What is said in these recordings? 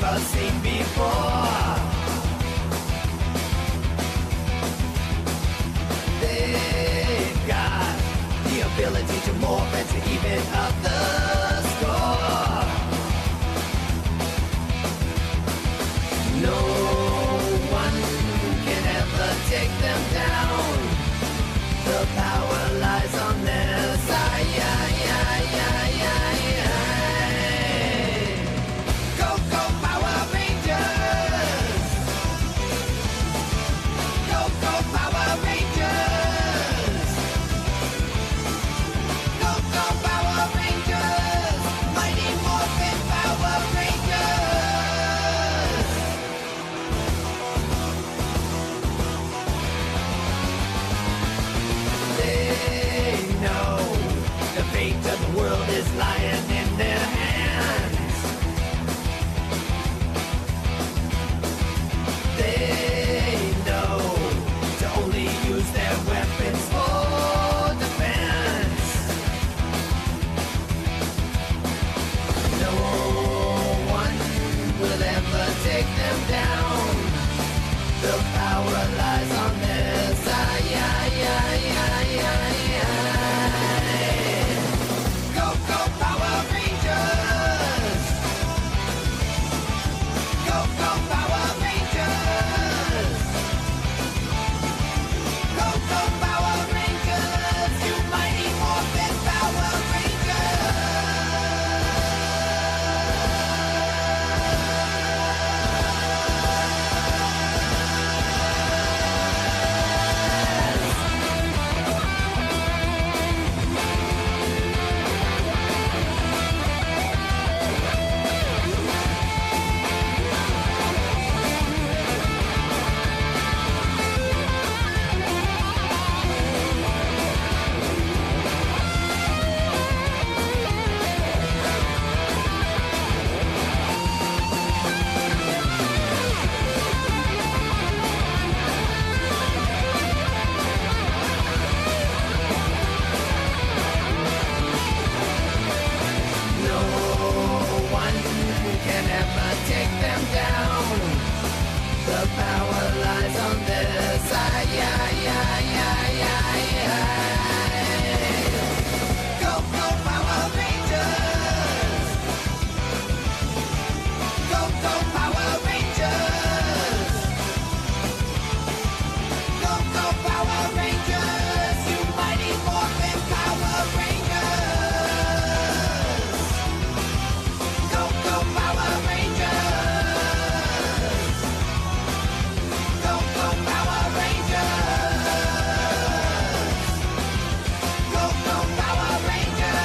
never seen before. They've got the ability to morph and to even up the score. No one can ever take them down. The power lies on their side. Go, go, Power Rangers! Go, go, Power Rangers! Go, go, Power Rangers! Mighty Morphin Power Rangers! They know the fate of the world is lying in their hands. They know to only use their weapons for defense. No one will ever take them down. The power lies on their side. Go, go, Power Rangers! Go, go, Power Rangers! Go, go, Power Rangers! You mighty Morphin Power No one can ever take them down. The power lies on their side. Go, go, Power Rangers! Go, go, Power Rangers! Go, go, Power Rangers! You mighty Morphin Power Rangers! Go, go, Power Rangers! Go, go, Power Rangers! Go, go, Power Rangers!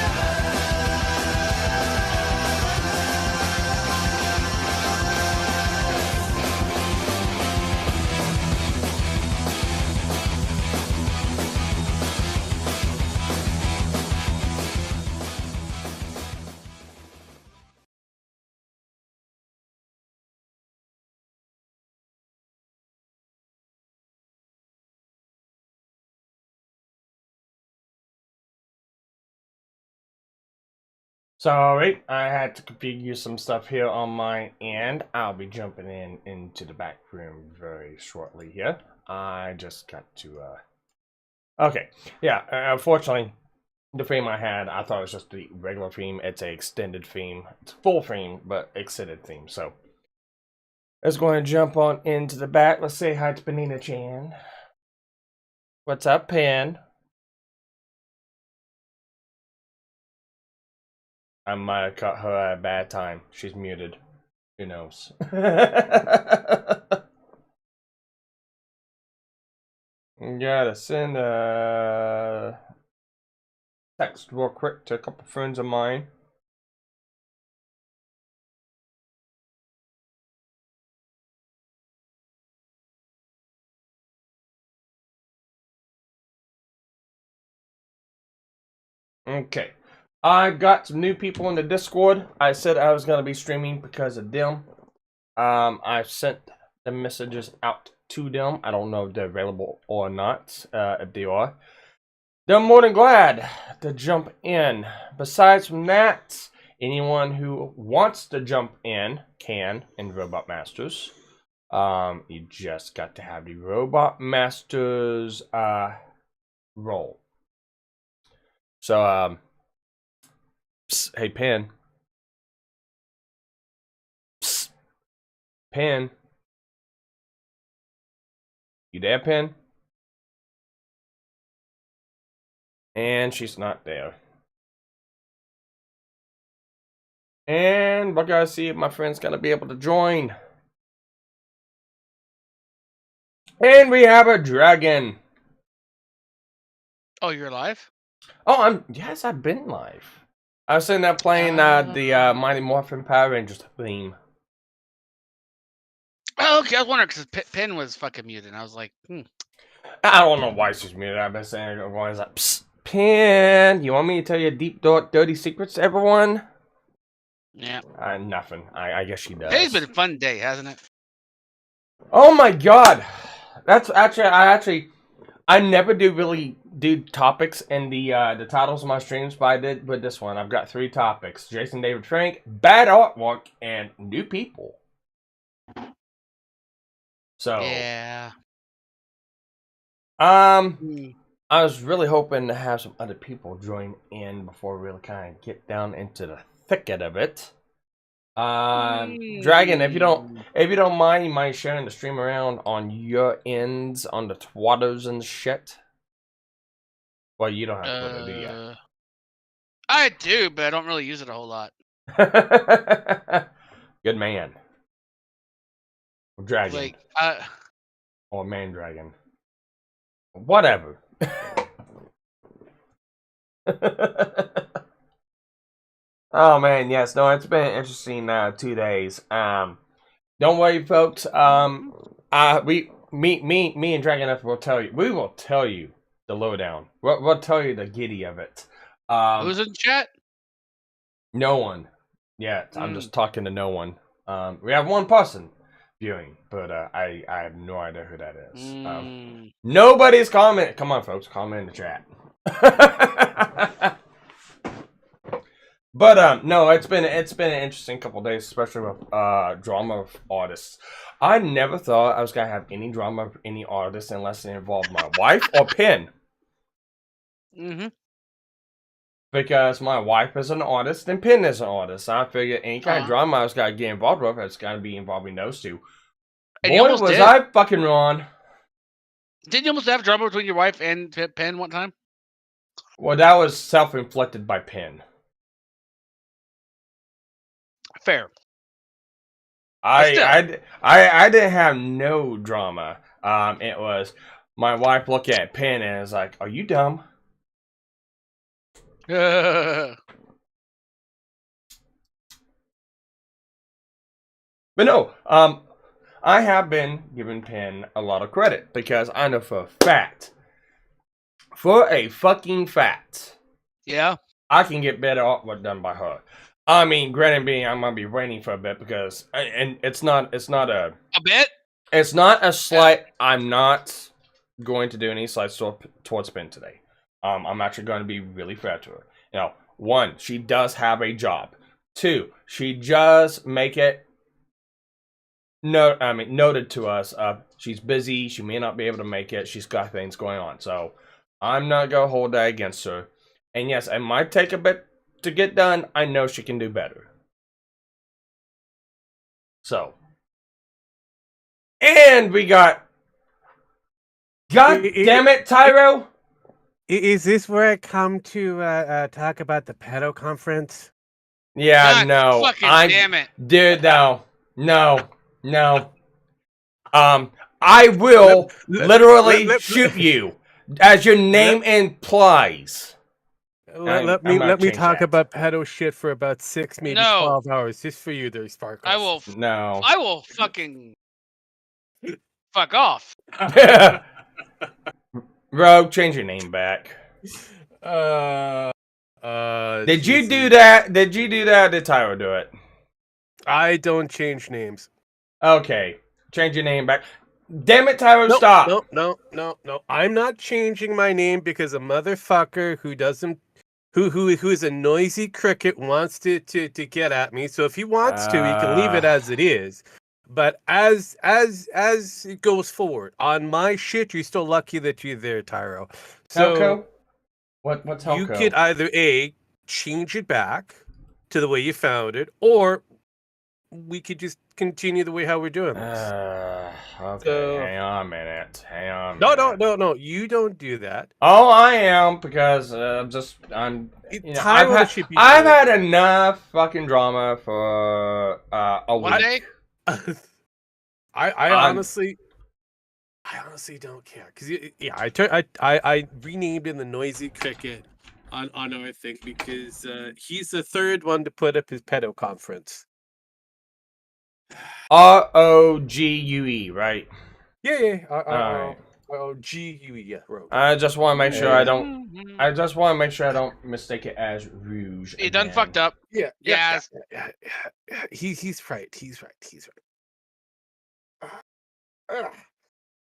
Sorry, I had to configure some stuff here on my end. I'll be jumping into the back room very shortly here. I just got to, okay, yeah, unfortunately, the theme I had, I thought it was just the regular theme. It's an extended theme. It's full theme, but extended theme, so. Let's go ahead and jump on into the back. Let's say hi to Panina-chan. What's up, Pan? I might have caught her at a bad time. She's muted. Who knows? Gotta send a text real quick to a couple friends of mine. Okay. I got some new people in the Discord. I said I was going to be streaming because of them. I've sent the messages out to them. I don't know if they're available or not. If they are, they're more than glad to jump in. Besides from that, anyone who wants to jump in can in Robot Masters. You just got to have the Robot Masters role. So, psst, hey, Pin. Psst, Pin. You there, Pin? And she's not there. And we're gonna see if my friend's gonna be able to join. And we have a dragon. Oh, you're live? Oh, yes, I've been live. I was sitting there playing the Mighty Morphin Power Rangers theme. Oh, okay. I was wondering because Pin was fucking muted. And I was like, I don't know why she's muted. I've been saying it going like, psst, Pin, you want me to tell you deep, dark, dirty secrets to everyone? Yeah. Nothing. I guess she does. Today's been a fun day, hasn't it? Oh my god! That's actually, I never do really do topics in the titles of my streams, but I did with this one. I've got 3 topics: Jason David Frank, bad artwork, and new people. So yeah. I was really hoping to have some other people join in before we really kind of get down into the thicket of it. Dragon, if you don't mind, you mind sharing the stream around on your ends, on the twatters and shit. Well, you don't have Twitter, do you? I do, but I don't really use it a whole lot. Good man. Dragon. Like, or man dragon. Whatever. Oh man, yes, no, it's been an interesting 2 days. Don't worry, folks. Me and Dragon F will tell you. We will tell you the lowdown. We'll tell you the giddy of it. Who's in chat? No one yet. I'm just talking to no one. We have one person viewing, but I have no idea who that is. Nobody's commenting. Come on, folks, comment in the chat. But no, it's been an interesting couple of days, especially with drama artists. I never thought I was gonna have any drama with any artist unless it involved my wife or Pin. Because my wife is an artist and Pin is an artist. I figured any kind of drama I was gonna get involved with, it's gotta be involving those two. And boy, was I fucking wrong. Didn't you almost have drama between your wife and Pin one time? Well, that was self-inflicted by Pin. Fair. I didn't have no drama. It was my wife looking at Pin and is like, "Are you dumb?" But no, I have been giving Pin a lot of credit because I know for a fucking fact, yeah, I can get better artwork done by her. I mean, granted, being I'm gonna be waiting for a bit because, and it's not a bit. It's not a slight. I'm not going to do any slights towards Pin today. I'm actually going to be really fair to her. You know, 1, she does have a job. 2, she does make it noted to us. She's busy. She may not be able to make it. She's got things going on. So I'm not gonna hold that against her. And yes, it might take a bit to get done. I know she can do better. So, and we got. God damn it, Tyro! Is this where I come to talk about the pedo conference? Yeah, God, no. Fucking damn it. Dude, no. I will literally shoot you, as your name implies. Let me talk about pedo shit for about 6, maybe 12 hours, just for you there, Sparkles. I will fucking fuck off. Bro, change your name back. Did you do that? Did you do that? Or did Tyro do it? I don't change names. Okay, change your name back. Damn it, Tyro, stop. No. I'm not changing my name because a motherfucker who doesn't who is a noisy cricket, wants to get at me. So if he wants to, he can leave it as it is. But as it goes forward on my shit, you're still lucky that you're there, Tyro. So Helco? What's Helco? You could either change it back to the way you found it, or we could just continue the way how we're doing this. Okay, So, hang on a minute. No, you don't do that. Oh, I am, because I've had enough fucking drama for a One week. day? I honestly don't care, because I renamed him the Noisy Cricket on our thing, because he's the third one to put up his pedo conference. ROGUE, right? Yeah. Alright. ROGUE, yeah. Rogue. I just want to make sure I don't. I just want to make sure I don't mistake it as Rouge. He done fucked up. Yeah. Yes. Yeah. He's right. He's right.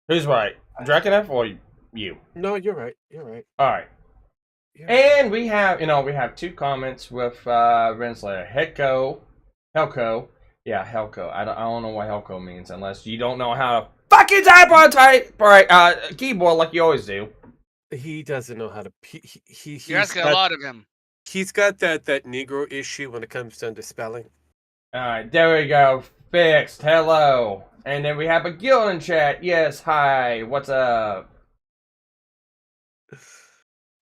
Who's right? Drakenef or you? No, you're right. All right. And we have two comments with Renslayer. Helco. Yeah, Helco. I don't know what Helco means unless you don't know how to fucking type on keyboard like you always do. He doesn't know how to. You're asking a lot of him. He's got that Negro issue when it comes down to spelling. All right, there we go. Fixed. Hello. And then we have a guild in chat. Yes, hi. What's up?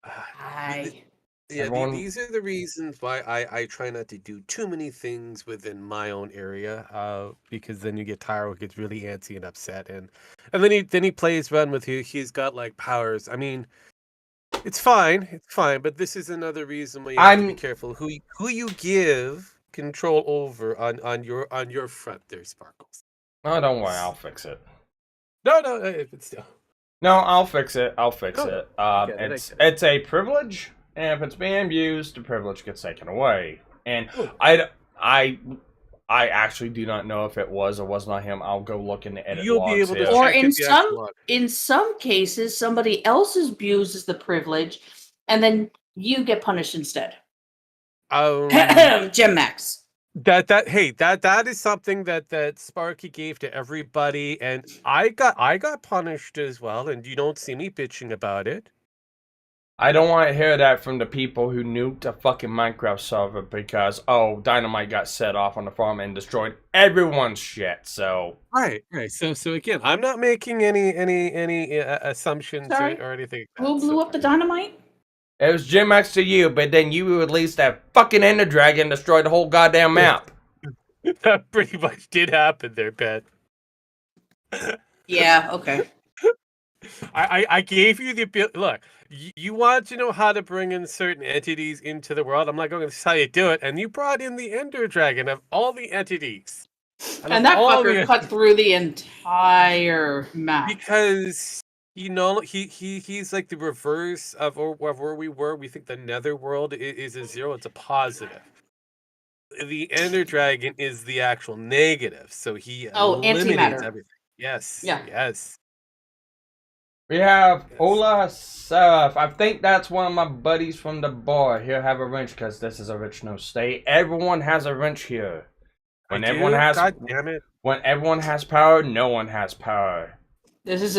Hi. Yeah, Everyone... these are the reasons why I try not to do too many things within my own area, because then you get Tyro gets really antsy and upset, and then he plays around with he's got like powers. I mean, it's fine, but this is another reason why you have to be careful who you give control over on your front there, Sparkles. Oh, don't worry, I'll fix it. No, it's still. No, I'll fix it. It's a privilege. And if it's being abused, the privilege gets taken away. And I actually do not know if it was or was not him. I'll go look in the edit You'll logs be able to here. Or in some cases, somebody else abuses the privilege, and then you get punished instead. Gem Max. That is something that Sparky gave to everybody, and I got punished as well. And you don't see me bitching about it. I don't want to hear that from the people who nuked a fucking Minecraft server because, dynamite got set off on the farm and destroyed everyone's shit, so... Right. So again, I'm not making any assumptions or anything like that. Who blew up the dynamite? It was Jim X to you, but then you released that fucking Ender Dragon and destroyed the whole goddamn map. That pretty much did happen there, Pat. Yeah, okay. I gave you the ability. Look, you want to know how to bring in certain entities into the world. I'm not going to tell you to do it. And you brought in the Ender Dragon of all the entities. And that fucker cut through the entire map. Because, he's like the reverse of where we were. We think the netherworld is a zero. It's a positive. The Ender Dragon is the actual negative. So he eliminates antimatter. Everything. Yes. Yeah. Yes. We have Ola Surf. I think that's one of my buddies from the bar. He'll have a wrench because this is original state. Everyone has a wrench here. When everyone has power, no one has power. This is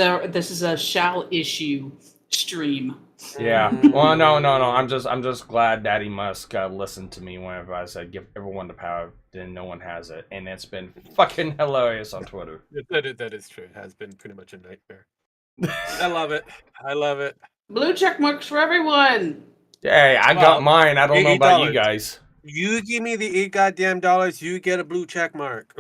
a shall issue stream. Yeah. Well, no. I'm just glad Daddy Musk listened to me whenever I said give everyone the power. Then no one has it, and it's been fucking hilarious on Twitter. That is true. It has been pretty much a nightmare. I love it. Blue check marks for everyone. Hey, I got mine. I don't know about you guys. You give me the $8 goddamn, you get a blue check mark.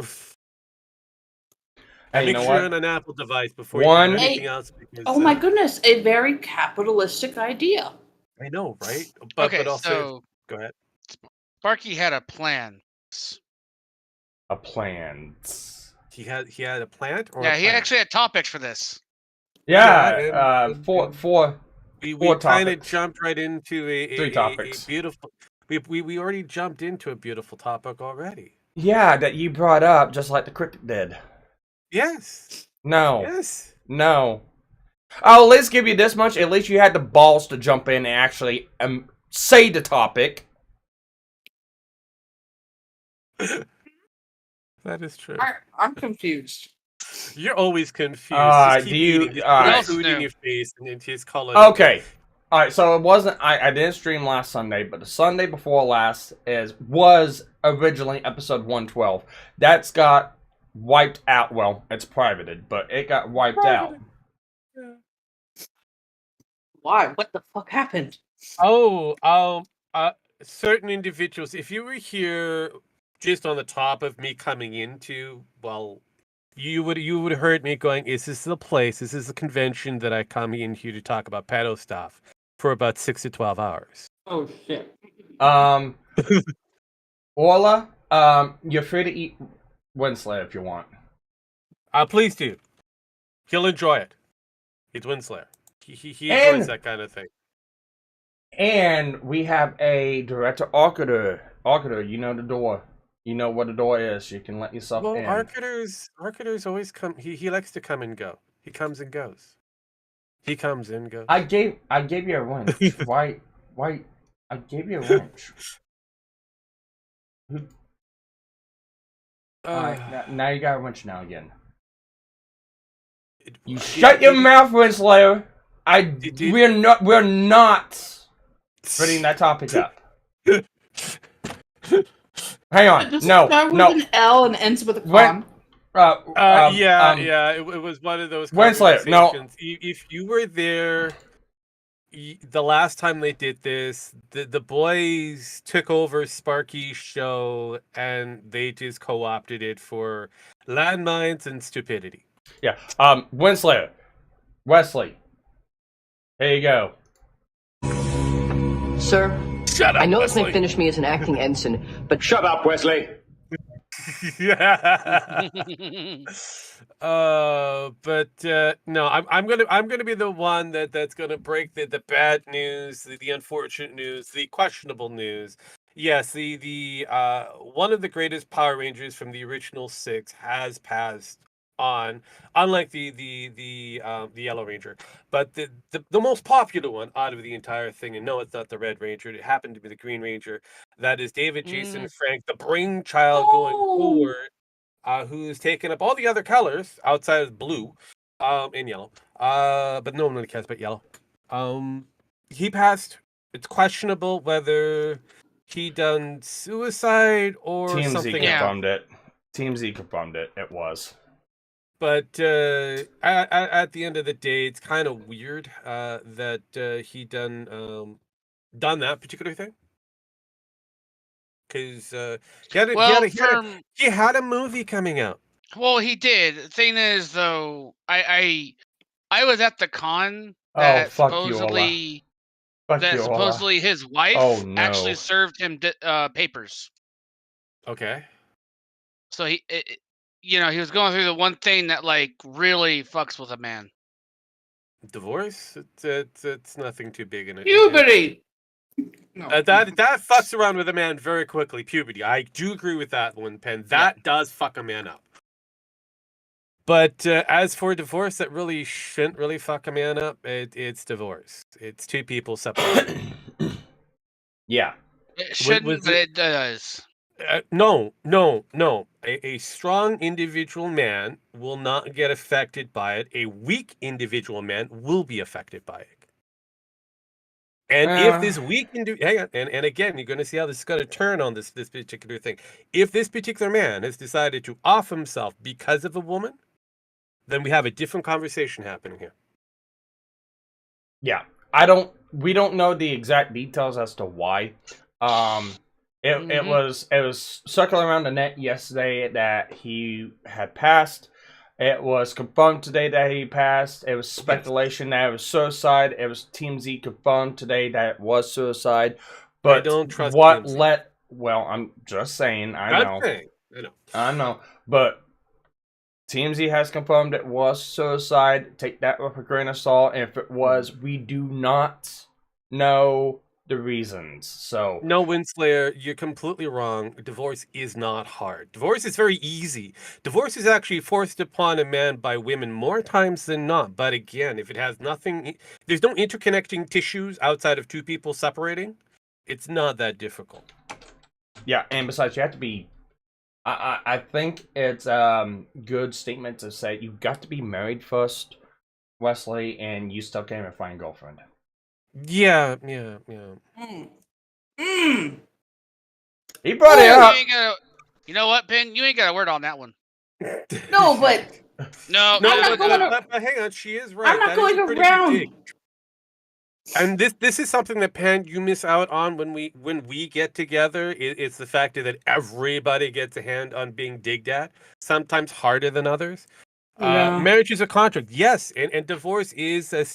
Hey, make you know sure what? on an Apple device before you do anything else. Because, oh my goodness, a very capitalistic idea. I know, right? But also, so go ahead. Sparky had a plan. A plan. He had a plant? He actually had topics for this. Yeah, four We topics. kind of jumped right into three topics. A beautiful. We already jumped into a beautiful topic already. Yeah, that you brought up, just like the cricket did. Yes. No. Yes. No. I'll at least give you this much. At least you had the balls to jump in and actually say the topic. That is true. I'm confused. You're always confused. Just keep Do you- eating. Just all put right. food in your face and just call it Okay. All right. So it wasn't. I didn't stream last Sunday, but the Sunday before last was originally episode 112. That's got wiped out. Well, it's privated, but it got wiped out. Why? What the fuck happened? Certain individuals. If you were here just on the top of me coming into, well, you would have heard me going, "Is this the place? This is the convention that I come in here to talk about pedo stuff for about 6 to 12 hours." Oh shit. Orla, you're free to eat Winslet if you want. Please do. He'll enjoy it. He's Winslayer. He enjoys And- that kind of thing. And we have a director, Arcater. Arcater, you know the door. You know where the door is. You can let yourself Well, in. Arcater's always come. He likes to come and go. He comes and goes. He comes and goes. I gave you a wrench. Why? I gave you a wrench. Alright, now you got a wrench now again. You shut your mouth, Winslow. We're not splitting that topic up. Hang on. Does it No. start with an L and ends with a con? It was one of those Winslet, conversations. no. If you were there the last time they did this, the boys took over Sparky's show and they just co-opted it for landmines and stupidity. Yeah. Winslow. Wesley. Here you go. Sir, Shut up, I know this may Wesley. finish me as an acting ensign, but Shut up, Wesley. Yeah. No, I'm gonna be the one that's gonna break the bad news, the unfortunate news, the questionable news. Yes, the one of the greatest Power Rangers from the original 6 has passed on, unlike the Yellow Ranger, but the most popular one out of the entire thing, and no, it's not the Red Ranger. It happened to be the Green Ranger. That is David, Jason, Frank, the brainchild going forward. Who's taken up all the other colors outside of blue, and yellow. But no one really cares about yellow. He passed. It's questionable whether he done suicide or Team Z something. confirmed it. Team Z confirmed it. It was. But at the end of the day, it's kind of weird that he done that particular thing. Because he had a movie coming out. Well, he did. The thing is, though, I was at the con Oh, that fuck you, Ola. supposedly his wife actually served him papers. Okay. So he was going through the one thing that like really fucks with a man. Divorce? It's nothing too big in it. Puberty. No. That fucks around with a man very quickly. Puberty. I do agree with that one, Pen. That does fuck a man up. But as for divorce, that really shouldn't really fuck a man up. It's divorce. It's two people separated. Yeah. It shouldn't, but it does. No. A strong individual man will not get affected by it. A weak individual man will be affected by it. And if this weak hang on, and again, you're going to see how this is going to turn on this particular thing. If this particular man has decided to off himself because of a woman, then we have a different conversation happening here. Yeah. We don't know the exact details as to why. It was circling around the net yesterday that he had passed. It was confirmed today that he passed. It was speculation that it was suicide. It was Team Z confirmed today that it was suicide. But I don't trust what Team Z. well, I'm just saying, I know. But Team Z has confirmed it was suicide. Take that with a grain of salt. And if it was, we do not know the reasons. So no, Winslayer, you're completely wrong. Divorce is not hard. Divorce is very easy. Divorce is actually forced upon a man by women more times than not. But again, if it has nothing, there's no interconnecting tissues outside of two people separating. It's not that difficult. Yeah, and besides, you have to be. I think it's good statement to say you've got to be married first, Wesley, and you still can't even find a girlfriend. Yeah. Mm. Mm. He brought it You up. ain't got you know what, Pin? You ain't got a word on that one. No, but No, I'm not going but hang on, she is right. I'm not That is going a pretty big around. dig. And this is something that Pan you miss out on when we get together. It's the fact that everybody gets a hand on being digged at, sometimes harder than others. Yeah. Marriage is a contract, yes, and divorce is a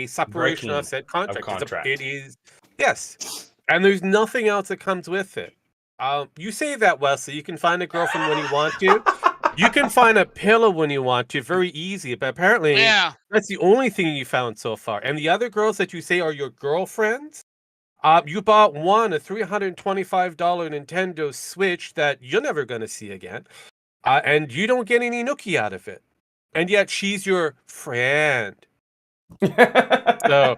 separation Breaking of said contract. of contract. It is yes, and there's nothing else that comes with it. You say that, Wesley. You can find a girlfriend when you want to. You can find a pillow when you want to, very easy. But apparently, yeah. that's the only thing you found so far. And the other girls that you say are your girlfriends, you bought one a $325 Nintendo Switch that you're never gonna see again, and you don't get any nookie out of it. And yet she's your friend. So,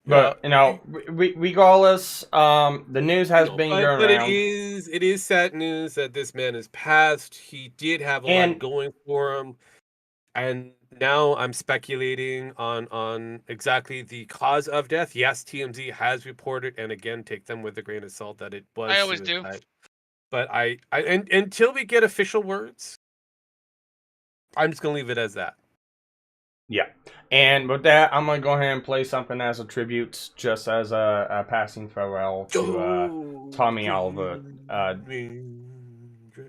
But regardless, the news has been going but around. it is sad news that this man has passed. He did have a lot going for him, and now I'm speculating on exactly the cause of death. Yes, TMZ has reported, and again, take them with a grain of salt that it was I always do. suicide. But until we get official words, I'm just gonna leave it as that. Yeah, and with that, I'm gonna go ahead and play something as a tribute, just as a passing farewell to Tommy Oliver.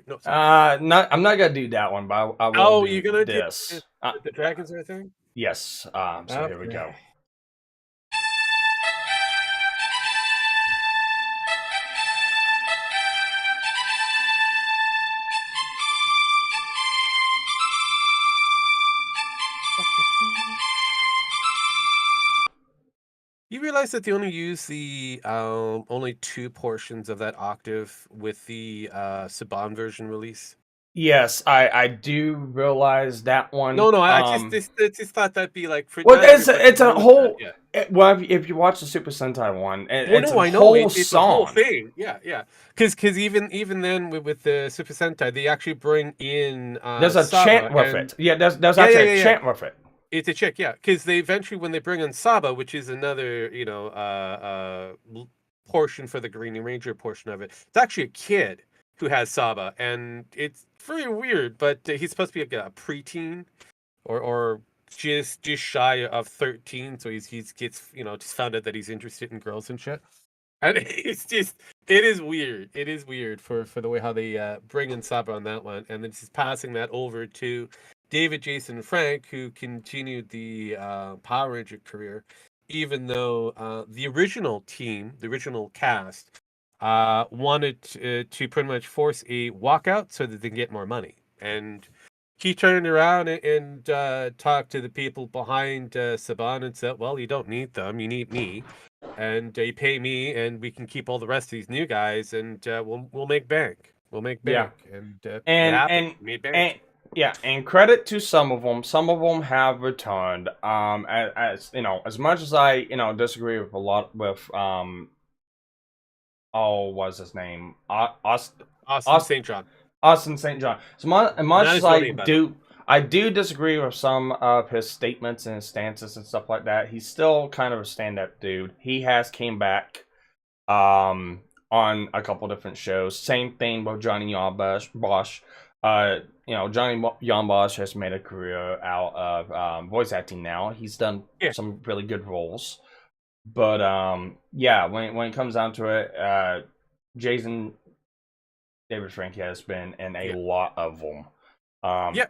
No, I'm not gonna do that one, but I will do you're gonna this. do the dragons right thing? Yes. So here we go. You realize that they only use the only 2 portions of that octave with the Saban version release? Yes, I do realize that one. No, I just thought that'd be like for Well, not everybody it's a knows whole. that, Well, if you watch the Super Sentai one, Well, it's no, a I know whole it's a whole song. thing. Yeah. Because even then with the Super Sentai, they actually bring in There's a Saba chant with and it. Yeah, there's actually a chant with it. it's a chick, yeah. Because they eventually, when they bring in Saba, which is another portion for the Green Ranger portion of it, it's actually a kid who has Saba, and it's very weird. But he's supposed to be like a preteen or just shy of 13, so he's gets just found out that he's interested in girls and shit. And it is weird. It is weird for the way how they bring in Saba on that one, and then just passing that over to David, Jason, Frank, who continued the Power Ranger career, even though the original team, the original cast, wanted to pretty much force a walkout so that they can get more money. And he turned around and talked to the people behind Saban and said, "Well, you don't need them. You need me, and you pay me, and we can keep all the rest of these new guys, and we'll make bank. We'll make bank." And it happened. Made bank. And credit to some of them. Some of them have returned. As you know, as much as I disagree with a lot with what's his name? Austin St. John. Austin St. John. So much as I I do disagree with some of his statements and his stances and stuff like that. He's still kind of a stand-up dude. He has came back on a couple different shows. Same thing with Johnny Bosch. Johnny Bosch has made a career out of voice acting now. He's done some really good roles. But when it comes down to it, Jason David Frank has been in a lot of them.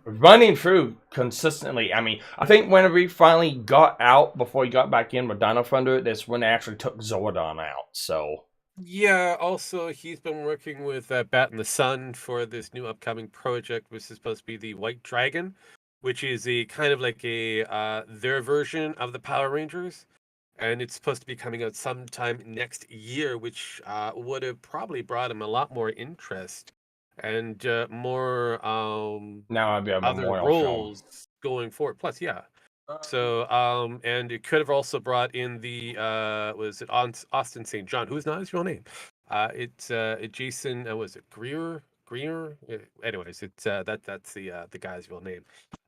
Running through consistently. I mean, I think whenever he finally got out before he got back in with Dino Thunder, that's when they actually took Zordon out. So yeah, also he's been working with Bat in the Sun for this new upcoming project, which is supposed to be the White Dragon, which is a kind of like a their version of the Power Rangers. And it's supposed to be coming out sometime next year, which would have probably brought him a lot more interest and more now I'd be a other memorial roles film going forward. Plus, So, and it could have also brought in the was it Austin St. John, who's not his real name. It's Jason. Was it Greer? Greer? Anyways, it's that's the guy's real name.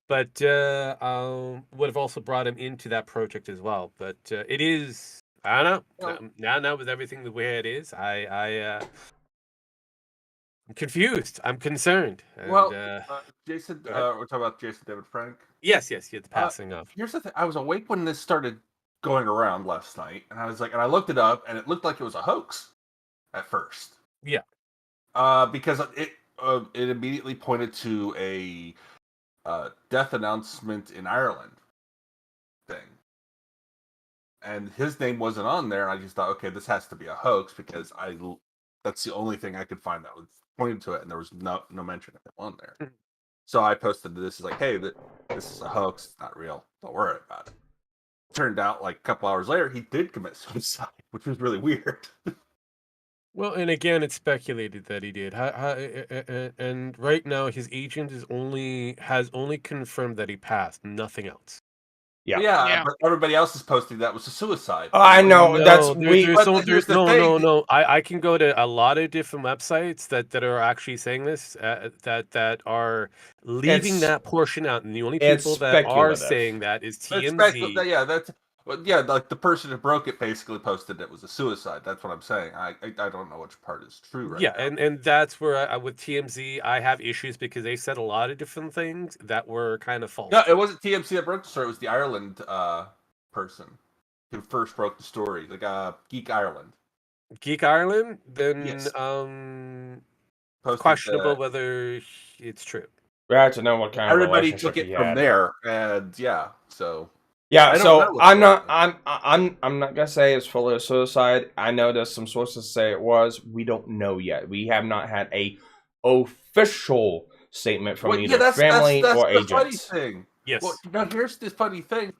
But would have also brought him into that project as well. But it is, I don't know. Now with everything the way it is, I'm confused. I'm concerned. And, Well, Jason, go ahead. we're talking about Jason David Frank. yes, the passing of. Here's the thing: I was awake when this started going around last night, and I was like, and I looked it up, and it looked like it was a hoax at first. Yeah. Because it immediately pointed to a death announcement in Ireland thing, and his name wasn't on there. And I just thought, okay, this has to be a hoax because that's the only thing I could find that was pointing to it, and there was no mention of him on there. Mhm. So I posted this as like, hey, this is a hoax. It's not real. Don't worry about it. Turned out like a couple hours later, he did commit suicide, which was really weird. Well, and again, it's speculated that he did. And right now, his agent has only confirmed that he passed, nothing else. Yeah. Yeah. But everybody else is posting that was a suicide. Oh, I know. That's here's the thing. No. I can go to a lot of different websites that are actually saying this, that are leaving that portion out, and the only people that are saying that is TMZ. Like the person who broke it basically posted it was a suicide. That's what I'm saying. I don't know which part is true right now. And that's where with TMZ I have issues because they said a lot of different things that were kind of false. No, it wasn't TMZ that broke the story. It was the Ireland person who first broke the story, like Geek Ireland. Geek Ireland, then Yes. questionable whether it's true. We had to know what kind of Everybody relationship took it he from had. there, and so. Yeah, I don't so know what's I'm going not I'm not gonna say it's fully a suicide. I know there's some sources say it was. We don't know yet. We have not had a official statement from either family or agents. Funny thing. Yes. Well, now here's the funny thing.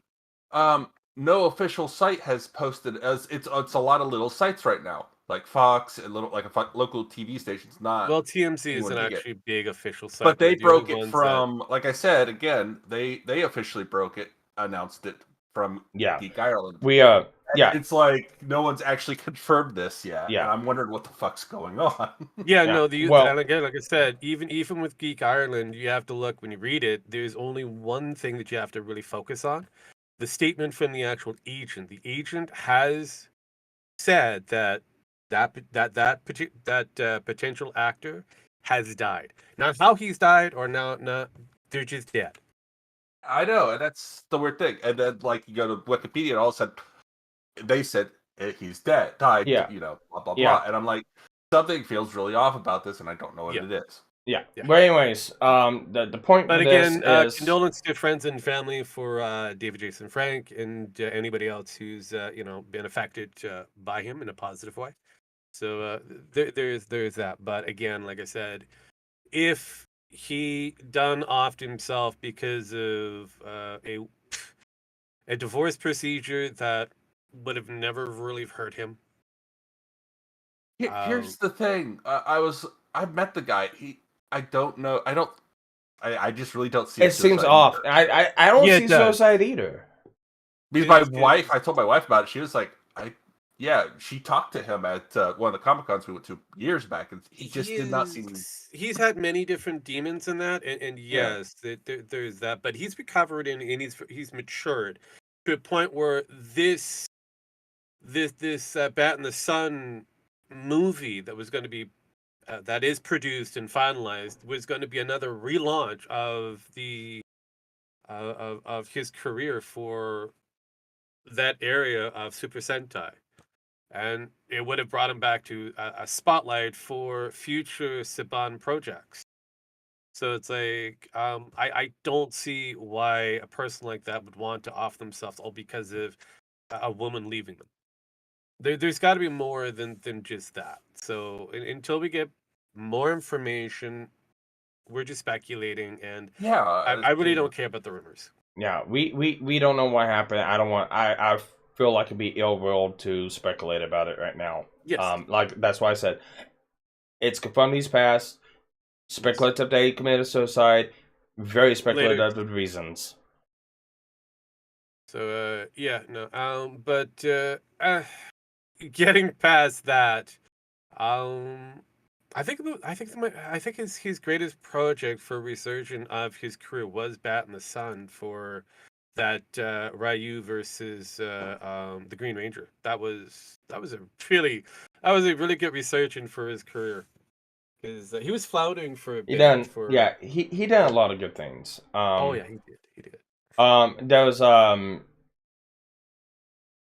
No official site has posted as it's a lot of little sites right now, like Fox and local TV stations. Not well, TMZ is an big actually big official site, but they the broke only it ones from. Like I said again, they officially broke it, announced it from Geek Ireland. It's like no one's actually confirmed this yet. Yeah. And I'm wondering what the fuck's going on. And again, like I said, even with Geek Ireland, you have to look when you read it. There's only one thing that you have to really focus on: the statement from the actual agent. The agent has said that potential actor has died. Now, how he's died or not, they're just dead. I know, and that's the weird thing. And then, like, you go to Wikipedia, and all of a sudden, they said he's dead, died. Yeah. Blah blah blah. And I'm like, something feels really off about this, and I don't know what it is. Yeah. But anyways, the point. But of again, this is condolences to friends and family for David Jason Frank and anybody else who's been affected by him in a positive way. So there's that. But again, like I said, if he done offed himself because of a divorce procedure that would have never really hurt him. Here's the thing. I met the guy. I don't know. I just really don't see. It seems off. I don't see suicide either. Because my wife, I told my wife about it. She was like, she talked to him at one of the Comic Cons we went to years back, and he just did not seem. He's had many different demons in that, and yes, there's that. But he's recovered and he's matured to a point where this Bat in the Sun movie that was going to be that is produced and finalized was going to be another relaunch of the of his career for that area of Super Sentai, and it would have brought him back to a spotlight for future Saban projects. So it's like I don't see why a person like that would want to off themselves all because of a woman leaving them. There's got to be more than just that. So until we get more information, we're just speculating, and I really don't care about the rumors. Yeah, we don't know what happened. I feel like it'd be ill will to speculate about it right now. Yes. Like that's why I said it's confirmed he's passed. Speculative that he committed suicide. Very speculative reasons. So yeah, no. But getting past that, I think his greatest project for resurgence of his career was Bat in the Sun for that Ryu versus the Green Ranger. That was a really good resurgence for his career because he was floundering for a He bit. done, For yeah, he done a lot of good things. oh yeah, he did. There was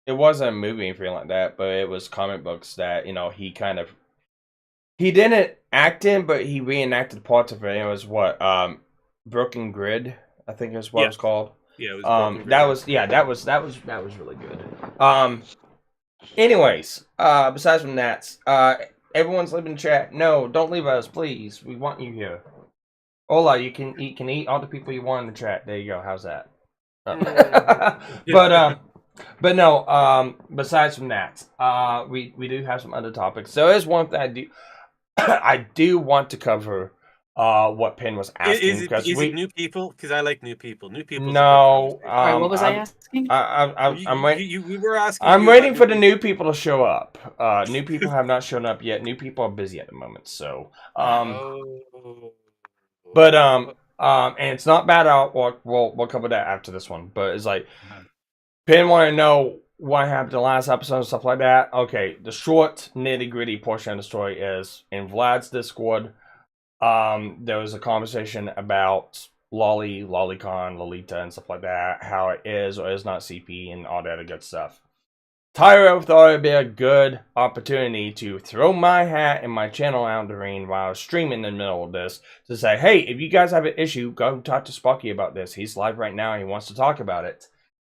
it wasn't a movie or anything like that, but it was comic books that he didn't act in, but he reenacted parts of it. It was what Broken Grid, I think is what it was called. Yeah, it was Broken Grid. That was really good. Anyways, besides from that, everyone's leaving the chat. No, don't leave us, please. We want you here. Ola, you can eat all the people you want in the chat. There you go. How's that? But no. Besides from that, we do have some other topics. So there's one thing I do. I do want to cover what Penn was asking Is it new people? Because I like new people. New people. No. Sorry, what was I asking? I'm waiting. We were asking. I'm waiting for the new people to show up. New people have not shown up yet. New people are busy at the moment. So But and it's not bad. We'll cover that after this one. But it's like Penn want to know what happened to the last episode and stuff like that. Okay, the short nitty gritty portion of the story is in Vlad's Discord. There was a conversation about Lolicon, Lolita, and stuff like that. How it is or is not CP and all that other good stuff. Tyro thought it'd be a good opportunity to throw my hat and my channel out in the ring while I was streaming in the middle of this to say, hey, if you guys have an issue, go talk to Sparky about this. He's live right now and he wants to talk about it.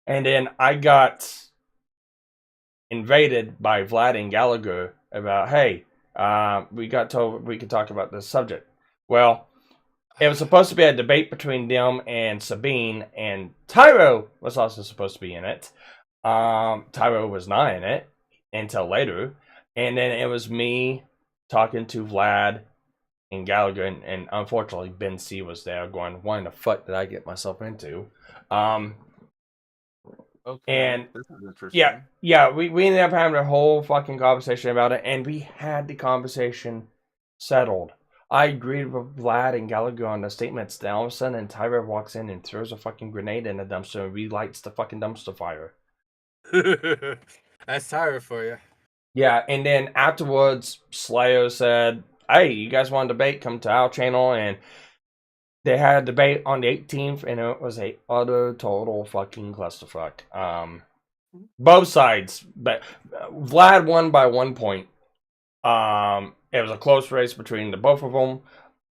And then I got invaded by Vlad and Gallagher about, hey, we got told we could talk about this subject. Well, it was supposed to be a debate between them and Sabine, and Tyro was also supposed to be in it. Tyro was not in it until later, and then it was me talking to Vlad and Gallagher, and unfortunately Ben C was there going, why in the fuck did I get myself into? Okay. And this is interesting. we ended up having a whole fucking conversation about it, and we had the conversation settled. I agreed with Vlad and Gallagher on the statements. Then all of a sudden, Tyro walks in and throws a fucking grenade in the dumpster and relights the fucking dumpster fire. That's Tyro for you. Yeah, and then afterwards, Slayer said, hey, you guys want to debate? Come to our channel. And they had a debate on the 18th, and it was a utter total fucking clusterfuck. Both sides, but Vlad won by 1 point. It was a close race between the both of them,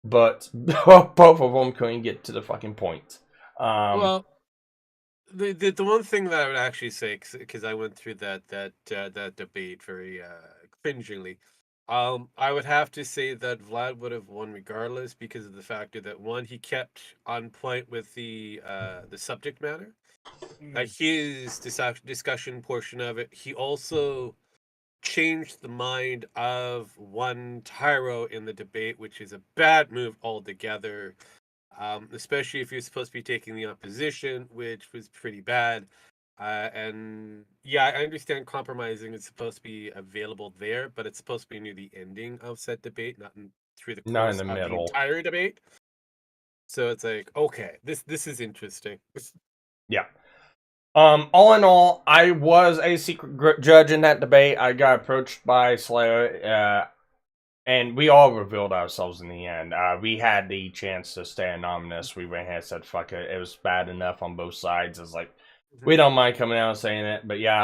but both of them couldn't get to the fucking point. Well, the one thing that I would actually say, because I went through that debate very cringingly, I would have to say that Vlad would have won regardless because of the factor that one, he kept on point with the subject matter, his discussion portion of it. He also changed the mind of one Tyro in the debate, which is a bad move altogether. Especially if you're supposed to be taking the opposition, which was pretty bad. And yeah, I understand compromising is supposed to be available there, but it's supposed to be near the ending of said debate, not through the course of the entire debate. So it's like, okay, this is interesting. Yeah. All in all, I was a secret judge in that debate. I got approached by Slayer, and we all revealed ourselves in the end. We had the chance to stay anonymous. We went ahead and said, fuck it. It was bad enough on both sides. It's like, we don't mind coming out and saying it. But yeah,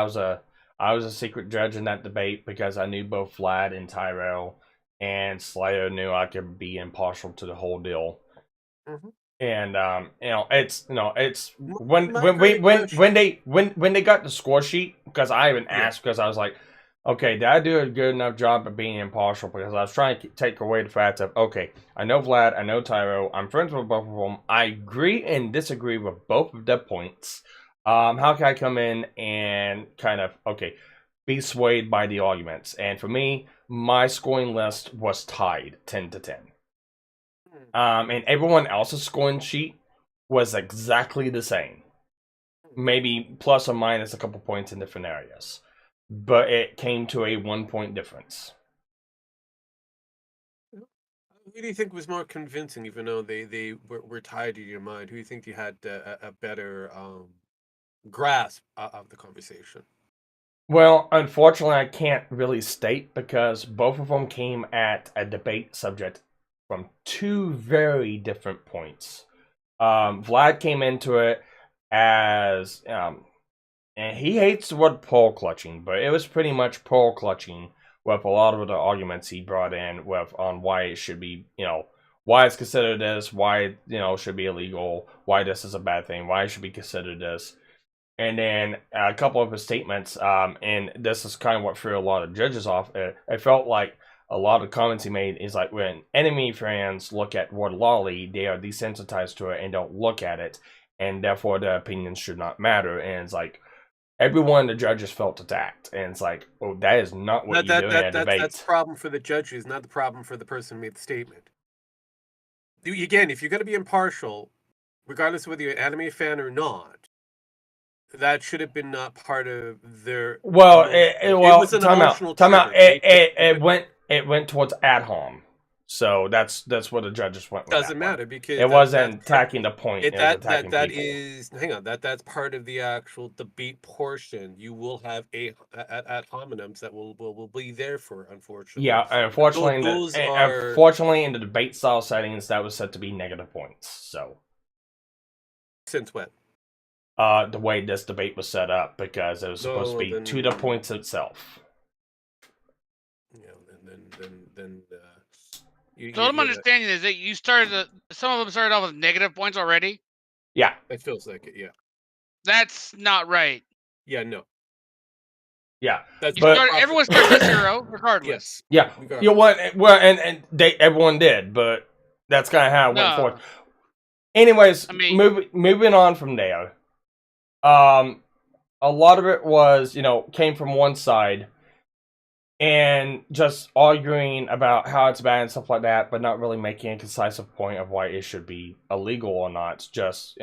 I was a secret judge in that debate because I knew both Vlad and Tyrell, and Slayer knew I could be impartial to the whole deal. And it's when they got the score sheet, because I even asked, because I was like, okay, did I do a good enough job of being impartial? Because I was trying to take away the fact of, okay, I know Vlad, I know Tyro, I'm friends with both of them, I agree and disagree with both of their points. How can I come in and kind of, okay, be swayed by the arguments? And for me, my scoring list was tied 10 to 10. And everyone else's scoring sheet was exactly the same. maybe plus or minus a couple points in different areas. But it came to a 1 point difference. Who do you think was more convincing, even though they were tied in your mind? Who do you think you had a better grasp of the conversation? Well, unfortunately, I can't really state because both of them came at a debate subject from two very different points. Vlad came into it as, and he hates the word pearl clutching, but it was pretty much pearl clutching with a lot of the arguments he brought in with on why it should be, why it's considered this, why it should be illegal, why this is a bad thing, why it should be considered this. And then a couple of his statements, and this is kind of what threw a lot of judges off. It felt like a lot of comments he made is like when enemy fans look at word lolly, they are desensitized to it and don't look at it, and therefore their opinions should not matter. And it's like everyone the judges felt attacked, and it's like, oh, that is not what you're doing at a debate. That's the problem for the judges, not the problem for the person who made the statement. Again, if you're going to be impartial, regardless of whether you're an anime fan or not, that should have been not part of their. Well, it was an emotional time out. trigger. It went towards ad hom, so that's what the judges went with. Doesn't matter because it wasn't attacking the point. That's part of the actual debate portion. You will have ad hominems that will be there for, unfortunately. Yeah, unfortunately, unfortunately, in the debate style settings, that was said to be negative points. So since when? The way this debate was set up, because it was supposed to be to the points itself. So what I'm understanding is that some of them started off with negative points already? Yeah. It feels like it, yeah. That's not right. Yeah, no. Yeah. Everyone starts at 0, regardless. Yes. Yeah. You know what? And everyone did, but that's kind of how it went forward. Anyways, moving on from there. A lot of it was, came from one side and just arguing about how it's bad and stuff like that, but not really making a concisive point of why it should be illegal or not. Just,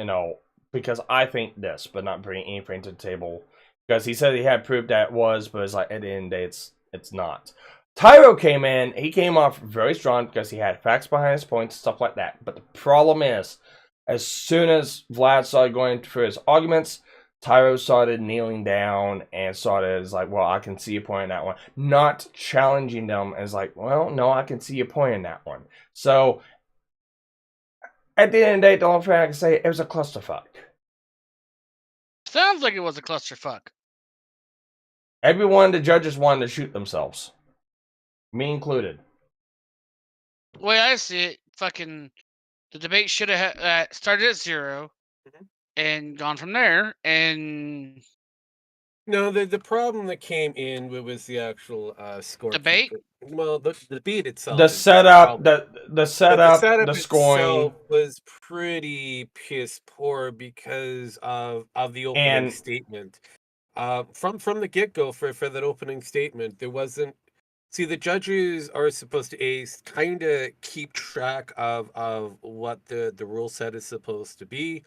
because I think this, but not bringing anything to the table. Because he said he had proof that it was, but it's like at the end of the day, it's not. Tyro came in, he came off very strong because he had facts behind his points, stuff like that. But the problem is, as soon as Vlad started going through his arguments, Tyro started kneeling down and started like, well, I can see your point in that one. Not challenging them as like, well, no, I can see your point in that one. So, at the end of the day, the only thing I can say, it was a clusterfuck. Sounds like it was a clusterfuck. Every one of the judges wanted to shoot themselves. Me included. The way I see it, the debate should have started at 0 and gone from there. And no, the problem that came in was the actual score debate. Well, the debate itself, the setup, the scoring was pretty piss poor because of the opening statement. From the get-go for that opening statement, there wasn't. See, the judges are supposed to kind of keep track of what the rule set is supposed to be,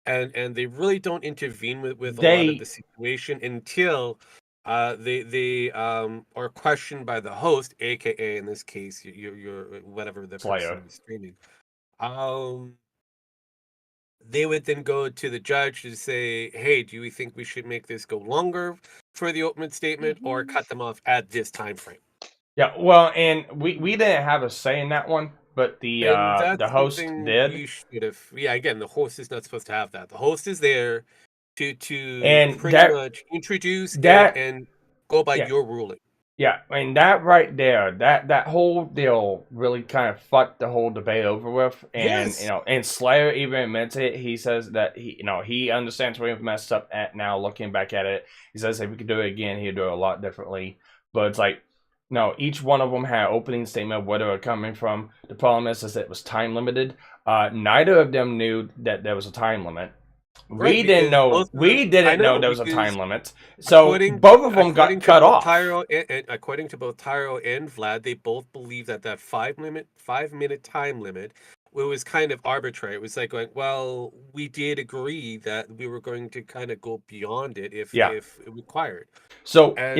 and they really don't intervene with a lot of the situation until they are questioned by the host, aka in this case your whatever the person is streaming. They would then go to the judge to say, hey, do we think we should make this go longer for the opening statement or cut them off at this time frame? Yeah, well, and we didn't have a say in that one, but the host did. Again, the host is not supposed to have that. The host is there to much introduce and go by your ruling. Yeah, and that right there, that whole deal really kind of fucked the whole debate over with. And and Slayer even admits it. He says that he understands where he messed up at now. Looking back at it, he says if we could do it again, he'd do it a lot differently. But it's like, no, each one of them had an opening statement where they were coming from. The problem is that it was time limited. Neither of them knew that there was a time limit. Right, we didn't know there was a time limit. So both of them got cut off. According to both Tyro and Vlad, they both believe that 5 minute time limit was kind of arbitrary. It was like going, well, we did agree that we were going to kind of go beyond it if it required. So And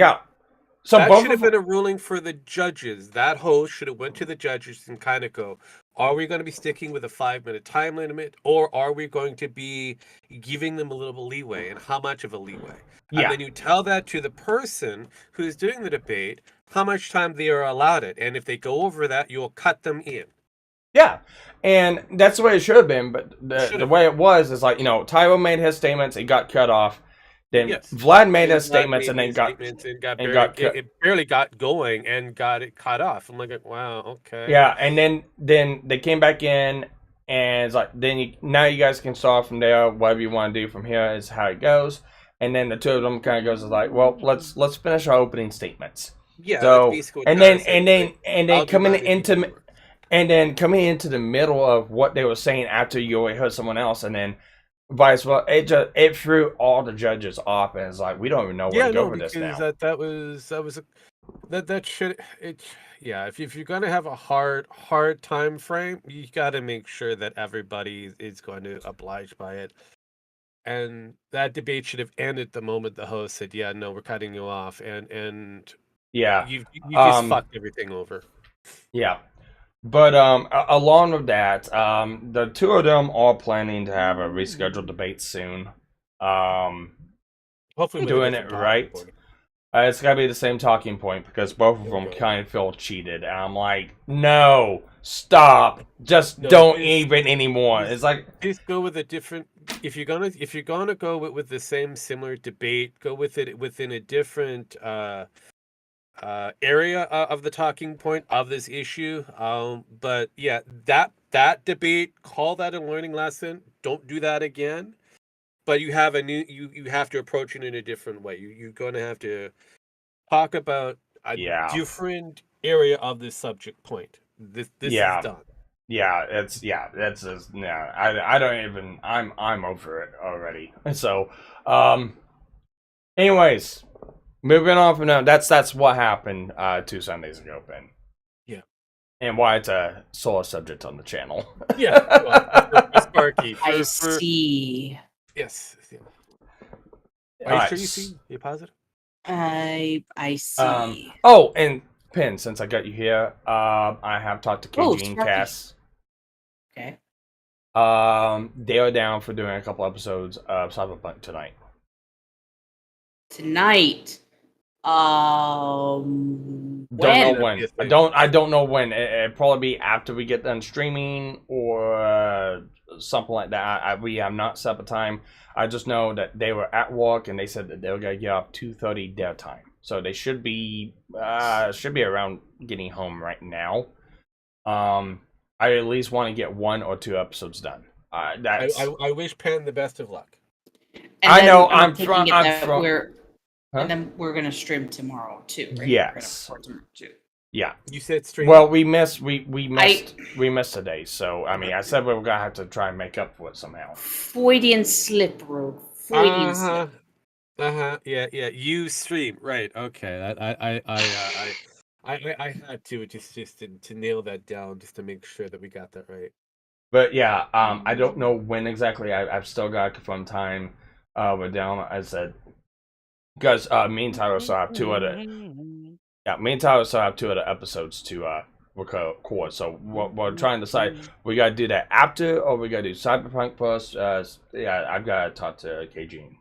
so that both should of have been a ruling for the judges. That host should have went to the judges and kind of go, are we going to be sticking with a 5-minute time limit, or are we going to be giving them a little leeway, and how much of a leeway? And then you tell that to the person who's doing the debate, how much time they are allowed it. And if they go over that, you'll cut them in. Yeah, and that's the way it should have been. But the way it was is like, Tyro made his statements, it got cut off. Then Vlad made his statements, and then got cut. It barely got going and got it cut off. I'm like, wow, okay. Yeah, and then they came back in, and it's like, now you guys can start from there. Whatever you want to do from here is how it goes. And then the two of them kind of goes like, well, let's finish our opening statements. Yeah. So that's basically and then coming into the middle of what they were saying after you already heard someone else, and then vice versa, it threw all the judges off, and it's like, we don't even know where to go with this now. If you're gonna have a hard time frame, you got to make sure that everybody is going to oblige by it. And that debate should have ended the moment the host said, "Yeah, no, we're cutting you off," and you just fucked everything over. Yeah. But along with that, the two of them are planning to have a rescheduled debate soon. Hopefully, doing it right. It's gotta be the same talking point, because both of them kind of feel cheated. And I'm like, no, stop, don't even anymore. It's like, just go with a different. If you're gonna go with the same similar debate, go with it within a different area of the talking point of this issue. But yeah, that debate, call that a learning lesson. Don't do that again. But you have you have to approach it in a different way. You're going to have to talk about a different area of this subject point. This is done. I don't even. I'm over it already. So, anyways. Moving on from now, that's what happened 2 Sundays ago, Ben. Yeah. And why it's a sore subject on the channel. Yeah. Well, Sparky. I see. Yes. Are you sure you see? Are you positive? I see. And Pin, since I got you here, I have talked to KG and Cass. Okay. They are down for doing a couple episodes of Cyberpunk tonight. Tonight. Don't know when. I don't know when. It'll probably be after we get done streaming or something like that. We have not set up a time. I just know that they were at work and they said that they were gonna get off 2:30 their time, so they should be around getting home right now. I at least want to get 1 or 2 episodes done. I wish Pan the best of luck. I know I'm from. Huh? And then we're gonna stream tomorrow too, right? Yes. Yeah. You said stream. Well, we missed a day, so I mean, I said we were gonna have to try and make up for it somehow. Freudian slip, bro. Freudian slip. Yeah. You stream, right? Okay. I had to just to nail that down, just to make sure that we got that right. But yeah, I don't know when exactly. I've still got to confirm time with down. I said. Because me and Tyler still have 2 other episodes to record. So we're trying to decide, we gotta do that after, or we gotta do Cyberpunk first. I've gotta talk to KG.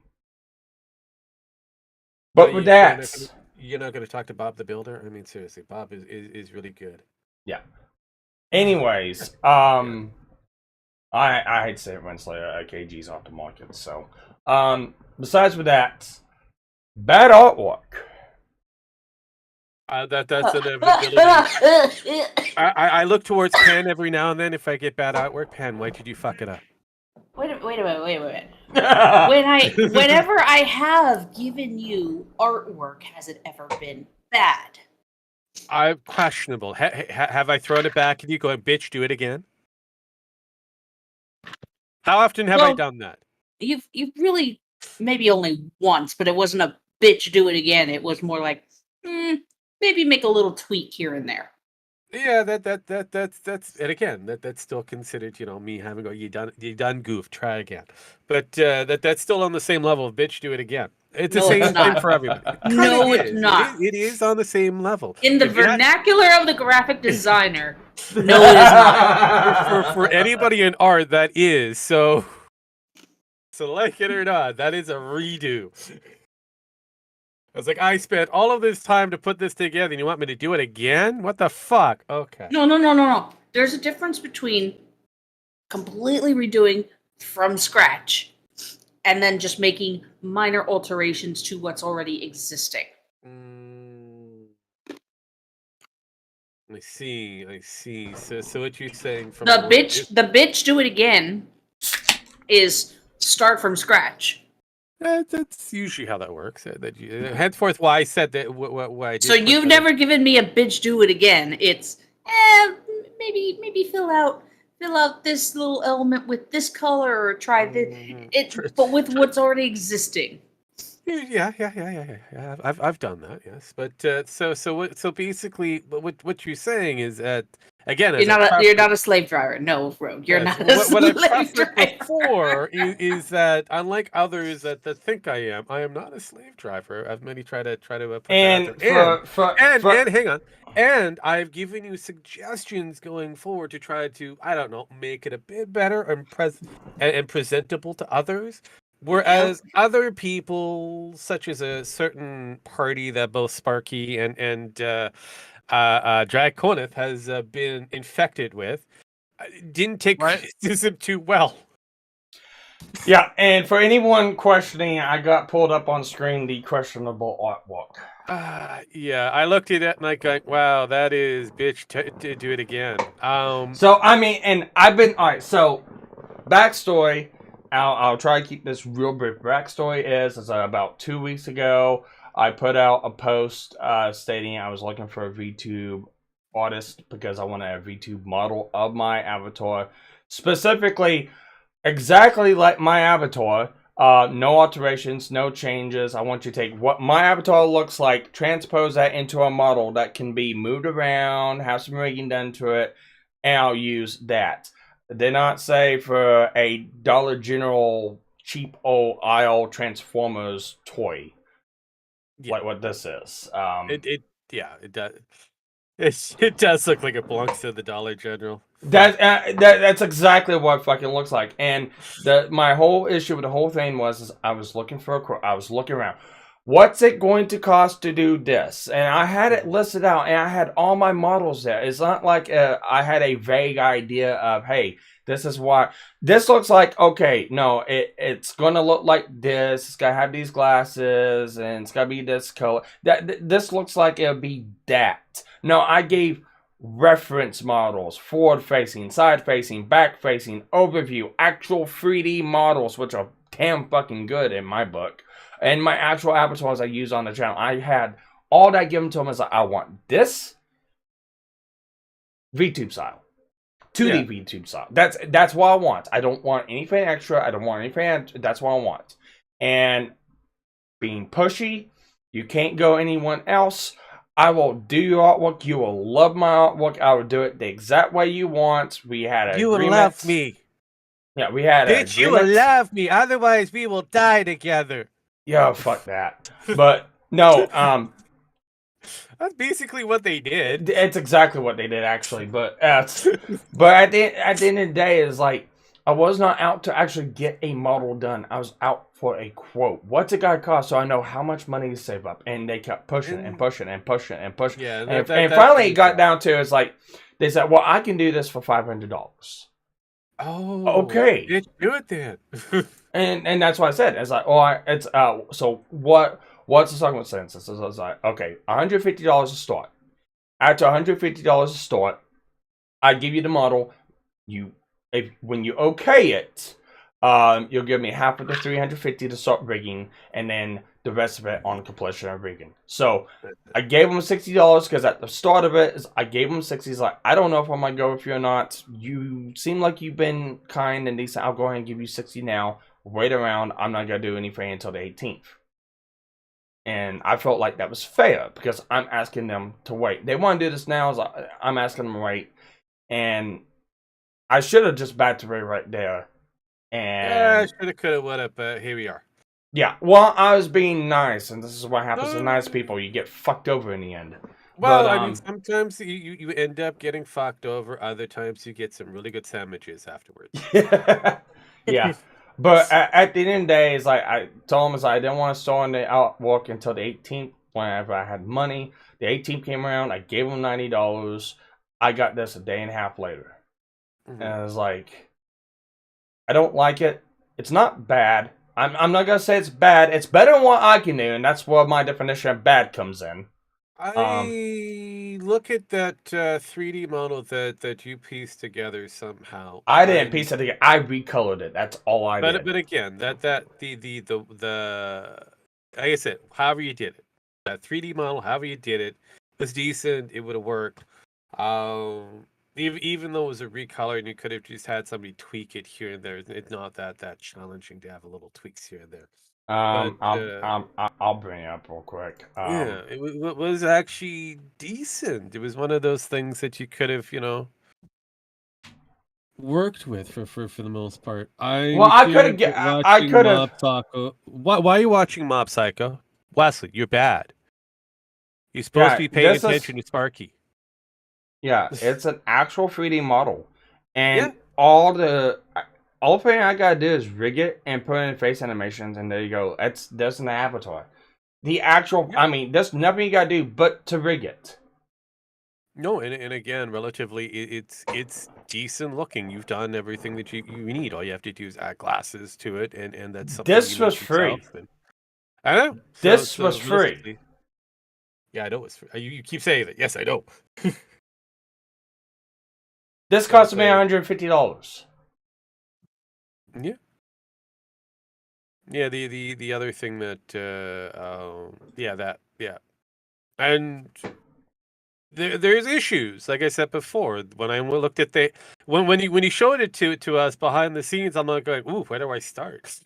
But with that, you're not gonna talk to Bob the Builder? I mean, seriously, Bob is really good. Yeah. Anyways, I hate to say it, Renslayer, KG's off the market. So, besides with that. Bad artwork. That's an inevitability. I look towards Pan every now and then if I get bad artwork. Pan, why did you fuck it up? Wait a minute. Whenever I have given you artwork, has it ever been bad? I'm questionable. Have I thrown it back at you going, bitch, do it again? How often have I done that? You've really maybe only once, but it wasn't a bitch do it again. It was more like maybe make a little tweak here and there. Yeah, that's and again that's still considered, me having you done goof, try again. But that's still on the same level of bitch, do it again. It's the No, it's same thing not. for everybody. It kind No, of it's is. not. It is on the same level. In the If you had- vernacular of the graphic designer, no, it is not. for anybody in art, that is so like it or not, that is a redo. I was like, I spent all of this time to put this together, and you want me to do it again? What the fuck? Okay. No. There's a difference between completely redoing from scratch and then just making minor alterations to what's already existing. I see. So what you're saying from The bitch do it again is start from scratch. That's usually how that works. Henceforth, why I said that. Why I did. So you've never given me a bitch do it again. It's maybe fill out this little element with this color or try this but with what's already existing. Yeah. I've done that, yes. But so basically, what you're saying is that again, You're not a slave driver. No, Road. You're not a what I slave preferred driver. before is that unlike others that think I am not a slave driver. I've many try to put And that out there. and Hang on. And I've given you suggestions going forward to try to, I don't know, make it a bit better and presentable to others. Whereas other people, such as a certain party that both Sparky and Drag Conith has been infected with, didn't take criticism too well. yeah, and for anyone questioning, I got pulled up on screen the questionable artwork. Yeah, I looked at it and I go, wow, that is bitch. To do it again. So I mean, and I've been all right. So backstory. I'll try to keep this real brief. Backstory is about 2 weeks ago, I put out a post stating I was looking for a VTube artist because I wanted a VTube model of my avatar. Specifically, exactly like my avatar. No alterations, no changes. I want you to take what my avatar looks like, transpose that into a model that can be moved around, have some rigging done to it, and I'll use that. Did not say for a Dollar General cheap old aisle Transformers toy, like what this is. It does. It does look like it belongs to the Dollar General. That's exactly what it fucking looks like. And my whole issue with the whole thing was I was looking for a quote. I was looking around. What's it going to cost to do this? And I had it listed out, and I had all my models there. It's not like I had a vague idea of, hey, this is why. This looks like, okay, no, it's going to look like this. It's going to have these glasses, and it's going to be this color. This looks like it'll be that. No, I gave reference models, forward-facing, side-facing, back-facing, overview, actual 3D models, which are damn fucking good in my book. And my actual avatars I use on the channel, I had all that given to them as like, I want this VTube style, 2D VTube style. That's what I want. I don't want anything extra. I don't want anything. That's what I want. And being pushy, you can't go anyone else. I will do your artwork. You will love my artwork. I will do it the exact way you want. We had an agreement. You will love me. Yeah, we had Bitch, you will love me. Otherwise, we will die together. Yeah, fuck that. But no, that's basically what they did. It's exactly what they did, actually. But at the end of the day, it's like I was not out to actually get a model done. I was out for a quote. What's it gonna cost? So I know how much money to save up. And they kept pushing and pushing and pushing and pushing. Yeah, and finally it got down to it's like they said, "Well, I can do this for $500." Oh, okay. Bitch, do it then. and that's what I said. It's like, so what's the second sentence? So I was like, okay, $150 to start. After $150 to start, I give you the model. When you okay it, you'll give me half of the $350 to start rigging, and then the rest of it on completion of rigging. So I gave them $60 because at the start of it, I gave them $60. He's like, I don't know if I'm gonna go with you or not. You seem like you've been kind and decent. I'll go ahead and give you $60 now. Wait around. I'm not gonna do anything until the 18th. And I felt like that was fair because I'm asking them to wait. They want to do this now, so I'm asking them to wait. And I should have just backed away right there. And should have, could have, would have, but here we are. yeah, well, I was being nice, and this is what happens to nice people. You get fucked over in the end. Well, But, I mean, sometimes you end up getting fucked over. Other times you get some really good sandwiches afterwards. yeah. But at the end of the day, it's like I told them I didn't want to start on the outwork until the 18th. Whenever I had money, the 18th came around. I gave them $90. I got this a day and a half later, and I was like, I don't like it. It's not bad. I'm not gonna say it's bad. It's better than what I can do, and that's where my definition of bad comes in. I look at that 3D model that you pieced together somehow. I didn't piece it together. I recolored it. That's all I did. But again, the like I said, however you did it, that 3D model, however you did it, was decent. It would have worked. Even though it was a recolor and you could have just had somebody tweak it here and there, it's not that challenging to have a little tweaks here and there. I'll bring it up real quick. Yeah, it was actually decent. It was one of those things that you could have, worked with for the most part. I could have. Why are you watching Mob Psycho? Wesley, you're bad. You're supposed to be paying attention to Sparky. Yeah, it's an actual 3D model, and all the thing I gotta do is rig it and put in face animations, and there you go. That's an avatar. The actual, I mean, there's nothing you gotta do but to rig it. No, and again, relatively, it's decent looking. You've done everything that you need. All you have to do is add glasses to it, and that's something. This was free. I know. This was free. Yeah, I know it's free. You keep saying it. Yes, I know. This cost me $150. Yeah. Yeah, the other thing that and there's issues. Like I said before, when I looked at when you showed it to us behind the scenes, I'm like going, ooh, where do I start?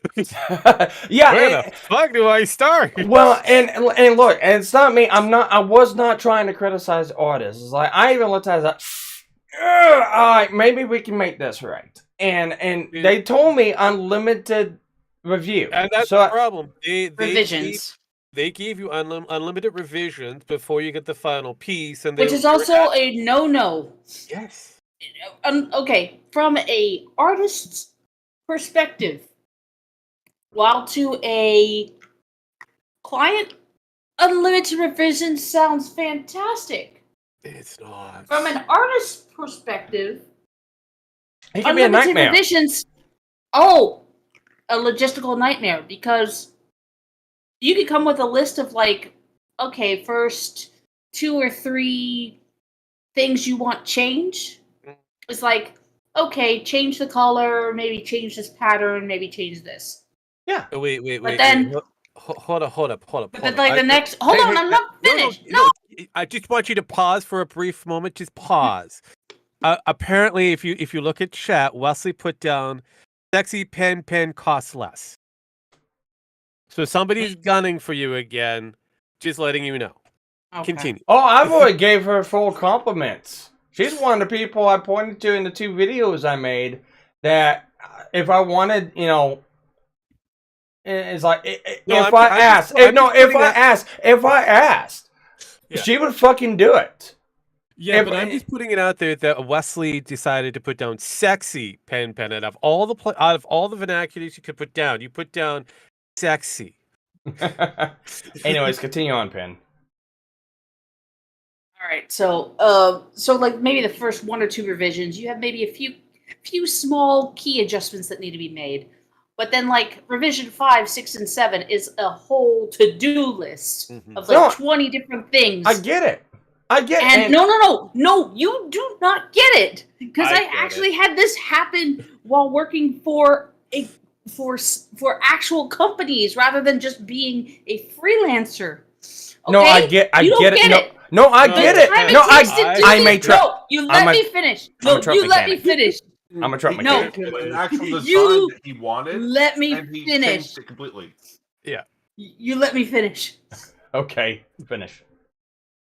Yeah, where the fuck do I start? Well, and look, and it's not me. I was not trying to criticize artists. It's like I even looked at it like, all right, maybe we can make this right. And they told me unlimited review. And that's the problem. Revisions. They gave you unlimited revisions before you get the final piece, and which is also a no-no. Yes. Okay, from a artist's perspective, while to a client, unlimited revisions sounds fantastic. It's not. From an artist's perspective, it can be a nightmare. Revisions, a logistical nightmare, because you could come with a list of okay, first 2 or 3 things you want change. It's like, okay, change the color, maybe change this pattern, maybe change this. Yeah. Wait. But then, hold up. But the next, hold on, I'm not finished. No. I just want you to pause for a brief moment. Just pause. Apparently, if you look at chat, Wesley put down, "Sexy pen costs less." So somebody's gunning for you again. Just letting you know. Okay. Continue. Oh, I've already gave her full compliments. She's one of the people I pointed to in the 2 videos I made. That if I wanted, it's like if I asked, she would fucking do it. Yeah, but I'm just putting it out there that Wesley decided to put down sexy pen out of all the vernaculars you could put down. You put down sexy. Anyways, continue on, Pen. All right, so like maybe the first 1 or 2 revisions, you have maybe a few small key adjustments that need to be made. But then, like, revision 5, 6, and 7 is a whole to-do list of 20 different things. I get it. And no, you do not get it, because I actually had this happen while working for actual companies rather than just being a freelancer. Okay? No, I get it. No, I get it. No, I may try. No, you let me finish. No, you let me finish. I'm a truck mechanic. An actual design that he wanted. Let me and he finish. changed it completely. Yeah. You let me finish. Okay, finish.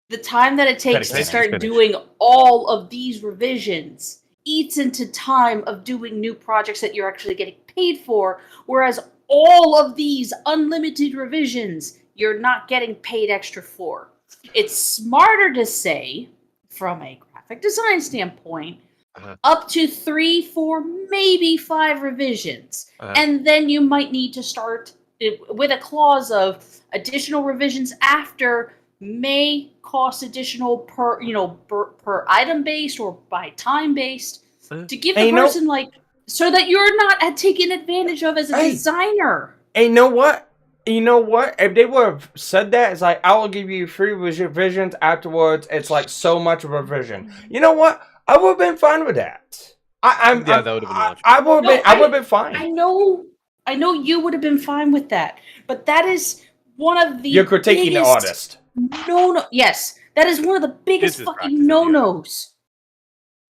The time that it takes to Finish. start Finish. doing all of these revisions eats into time of doing new projects that you're actually getting paid for, whereas all of these unlimited revisions you're not getting paid extra for. It's smarter to say, from a graphic design standpoint, up to 3, 4, maybe 5 revisions. And then you might need to start with a clause of additional revisions after may cost additional per item based or by time based to give the person so that you're not taken advantage of as a designer. And you know what? If they would have said that, it's like, I will give you 3 revisions afterwards. It's like so much of a revision. You know what? I would have been fine with that. that would have been logical. I would have been fine. I know you would have been fine with that, but that is one of the You're critiquing the artist. Yes, that is one of the biggest fucking no-nos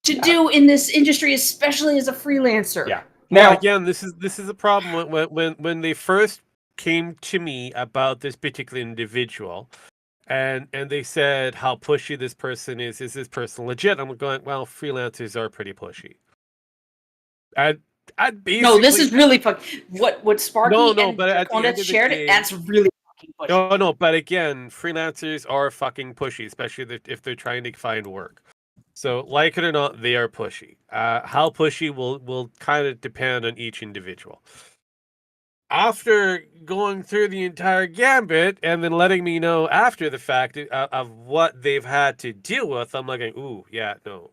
to do in this industry, especially as a freelancer. Yeah. Now Now again, this is a problem when they first came to me about this particular individual, and they said how pushy this person is this person legit? I'm going, well, freelancers are pretty pushy. I'd basically No, this is really fucking what Sparky and but at the end Draconda of the shared. day, That's really fucking pushy. no, but again, freelancers are fucking pushy, especially if they're trying to find work. So, like it or not, they are pushy. How pushy will kind of depend on each individual. After going through the entire gambit and then letting me know after the fact of what they've had to deal with, I'm like, ooh, yeah, no.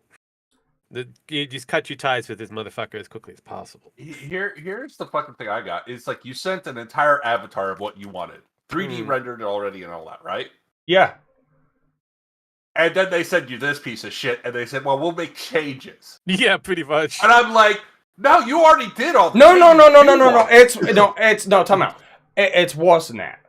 You just cut your ties with this motherfucker as quickly as possible. Here's the fucking thing I got. It's like you sent an entire avatar of what you wanted. 3D rendered already and all that, right? yeah. And then they send you this piece of shit, and they said, well, we'll make changes. Yeah, pretty much. And I'm like, no, you already did all the No. changes. Time out. It's worse than that.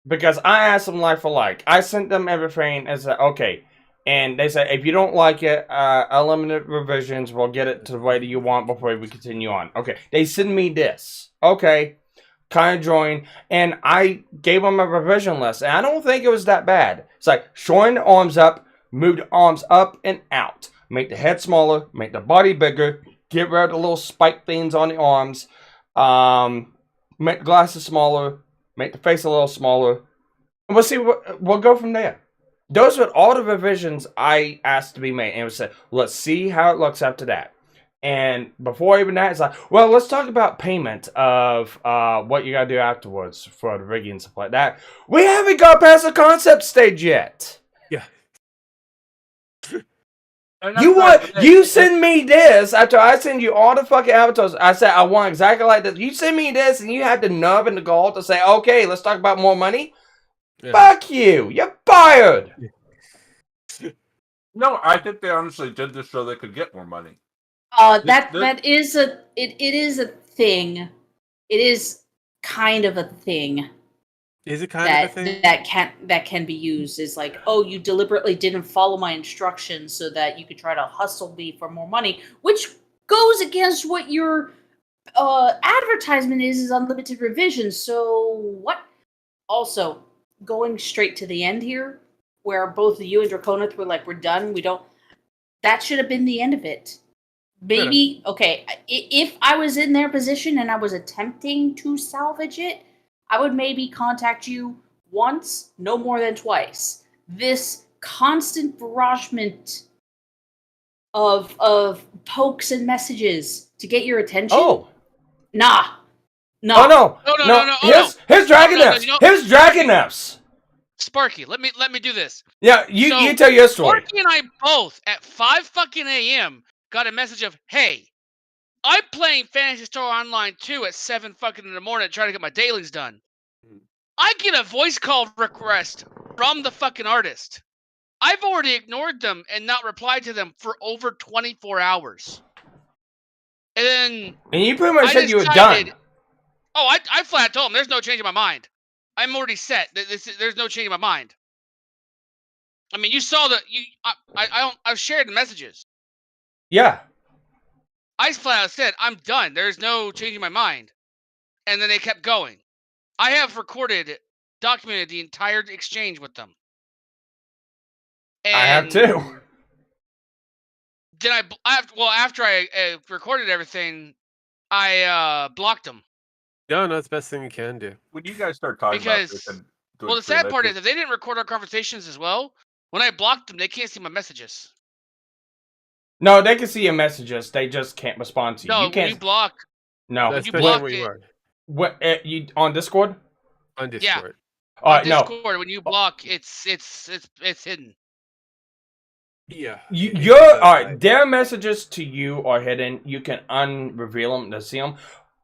Because I asked them like for like. I sent them everything and said, okay. And they said, if you don't like it, unlimited revisions, we'll get it to the way that you want before we continue on. Okay. They send me this. Okay. Kind of drawing. And I gave them a revision list. And I don't think it was that bad. It's like showing the arms up, move the arms up and out. Make the head smaller, make the body bigger, get rid of the little spike things on the arms, make the glasses smaller, make the face a little smaller. And we'll see we'll go from there. Those were all the revisions I asked to be made. And it said, let's see how it looks after that. And before even that, it's like, well, let's talk about payment of what you gotta do afterwards for the rigging and stuff like that. We haven't got past the concept stage yet. Yeah. You send me this after I send you all the fucking avatars. I said I want exactly like this. You send me this, and you have the nerve and the gall to say, "Okay, let's talk about more money." Yeah. Fuck you! You're fired. No, I think they honestly did this so they could get more money. That is a thing. It is kind of a thing. Is it kind of a thing? That can be used is like, oh, you deliberately didn't follow my instructions so that you could try to hustle me for more money, which goes against what your advertisement is unlimited revisions. So what? Also, going straight to the end here, where both you and Draconith were like, we're done. That should have been the end of it. Maybe, okay, if I was in their position and I was attempting to salvage it, I would maybe contact you once, no more than twice. This constant barragement of pokes and messages to get your attention. Oh, nah. No. Here's Dragonefs. Here's Dragonefs. Sparky, let me do this. Yeah, you tell your story. Sparky and I both at 5 fucking a.m. got a message of, hey, I'm playing Phantasy Star Online 2 at 7 fucking in the morning trying to get my dailies done. I get a voice call request from the fucking artist. I've already ignored them and not replied to them for over 24 hours. And you pretty much said you were done. Oh, I flat told him there's no change in my mind. I'm already set. There's no change in my mind. I mean, you saw I've shared the messages. Yeah. I flat out said, I'm done. There's no changing my mind. And then they kept going. I have recorded documented the entire exchange with them. I have And too. Then after I recorded everything, I blocked them. No, it's the best thing you can do. When you guys start talking about this Because, and doing well, the sad part freelance- is if they didn't record our conversations as well, when I blocked them, they can't see my messages. No, they can see your messages. They just can't respond to you. No, You when can't. you block, No. when you Especially block where you it, are What you on Discord? on Discord. on No. Discord, when you block, it's hidden. Yeah. Your all right. Their messages to you are hidden. You can unreveal them to see them,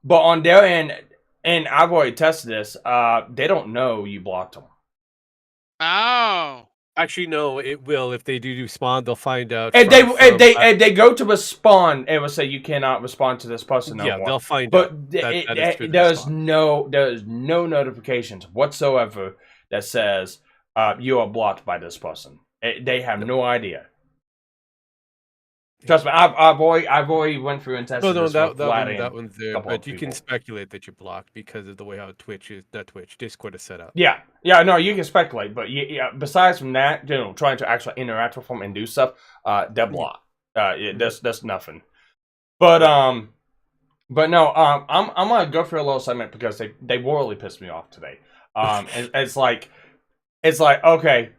but on their end, and I've already tested this. They don't know you blocked them. Oh. Actually, no, it will. If they do respond, they'll find out. If they go to respond, it will say you cannot respond to this person no yeah, more. they'll find But out. That is through the there's response. no notifications whatsoever that says you are blocked by this person. They have no idea. Trust me, I've already went through and tested this with that one's there, couple but of you can people. speculate that you're blocked because of the way how Discord is set up. Yeah, no, you can speculate, but besides from that, trying to actually interact with them and do stuff, they're blocked. That's nothing. But no, I'm gonna go for a little segment because they royally pissed me off today. It's like okay,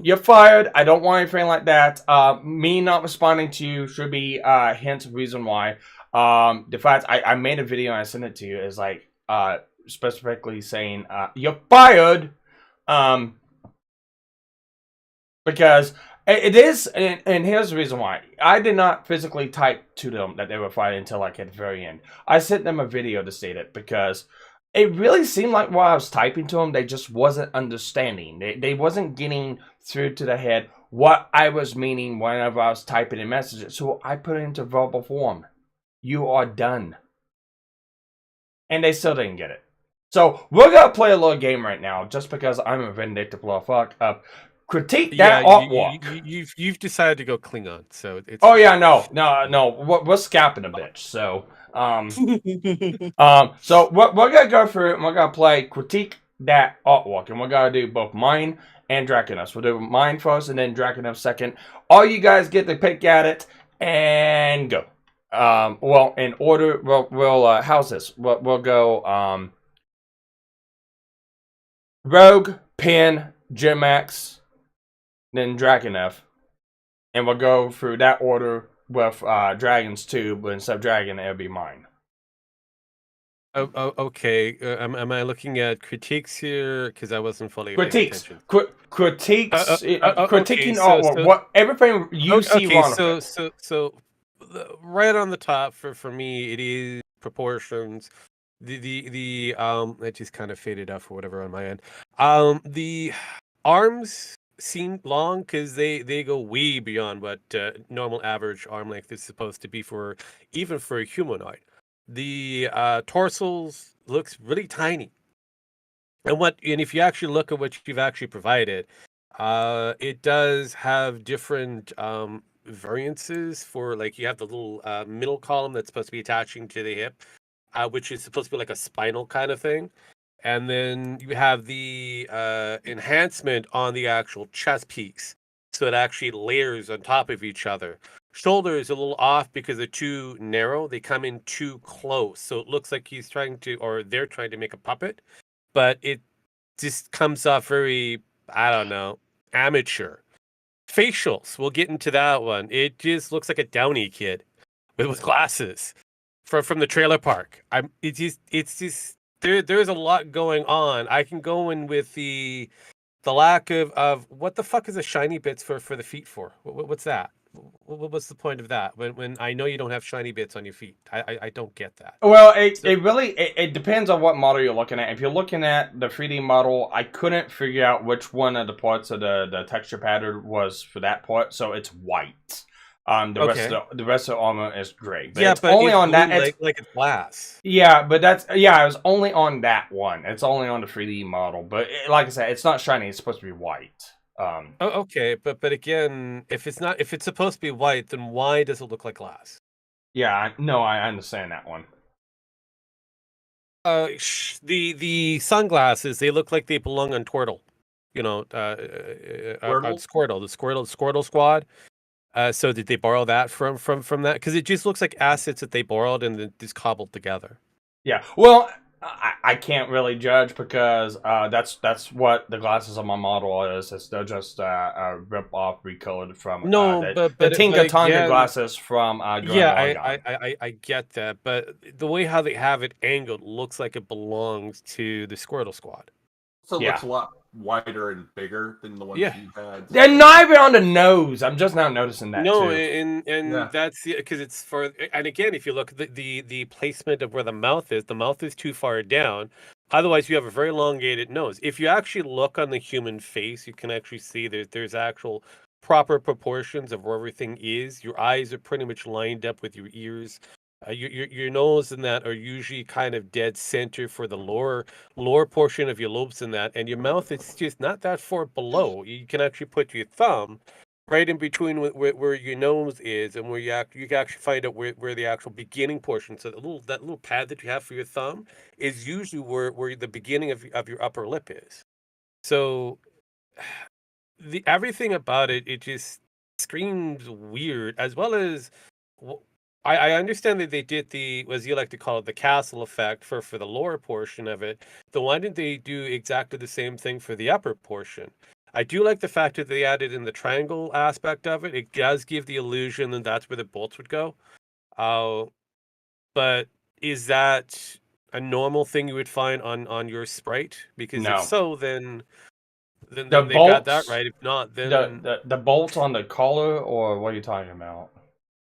you're fired. I don't want anything like that. Me not responding to you should be hence reason why. The fact I made a video and I sent it to you is like specifically saying you're fired. Because it is, and here's the reason why. I did not physically type to them that they were fired until like at the very end. I sent them a video to state it because it really seemed like while I was typing to them, they just wasn't understanding. They wasn't getting through to the head what I was meaning whenever I was typing in messages. So I put it into verbal form. You are done. And they still didn't get it. So we're going to play a little game right now just because I'm a vindictive little fuck. Critique that artwork. You've decided to go Klingon, so it's. Oh yeah, no. We're scapping a bitch. So so we're gonna go through it and we're gonna play critique that artwork, and we're gonna do both mine and Draconus. We'll do mine first and then Draconus second. All you guys get to pick at it and go. Well, in order. We'll how's this? We'll go. Rogue, Pin, Gemax, then Draconef, and we'll go through that order with Dragons too, but instead of Dragon, it'll be mine. Okay. Am I looking at critiques here? Because I wasn't fully critiques. paying attention. Critiquing artwork. What everything you see wrong. So right on the top for me, it is proportions. The it just kind of faded out for whatever on my end. The arms seem long because they go way beyond what normal average arm length is supposed to be for even for a humanoid. The torsos looks really tiny, and if you actually look at what you've actually provided, it does have different variances for, like, you have the little middle column that's supposed to be attaching to the hip, which is supposed to be like a spinal kind of thing. And then you have the enhancement on the actual chest piece. So it actually layers on top of each other. Shoulder is a little off because they're too narrow. They come in too close. So it looks like they're trying to make a puppet. But it just comes off very, I don't know, amateur. Facials, we'll get into that one. It just looks like a Downey kid with glasses from the trailer park. It's just there's a lot going on. I can go in with the lack of what the fuck is a shiny bits for the feet for? What's that? What's the point of that when I know you don't have shiny bits on your feet? I don't get that. Well, it really depends on what model you're looking at. If you're looking at the 3D model, I couldn't figure out which one of the parts of the texture pattern was for that part, so it's white. The rest of the armor is gray. But it's only on that. Like it's glass. Yeah, but it was only on that one. It's only on the 3D model. But like I said, it's not shiny. It's supposed to be white. Okay, but again, if it's supposed to be white, then why does it look like glass? Yeah, I understand that one. The sunglasses, they look like they belong on Twirtle. You know, on Squirtle, the Squirtle Squad. So did they borrow that from that? Because it just looks like assets that they borrowed and then just cobbled together. Yeah. Well, I can't really judge because that's what the glasses on my model is. They're just a rip off recolored from No, the Tinga Tonga again, glasses from yeah, Gurren I get that, but the way how they have it angled looks like it belongs to the Squirtle Squad. So it Yeah. looks a lot wider and bigger than the ones Yeah. you had. They're not even on the nose. I'm just now noticing that No, too. and Yeah. that's because it's for, and again, if you look at the placement of where the mouth is too far down. Otherwise, you have a very elongated nose. If you actually look on the human face, you can actually see there's actual proper proportions of where everything is. Your eyes are pretty much lined up with your ears. Your nose and that are usually kind of dead center for the lower portion of your lobes and that, and your mouth is just not that far below. You can actually put your thumb right in between where your nose is and where you can actually find out where the actual beginning portion. So that little pad that you have for your thumb is usually where the beginning of your upper lip is. So everything about it just screams weird, as well as I understand that they did the, as you like to call it, the castle effect for the lower portion of it. Then why didn't they do exactly the same thing for the upper portion? I do like the fact that they added in the triangle aspect of it. It does give the illusion that that's where the bolts would go. But is that a normal thing you would find on your sprite? Because No. if so, then The they got that bolts, right. If not, then the bolts on the collar, or what are you talking about?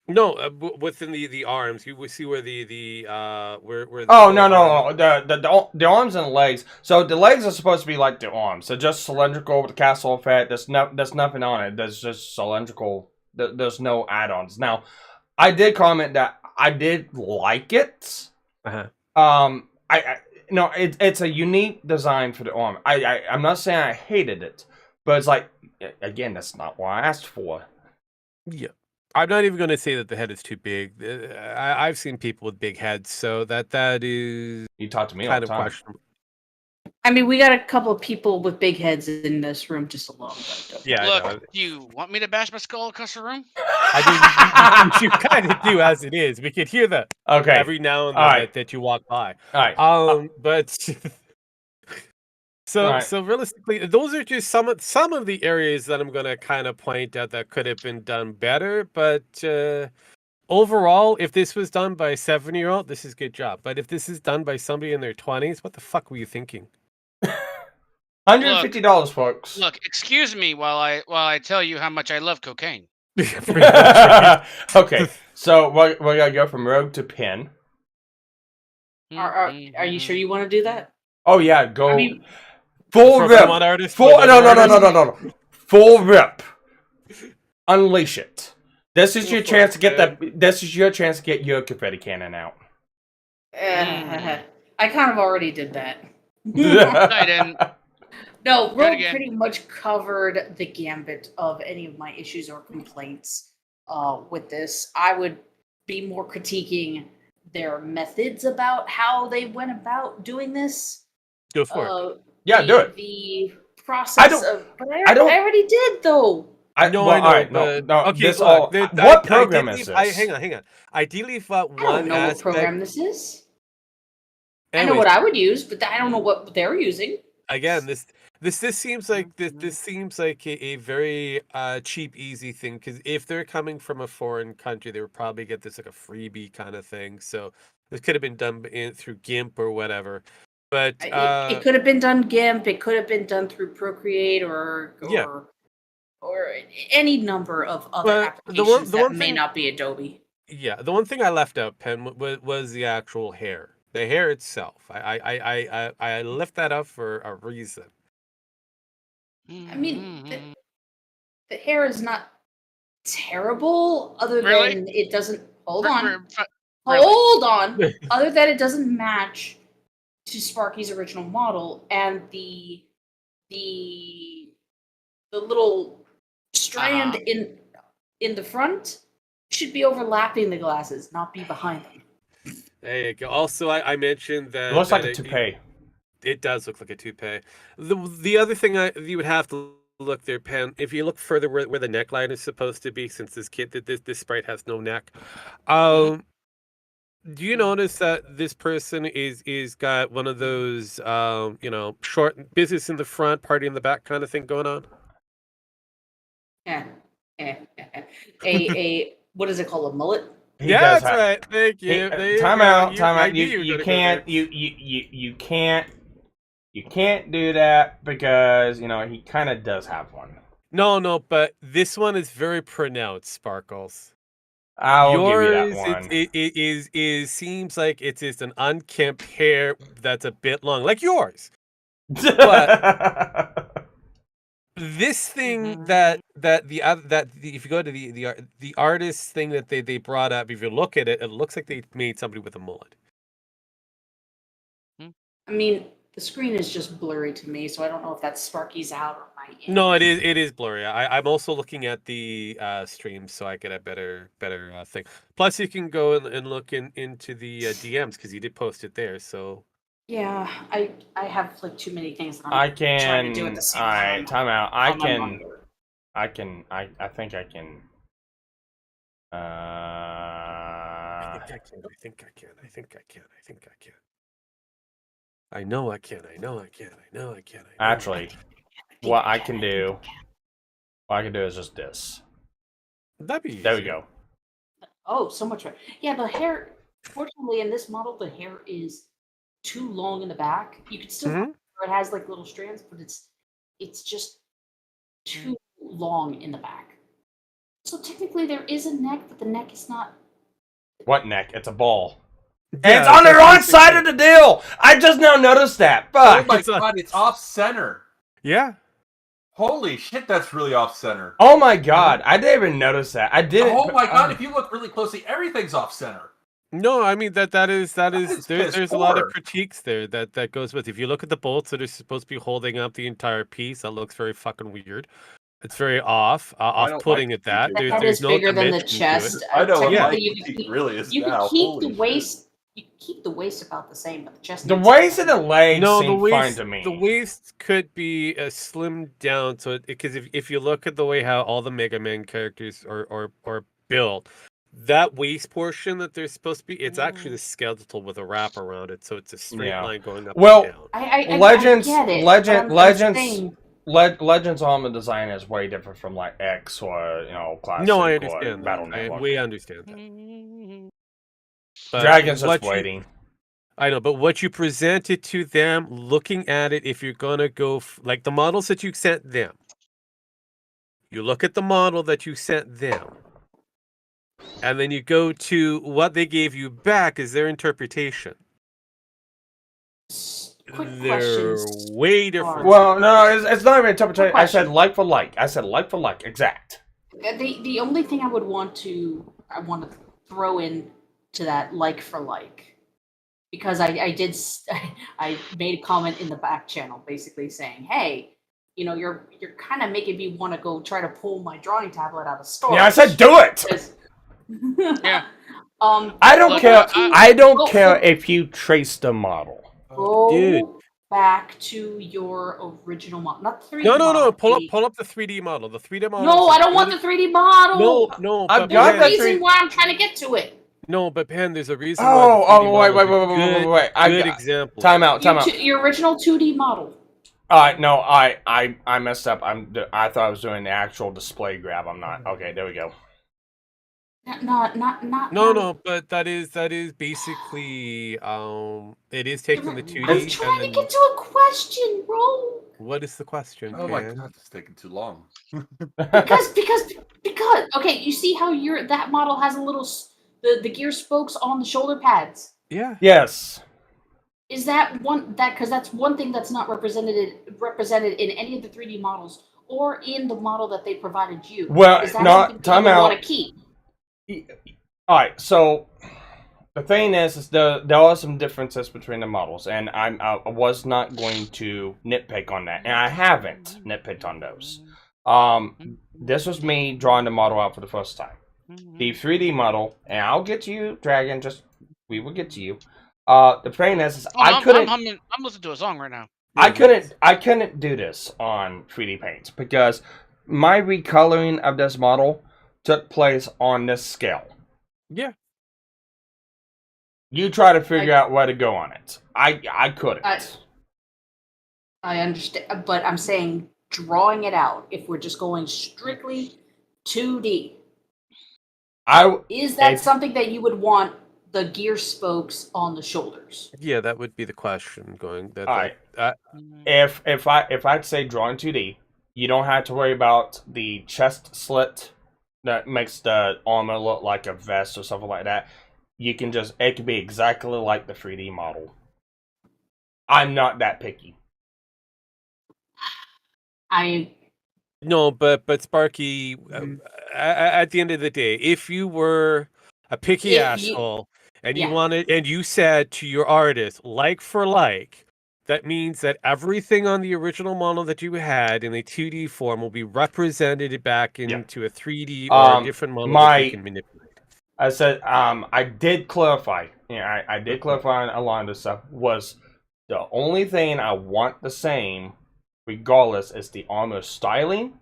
no. Within the arms, you will see where where the Oh four no arms- the arms and legs. So the legs are supposed to be like the arms. So just cylindrical with the castle effect. There's nothing on it. There's just cylindrical. There's no add-ons. Now, I did comment that I did like it. Uh-huh. I no, it's a unique design for the arm. I'm not saying I hated it, but it's like, again, that's not what I asked for. Yeah. I'm not even going to say that the head is too big. I've seen people with big heads, so that is You talk to me all kind the of time. questionable. I mean, we got a couple of people with big heads in this room just alone. But Yeah, Look, I know. do you want me to bash my skull across the room? I mean, you kind of do as it is. We could hear that Okay. every now and All then right. that you walk by. All right. But so Right. so realistically, those are just some of the areas that I'm gonna kind of point out that could have been done better. But overall, if this was done by a 7-year-old, this is a good job. But if this is done by somebody in their 20s, what the fuck were you thinking? $150, folks. Look, excuse me while I tell you how much I love cocaine. Pretty much, right? Okay, so we're gonna go from rogue to pin. are you sure you want to do that? Oh yeah, go I mean, full From rip. one artist to Full another no, artist? full rip. Unleash it. This is your Go for chance it, to get man. This is your chance to get your confetti cannon out. I kind of already did that. I didn't. No, Try it Rogue again. pretty much covered the gambit of any of my issues or complaints with this. I would be more critiquing their methods about how they went about doing this. Go for it. Yeah, do it. The process but I already did though. I know, but no. okay. This Look, what program is this? Hang on. I did leave out I don't one know what aspect. program this is. I Anyways, know what I would use, but I don't know what they're using. again, this seems like this seems like a very cheap, easy thing. Because if they're coming from a foreign country, they would probably get this like a freebie kind of thing. So this could have been done through GIMP or whatever. But It could have been done GIMP. It could have been done through Procreate or any number of other applications that may not be Adobe. Yeah, the one thing I left out, Pen, was the actual hair. The hair itself. I left that up for a reason. I mean, the hair is not terrible, other Really? than it doesn't. Hold on. Really? Hold on. Other than it doesn't match to Sparky's original model, and the little strand in the front should be overlapping the glasses, not be behind them. There you go. Also, I mentioned that It looks like that a toupee. It does look like a toupee. The other thing you would have to look there, Pen. If you look further where the neckline is supposed to be, since this sprite has no neck. Do you notice that this person is got one of those short business in the front, party in the back kind of thing going on? Yeah. A what is it called? A mullet? He Yeah, does that's have. right. Thank you. There you Time go. out. I Time out. knew You were you gonna go can't there. you can't do that because he kind of does have one. No, but this one is very pronounced, Sparkles. I'll give you that Yours, one. it seems like it's just an unkempt hair that's a bit long, like yours. This thing if you go to the artist thing that they brought up, if you look at it, it looks like they made somebody with a mullet. I mean, the screen is just blurry to me, so I don't know if that's Sparky's out or my in. No, it is blurry. I'm also looking at the stream, so I get a better thing. Plus, you can go and look into the DMs because you did post it there. So Yeah, I have like too many things that I'm I trying to do at can. the same Alright, time. time out. on my monitor. I think I can. I think I can. I know I can. Actually, what I can do is just this. That'd be There we easy. go. Oh, so much better. Yeah, the hair. Fortunately, in this model, the hair is too long in the back. You can still Mhm. it has like little strands, but it's just too long in the back. So technically, there is a neck, but the neck is not. What neck? It's a ball. And Yeah, it's on the that's wrong what side I'm of the deal. I just now noticed that. Oh Fuck. my It's not- god, it's off center. Yeah. Holy shit, that's really off center. Oh my god, I didn't even notice that. I didn't. Oh my god, if you look really closely, everything's off center. No, I mean that is is piss there's a lot of poor. critiques there that goes with. If you look at the bolts that are supposed to be holding up the entire piece, that looks very fucking weird. It's very off-putting like at that. the That There's is no bigger than the dimension to it. chest. I know what Yeah. my Technically, you can critique keep, really is you now. can keep Holy the shit. waist. You can keep the waist about the same, but the chest. The needs waist to- and the legs No, seem fine to me. the waist could be slimmed down. So because if you look at the way how all the Mega Man characters are built, that waist portion that they're supposed to be, it's actually the skeletal with a wrap around it, so it's a straight Yeah. line going up Well, and down. I Legends, get it. Legend, but I'm Legends, saying- Legends on the design is way different from like X or Classic No, I or understand Battle that. Network. We understand that. But Dragon's what just you- waiting. I know, but what you presented to them, looking at it, if you're gonna go like the models that you sent them, you look at the model that you sent them, and then you go to what they gave you back as their interpretation. Quick They're questions. way different. Well, no, it's not even interpretation. I said question. like for like. I said like for like. Exact. The only thing I want to throw in to that like for like, because I made a comment in the back channel basically saying, hey, you're kind of making me want to go try to pull my drawing tablet out of storage. Yeah, I said do it. Yeah. I don't Look, care. I don't Go- care go- if you trace the model. Go Dude. back to your original model, not the 3D No. model. Pull up the 3D model. The 3D model. No, I don't want the 3D model. No. I've but got There's a that Pan, reason why I'm trying to get to it. no, but Pan, there's a reason. why the 3D Oh, wait. model is a good I example. Time out. Your original 2D model. No, I messed up. I thought I was doing the actual display grab. I'm not. Okay, there we go. Not. No, but that is basically it is taking the 2D. I'm trying to get to a question, bro. What is the question? Oh my Pan? god, it's taking too long. Because okay, you see how that model has a little the gear spokes on the shoulder pads. Yeah. Yes. Is that because that's one thing that's not represented in any of the 3D models or in the model that they provided you? Well, is that not something time people out. want to keep? All right. So the thing is there are some differences between the models, and I was not going to nitpick on that, and I haven't nitpicked on those. This was me drawing the model out for the first time. The 3D model, and I'll get to you, Dragon. Just We will get to you. The thing is Oh, I couldn't. I'm listening to a song right now. I couldn't do this on 3D Paint because my recoloring of this model took place on this scale. Yeah. You try to figure out where to go on it. I couldn't. I understand, but I'm saying drawing it out. If we're just going strictly 2D, is that something that you would want the gear spokes on the shoulders? Yeah, that would be the question. Going that. All right. If I'd say drawing 2D, you don't have to worry about the chest slit that makes the armor look like a vest or something like that. It can be exactly like the 3D model. I'm not that picky. No, but Sparky, at the end of the day, if you were a picky asshole and you wanted, and you said to your artist, like for like, that means that everything on the original model that you had in a 2D form will be represented back into a 3D or a different model that you can manipulate. I said, I did clarify. Yeah, I did clarify a lot of this stuff. Was the only thing I want the same, regardless, is the armor styling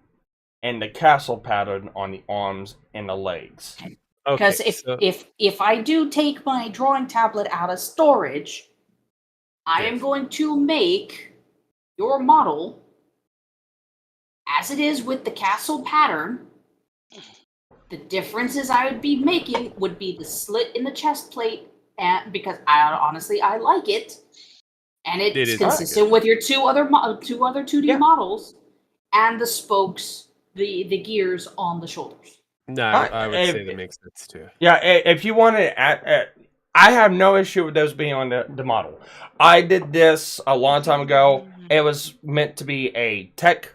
and the castle pattern on the arms and the legs. Because if I do take my drawing tablet out of storage, I am going to make your model as it is with the castle pattern. The differences I would be making would be the slit in the chest plate, and because I like it, and it's consistent with your two other 2D models, and the spokes, the gears on the shoulders. No, I would say that makes sense too. Yeah, if you want to I have no issue with those being on the model. I did this a long time ago. It was meant to be a tech.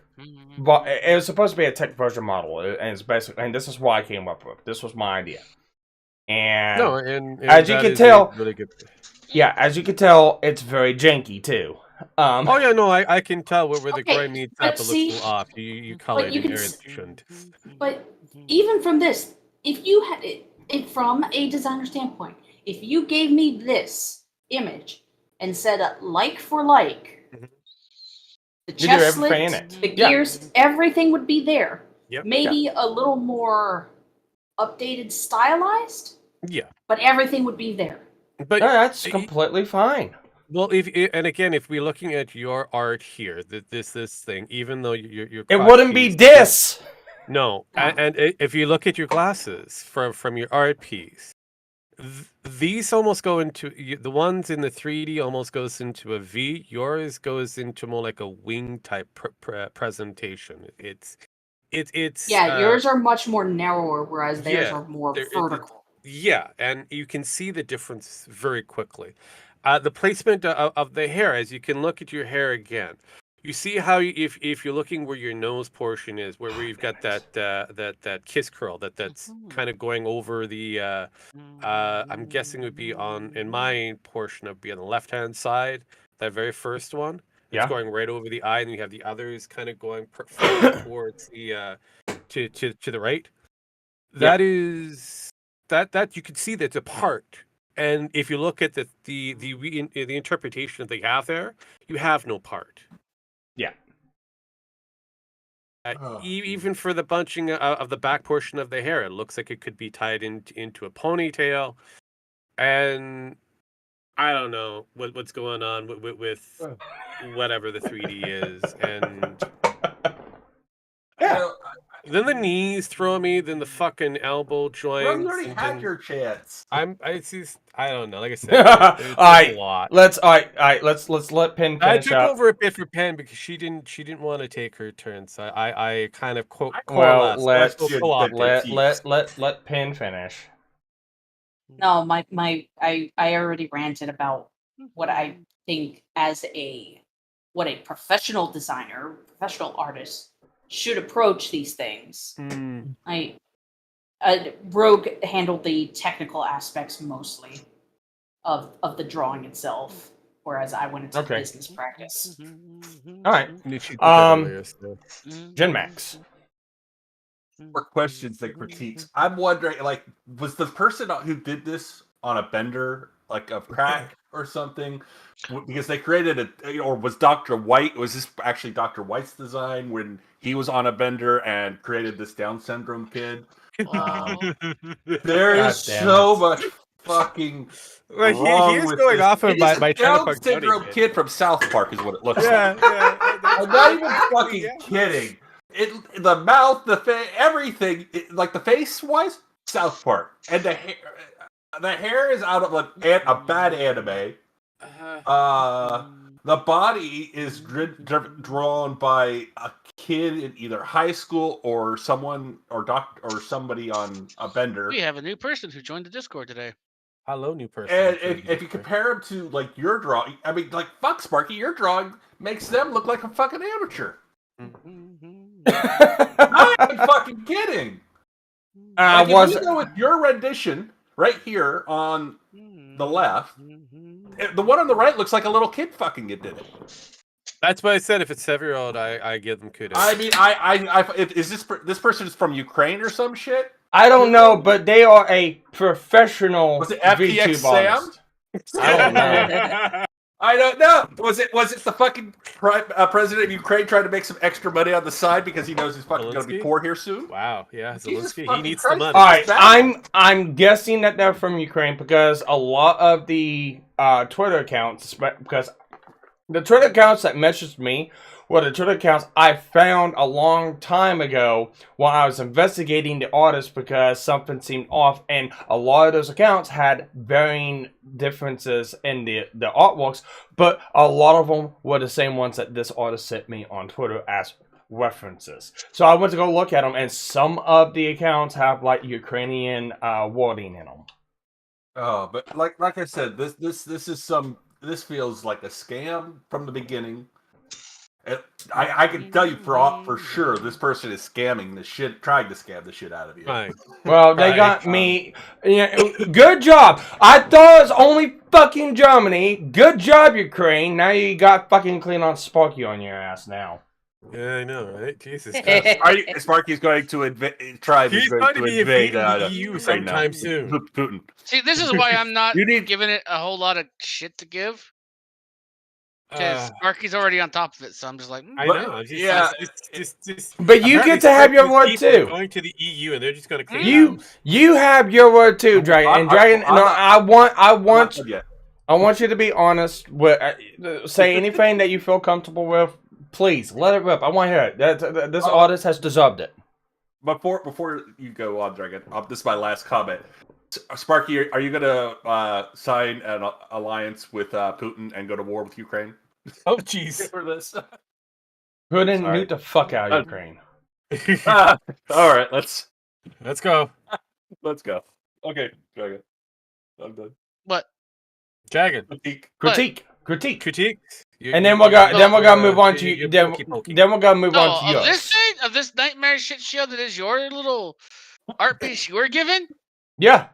But it was supposed to be a tech version model, and it's basically, and this is what I came up with. This was my idea, and as you can tell, really good. Yeah, as you can tell, it's very janky too. Oh yeah, no, I can tell where the gray meets up. It looks a little off. You colored in areas you shouldn't. But even from this, if you had it from a designer standpoint, if you gave me this image and said like for like. The chest slit, the gears, everything would be there. Yep. Maybe a little more updated, stylized. Yeah. But everything would be there. But that's completely fine. Well, if we're looking at your art here, this thing, even though you're it wouldn't be this. No, and if you look at your glasses from your art piece. These almost go into the ones in the 3D almost goes into a V. Yours goes into more like a wing type presentation. It's yours are much more narrower, whereas theirs are more vertical. Yeah, and you can see the difference very quickly. The placement of the hair, as you can look at your hair again. You see how if you're looking where your nose portion is, where you've got that kiss curl that's kind of going over the I'm guessing it would be in my portion, it would be on the left hand side, that very first one. It's going right over the eye, and you have the others kind of going towards the to the right. That is that you can see that's a part. And if you look at the interpretation that they have there, you have no part. Yeah. Even for the bunching of the back portion of the hair, it looks like it could be tied into a ponytail. And I don't know what's going on with whatever the 3D is. And then the knees throw me, then the fucking elbow joints. Well, you already had your chance. I don't know. Like I said, there's a lot. Let's let Penn finish. I took over a bit for Penn because she didn't want to take her turn, so I kind of let Penn finish. No, I already ranted about what I think as what a professional designer, professional artist should approach these things. Rogue handled the technical aspects mostly of the drawing itself, whereas I went into business practice. All right. Gen Max. More questions than critiques. I'm wondering, was the person who did this on a bender like of crack or something, because they created or was Dr. White? Was this actually Dr. White's design when he was on a bender and created this Down syndrome kid? There is so much fucking Like wrong he is with going this. off of It is my a Trailer Down Park Tony syndrome kid from South Park is what it looks like. Yeah. I'm not even fucking kidding. The mouth, the face, everything, like the face wise, South Park, and the hair is out of like a bad anime. The body is drawn by a kid in either high school or someone or somebody on a bender. We have a new person who joined the Discord today. Hello, new person. And if you compare him to like your drawing, I mean, like fuck Sparky, your drawing makes them look like a fucking amateur. I'm not even fucking kidding. Like, if you go with your rendition right here on the left, the one on the right looks like a little kid fucking did it. That's why I said if it's 7-year-old, I give them kudos. I mean, is this person is from Ukraine or some shit? I don't know, but they are a professional Was it FTX Sam? artist. I don't know. I don't know. Was it the fucking president of Ukraine trying to make some extra money on the side because he knows he's fucking going to be poor here soon? Wow, yeah, Jesus Zelensky, he fucking needs Christ. the money. All right, I'm guessing that they're from Ukraine because a lot of the Twitter accounts, because the Twitter accounts that messaged me were the Twitter accounts I found a long time ago while I was investigating the artist because something seemed off, and a lot of those accounts had varying differences in the artworks, but a lot of them were the same ones that this artist sent me on Twitter as references. So I went to go look at them, and some of the accounts have like Ukrainian wording in them. Oh, but like I said, this feels like a scam from the beginning. I can tell you for sure this person is scamming the shit, trying to scam the shit out of you. Right. Well, they got me. Good job. I thought it was only fucking Germany. Good job, Ukraine. Now you got fucking clean on Sparky on your ass now. Yeah, I know, right? Jesus. Sparky's going to try. He's going to be invading the EU sometime soon. Putin. See, this is why I'm not giving it a whole lot of shit to give. Because Sparky's already on top of it, so I'm just like, I know. Just, but you get to have your word too. Going to the EU, and they're just going to clean you have your word too, Dragon. And Dragon, I want you to be honest with say anything that you feel comfortable with. Please let it rip. I want to hear it. This artist has deserved it. Before you go on, Dragon, this is my last comment. Sparky, are you going to sign an alliance with Putin and go to war with Ukraine? Oh, jeez. For this. Putin, nuke the fuck out of Ukraine. All right, let's go. Let's go. Okay, Dragon. I'm done. What? Dragon. Critique. And then we're gonna move on to then we're gonna move on to yours. This nightmare shit show that is your little art piece you were given. Yeah.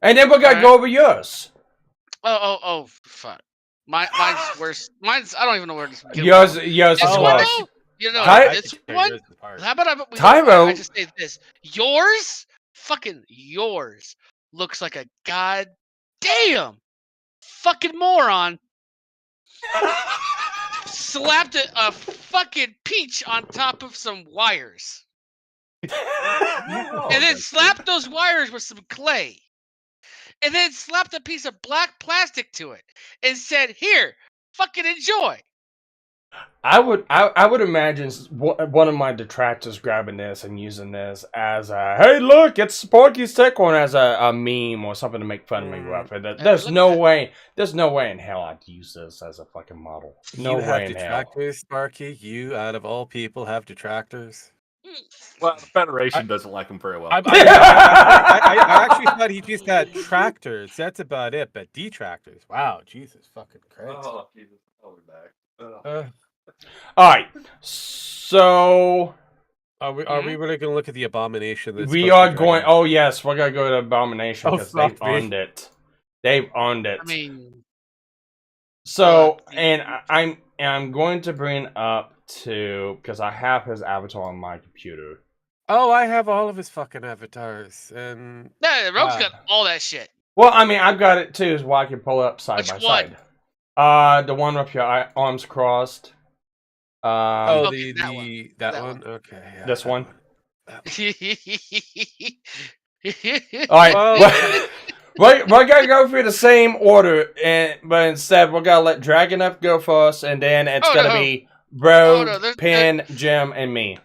And then we're gonna go over yours. Oh, fuck. Mine's worse. Mine's I don't even know where to begin. Yours is worse. You know, this one. How about Tyro? I just say this? Yours, fucking yours, looks like a goddamn fucking moron. Slapped a fucking peach on top of some wires. And then slapped those wires with some clay. And then slapped a piece of black plastic to it. And said, here, fucking enjoy. I would imagine one of my detractors grabbing this and using this as a, hey look, it's Sparky's take on as a meme or something to make fun of me with. There's no way in hell I'd use this as a fucking model. No way in hell. You have detractors, Sparky. You, out of all people, have detractors. Well, the Federation doesn't like him very well. I actually thought he just had tractors. That's about it. But detractors, wow, Jesus fucking Christ. Oh, Jesus. I'll be back. All right, so are we really going to look at the abomination? We are going. Oh yes, we're gonna go to abomination because they've owned it. They've owned it. I mean, so and I'm going to bring up because I have his avatar on my computer. Oh, I have all of his fucking avatars, and Rogue's got all that shit. Well, I mean, I've got it too, so I can pull it up side Which by one? side. The one with your arms crossed. Oh, Okay, that one. that That one. Okay, yeah, This that one. That All right. Well- we're gonna go through the same order, but instead we're gonna let Dragon go first, and then it's Oh, gonna no. be Rogue, no, there's- Pin, Jim, and me.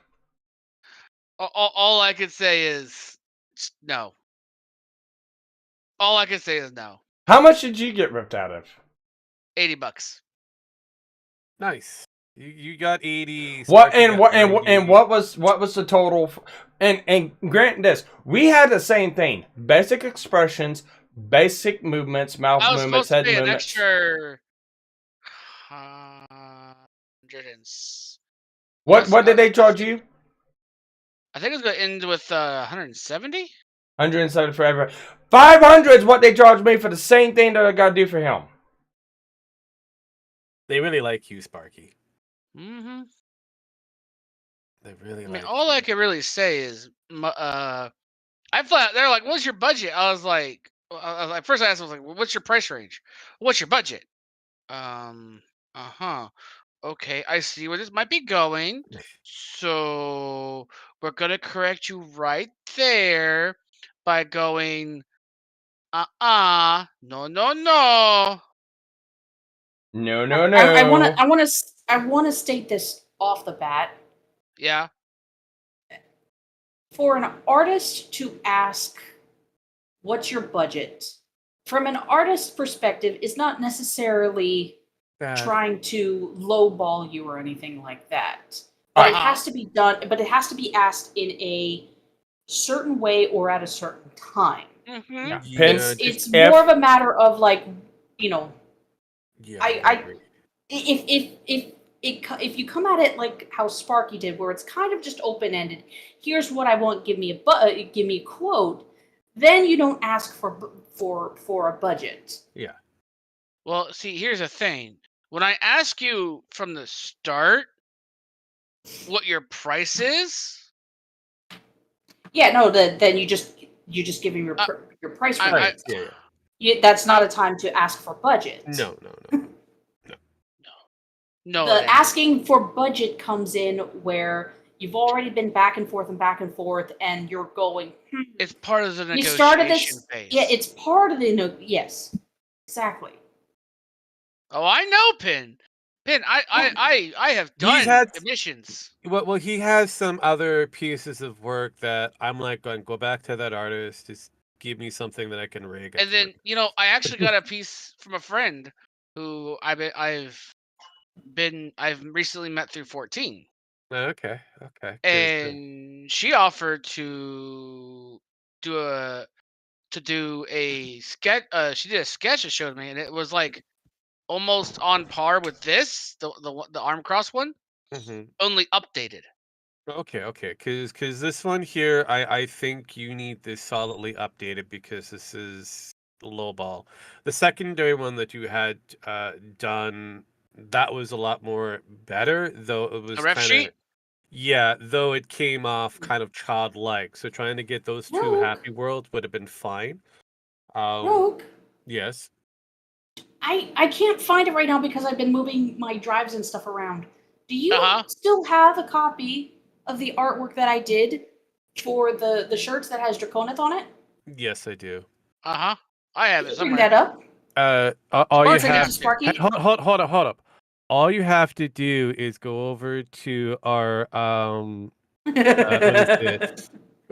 all I could say is no. All I can say is no. How much did you get ripped out of? $80. Nice. You got 80. What Sparky and got what 90. what was the total? And grant this, we had the same thing: basic expressions, basic movements, mouth I was movements, supposed to head pay an movements. extra 100 and What did they charge you? I think it's gonna end with 170. 170 for everyone. 500 is what they charged me for the same thing that I gotta do for him. They really like you, Sparky. Mm-hmm. They really I mean, like all you. I can really say is, I thought they're like, "What's your budget?" I was like, first I asked, I was like, well, "What's your price range? What's your budget?" Okay, I see where this might be going. So we're gonna correct you right there by going, no, no, no. No. I wanna state this off the bat. Yeah. For an artist to ask, "What's your budget?" from an artist's perspective is not necessarily trying to lowball you or anything like that. But it has to be done. But it has to be asked in a certain way or at a certain time. Mm-hmm. Yeah. It's more of a matter of like, you know, Yeah, if you come at it like how Sparky did, where it's kind of just open ended. Here's what I want. Give me a quote. Then you don't ask for a budget. Yeah. Well, see, here's the thing. When I ask you from the start what your price is, yeah, no, then you just give him your price range. That's not a time to ask for budget. No. No. The asking for budget comes in where you've already been back and forth, and you're going. It's part of the negotiation You started this. phase. Yeah, it's part of the yes, exactly. Oh, I know, Pin. I have done commissions. Well, he has some other pieces of work that I'm like going, go back to that artist, just give me something that I can rig. And then I actually got a piece from a friend who I've recently met through 14. Okay. And she offered to do a sketch. She did a sketch that showed me, and it was like almost on par with this, the arm cross one, only updated. Okay, because this one here, I think you need this solidly updated because this is lowball. The secondary one that you had done, that was a lot more better, though it was A ref sheet? Yeah, though it came off kind of childlike. So trying to get those two happy worlds would have been fine. Rogue. Yes. I can't find it right now because I've been moving my drives and stuff around. Do you Uh-huh. still have a copy of the artwork that I did for the shirts that has Draconith on it? Yes, I do. I have it Bring somewhere. that up. All you send it have to Sparky? hold up. All you have to do is go over to our what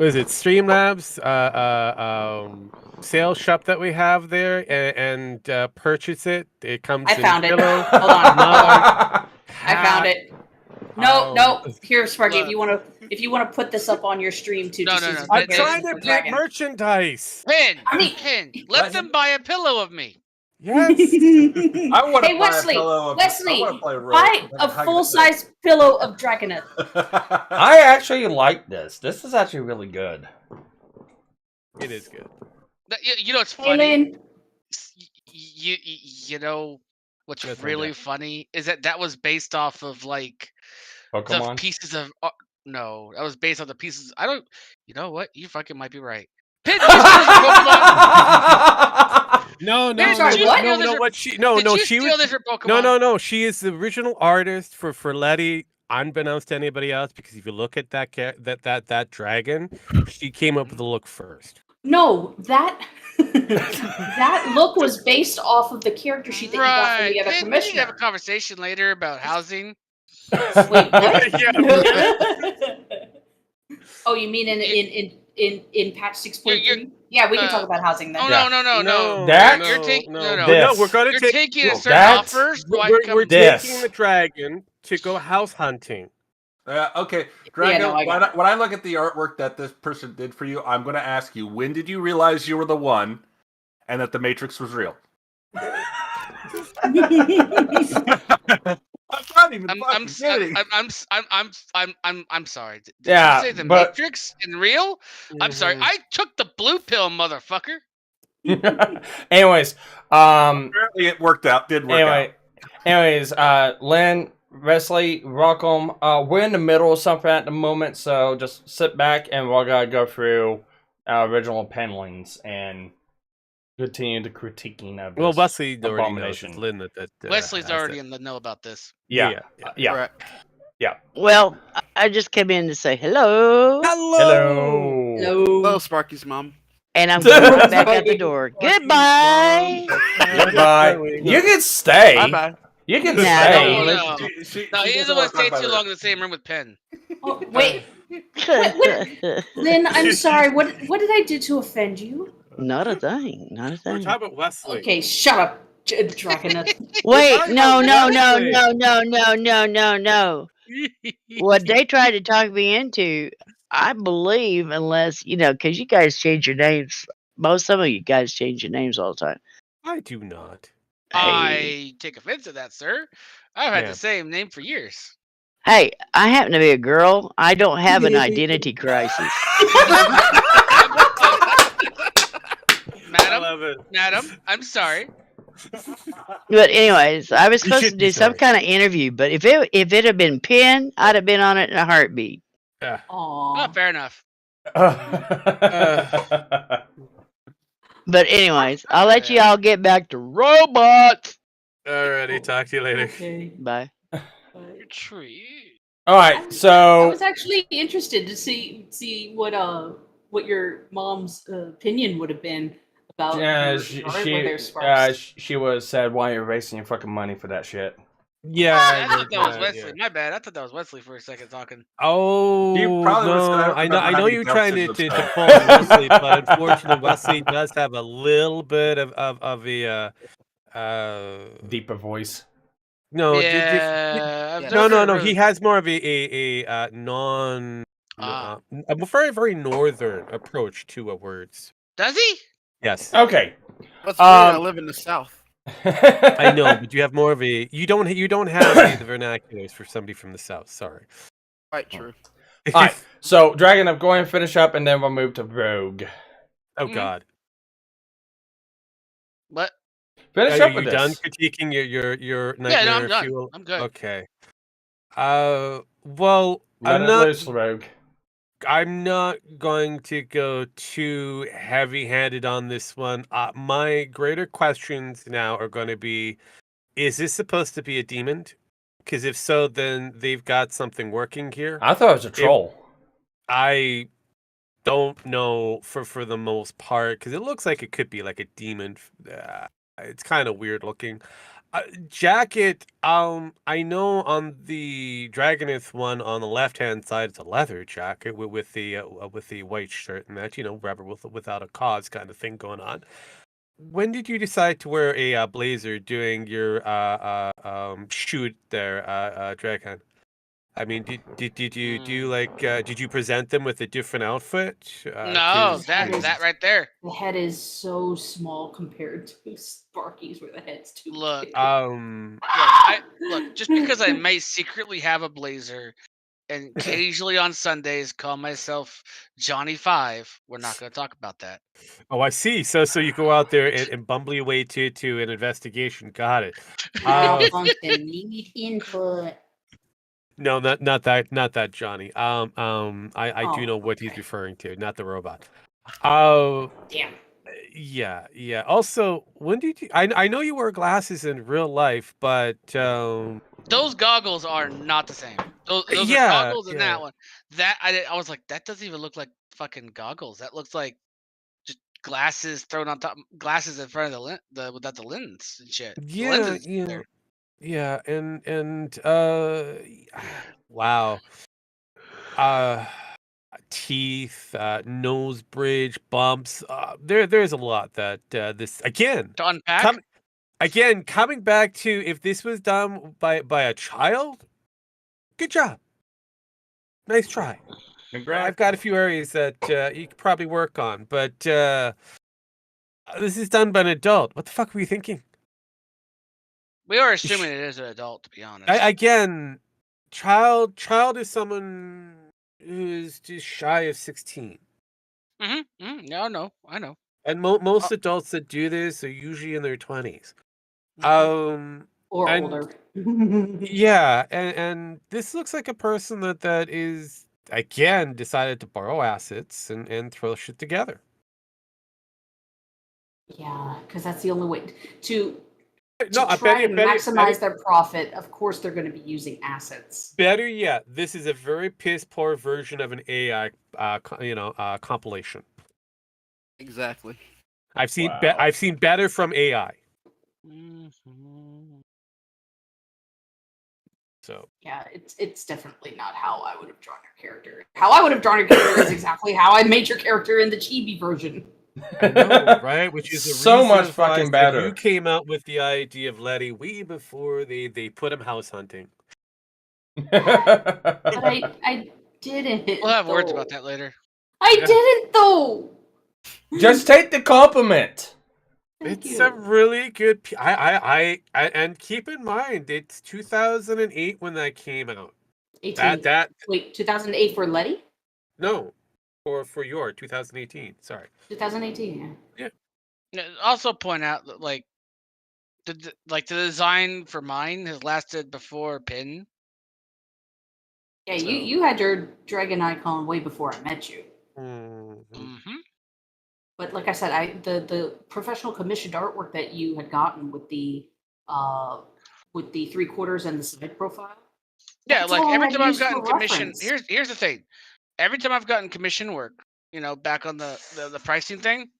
is it? Streamlabs sales shop that we have there and purchase it. It comes I in found it. pillow, Hold on. mug, I found it. No, here, Sparky. Look. If you want to put this up on your stream too. No, just no, use no. the I'm notification trying to for get Dragon. merchandise. Pin, I mean, let them buy a pillow of me. Yes. I want to Hey, buy Wesley, a pillow of. Wesley, I want to play Rogue. buy a full-size pillow of Dragoneth. I actually like this. This is actually really good. It is good. You know what's funny? Alien. You know what's That's really okay. funny is that was based off of like the Pokemon. pieces of no, that was based on the pieces. I don't. You know what? You fucking might be right. Pin, did you steal this from Pokemon? No, Pin, sorry, did you what? steal this no. from- What she? No, Did no. you She steal was. this from Pokemon? No. She is the original artist for Letty, unbeknownst to anybody else. Because if you look at that dragon, she came up with the look first. No, that that look was based off of the character sheet that you got from Right. the other Pin, we need to have a commissioner. conversation later about housing. Wait, what? Yeah, Oh, you mean in patch 6.3? Yeah, we can talk about housing then. Oh Yeah. no. That- You're taking no. no. This. We're gonna You're take. taking a no, certain that- off first. So I can We're come. This. taking the dragon to go house hunting. Okay, Drago, no, I got it. when I look at the artwork that this person did for you, I'm going to ask you, when did you realize you were the one and that the Matrix was real? I'm not even fucking kidding. I'm sorry. Did Yeah, you say the but- Matrix in real? I'm sorry. I took the blue pill, motherfucker. Anyways, Apparently it worked out. Did work out. anyways, Lynn, Wesley, welcome. We're in the middle of something at the moment, so just sit back and we're gonna go through our original panelings and continue the critiquing of this Well, Wesley already knows. abomination. It's Lynn that Wesley's has already it. in the know about this. Yeah. Correct. Well, I just came in to say hello, Hello. Hello, Sparky's mom. and I'm going right back out the door. Goodbye. Goodbye. You can stay. Bye bye. You can Nah, stay. don't No, listen no, he doesn't want to stay too long in the same room with Penn. Oh, wait, Lynn, I'm sorry. What did I do to offend you? Not a thing. Not a We're thing. talking about Wesley. Okay, shut up, Dragonette. Wait, talking no. about What they tried to talk me into, I believe, unless, because you guys change your names. Some of you guys change your names all the time. I do not. I take offense to that, sir. I've had Yeah. the same name for years. Hey, I happen to be a girl. I don't have an identity crisis. I love it. Madam, I'm sorry. But anyways, I was You supposed to should be do some sorry. kind of interview, but if it had been Penn, I'd have been on it in a heartbeat. Yeah. Oh, Aw. fair enough. But anyways, I'll let you all get back to robots. Alrighty, talk to you later. Okay. Bye. Your tree. All right, I so was actually interested to see what your mom's opinion would have been about yeah, your art with their sparks. she was said, "Why are you wasting your fucking money for that shit?" Yeah. I thought heard that was that, Wesley. yeah. My bad. I thought that was Wesley for a second talking. Oh, You probably would've said, no. I I know remember having you're trying doubts to in the pull on Wesley, but unfortunately, Wesley does have a little bit of a Deeper voice. no. Yeah. I've No. never He really- has more of a non, Ah. a very northern approach to words. Does he? Yes, Okay. That's weird. I live in the South. I know, but you have more of a. You don't have the vernaculars for somebody from the south. Sorry. Quite true. All right, so Dragon, I'm going to finish up, and then we'll move to Rogue. Oh Mhm. God. What? Finish Are up you with done this. critiquing your Yeah, nightmare no, I'm done. fuel? I'm good. Okay. Well, Let I'm it not. loose, Rogue. I'm not going to go too heavy-handed on this one. My greater questions now are going to be: is this supposed to be a demon? Because if so, then they've got something working here. I thought it was a troll. I don't know for the most part because it looks like it could be like a demon. It's kind of weird looking. Jacket. I know on the Dragonith one on the left hand side, it's a leather jacket with the white shirt and that rubber without a cause kind of thing going on. When did you decide to wear a blazer doing your shoot there, Dragon? I mean, did you do like did you present them with a different outfit? No, 'Cause- that right there. The head is so small compared to Sparky's, where the head's too Look. big. Look, just because I may secretly have a blazer and occasionally on Sundays call myself Johnny Five, we're not going to talk about that. Oh, I see. So you go out there and bumble your way to an investigation. Got it. Malfunction, need input. No, not that Johnny. I do Oh, know what he's okay. referring to, not the robot. Oh, Damn. yeah. Also, when did you? I know you wear glasses in real life, but Those goggles are not the same. Those are yeah, goggles, and yeah. that one. I was like, that doesn't even look like fucking goggles. That looks like just glasses thrown on top, glasses in front of without the lens and shit. The Yeah, lenses yeah, there. yeah, wow. Uh, teeth, nose bridge, bumps. There's a lot that this again. To unpack. Coming back to if this was done by a child, good job, nice try. Congrats. I've got a few areas that you could probably work on, but this is done by an adult. What the fuck were you thinking? We are assuming it is an adult, to be honest. Again, child is someone who's just shy of 16. No, I know. And most adults that do this are usually in their 20s. Or And older. yeah, and this looks like a person that is again decided to borrow assets and throw shit together. Yeah, because that's the only way to No, I try bet you, to better, maximize their profit. Of course, they're going to be using assets. better yet, this is a very piss poor version of an AI, compilation. Exactly. I've seen Wow. I've seen better from AI. So Yeah, it's definitely not how I would have drawn your character. How I would have drawn your character is exactly how I made your character in the chibi version. I know, right? Which is the so reason much why I fucking said better. you came out with the idea of Letty way before they put him house hunting. But I didn't. We'll have words though. about that later. I Yeah. didn't though. Just take the compliment. Thank It's you. a really good. I and keep in mind it's 2008 when that came out. 18. That Wait, 2008 for Letty? no, for your 2018. Sorry. 2018. Yeah. Also point out that the design for mine has lasted before Pin. Yeah, So- you had your dragon icon way before I met you. Mm-hmm. But like I said, the professional commissioned artwork that you had gotten with the 3/4 and the side profile. Yeah, that's like all I every had time I've used for gotten commission. reference. Here's the thing. Every time I've gotten commission work, back on the pricing thing,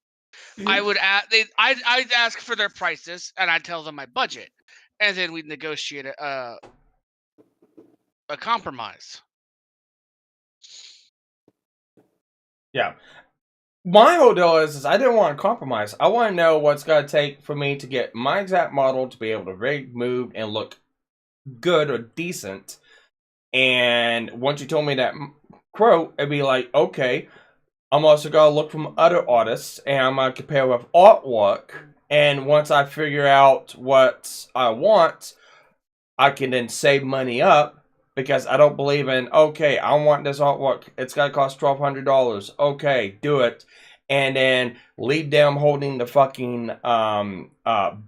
I Mhm. would I'd ask for their prices and I'd tell them my budget, and then we'd negotiate a compromise. Yeah. My whole deal is I didn't want to compromise. I want to know what's going to take for me to get my exact model to be able to rig, move, and look good or decent. And once you told me that quote, it'd be like, okay, I'm also going to look from other artists and I'm going to compare with artwork. And once I figure out what I want, I can then save money up. Because I don't believe in, okay, I want this artwork. It's going to cost $1,200. Okay, do it. And then leave them holding the fucking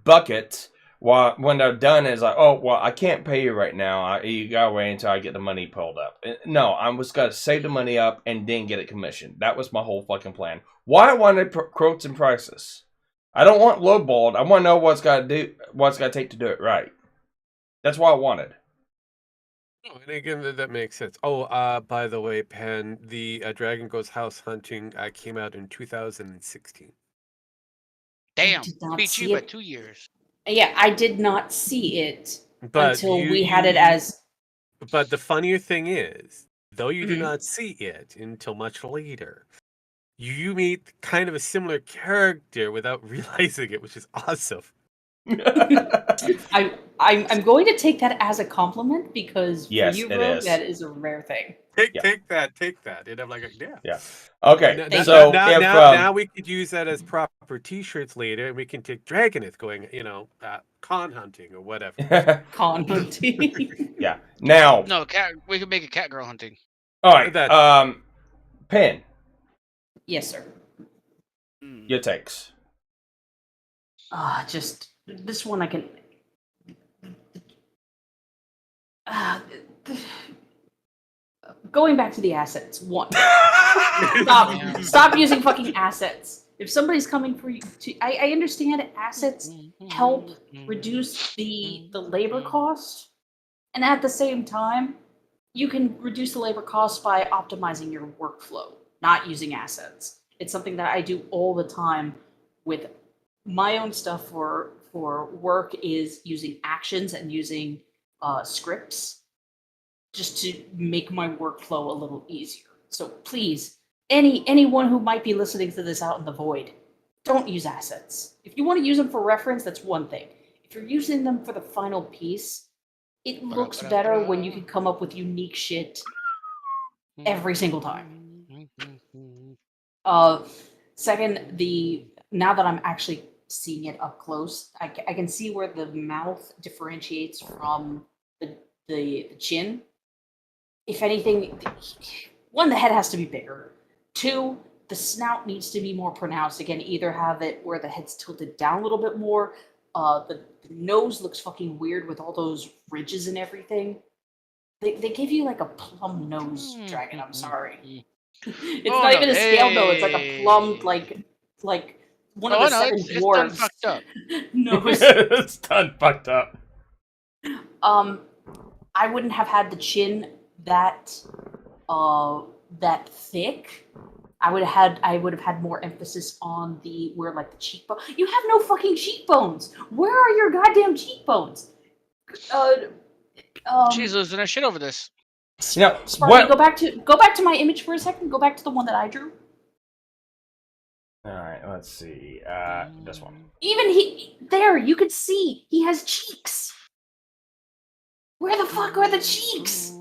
bucket while when they're done. It's like, oh, well, I can't pay you right now. You got to wait until I get the money pulled up. No, I'm just going to save the money up and then get it commissioned. That was my whole fucking plan. Why I wanted quotes and prices. I don't want lowballed. I want to know what's got to take to do it right. That's what I wanted. Oh, and again, that makes sense. Oh, by the way, Pen, the Dragon Goes House Hunting came out in 2016. Damn, did not beat see you by it. 2 years. Yeah, I did not see it But until we had it as. But the funnier thing is, though you do Mhm. not see it until much later, you meet kind of a similar character without realizing it, which is awesome. I'm going to take that as a compliment because Yes, for you, it Rogue, is. that is a rare thing. Take that. And I'm like, yeah. Yeah. Okay. Now, So if now we could use that as proper T-shirts later, and we can take Dragoneth going, con hunting or whatever. Con hunting. yeah. Now, No, we could make a cat girl hunting. all right. That- Pen, Yes, sir. your takes. Just this one I can. going back to the assets. One, Yeah. stop using fucking assets. If somebody's coming for you, I understand assets help reduce the labor cost, and at the same time, you can reduce the labor cost by optimizing your workflow, not using assets. It's something that I do all the time with my own stuff for work is using actions and using scripts just to make my workflow a little easier. So please, anyone who might be listening to this out in the void, don't use assets. If you want to use them for reference, that's one thing. If you're using them for the final piece, it looks better when you can come up with unique shit every single time. Second, now that I'm actually seeing it up close, I can see where the mouth differentiates from the chin. If anything, one, the head has to be bigger. Two, the snout needs to be more pronounced. Again, either have it where the head's tilted down a little bit more. The nose looks fucking weird with all those ridges and everything. They give you like a plum nose, Dragon. I'm sorry. It's not even a scale though. It's like a plumbed like one of the seven it's done dwarves. fucked up. Nose. It's done fucked up. I wouldn't have had the chin that thick. I would have had more emphasis on where like the cheekbone. You have no fucking cheekbones. Where are your goddamn cheekbones? She's losing her shit over this. Now, Sparky, go back to my image for a second. Go back to the one that I drew. All right, let's see. This one. Even there, you could see he has cheeks. Where the fuck are the cheeks?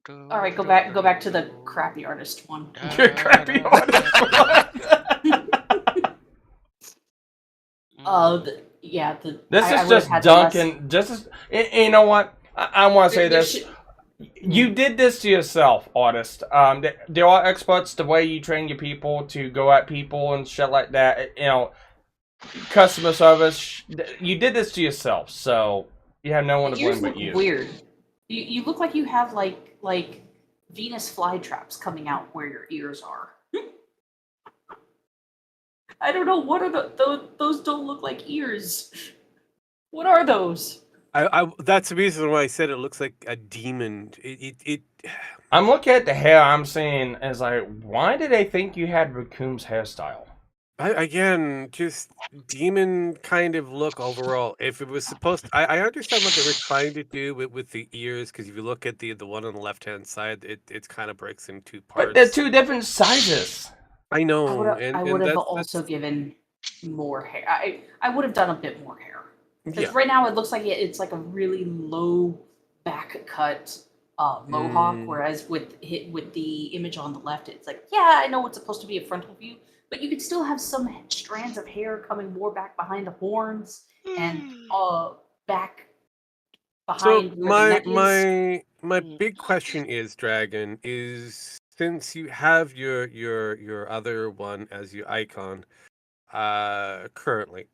All right, go back to the crappy artist one. You're crappy artist one. This is just Duncan. You know what? I want to say this. You did this to yourself, artist. There are experts. The way you train your people to go at people and shit like that. You know, customer service. You did this to yourself, so you have no one to blame but you. Weird. You look like you have like Venus flytraps coming out where your ears are. I don't know, what are those don't look like ears. What are those? That's the reason why I said it looks like a demon. I'm looking at the hair. I'm saying, as why did they think you had Raccoon's hairstyle? Again, just demon kind of look overall. If it was supposed to, I understand what they were trying to do with the ears, because if you look at the one on the left-hand side, it kind of breaks in two parts. But they're two different sizes. I know. I would have also given more hair. I would have done a bit more hair. Because right now it looks like it's like a really low back cut mohawk, whereas with the image on the left, it's like, yeah, I know it's supposed to be a frontal view, but you could still have some strands of hair coming more back behind the horns and back behind. So my big question is, Dragon, is since you have your other one as your icon currently,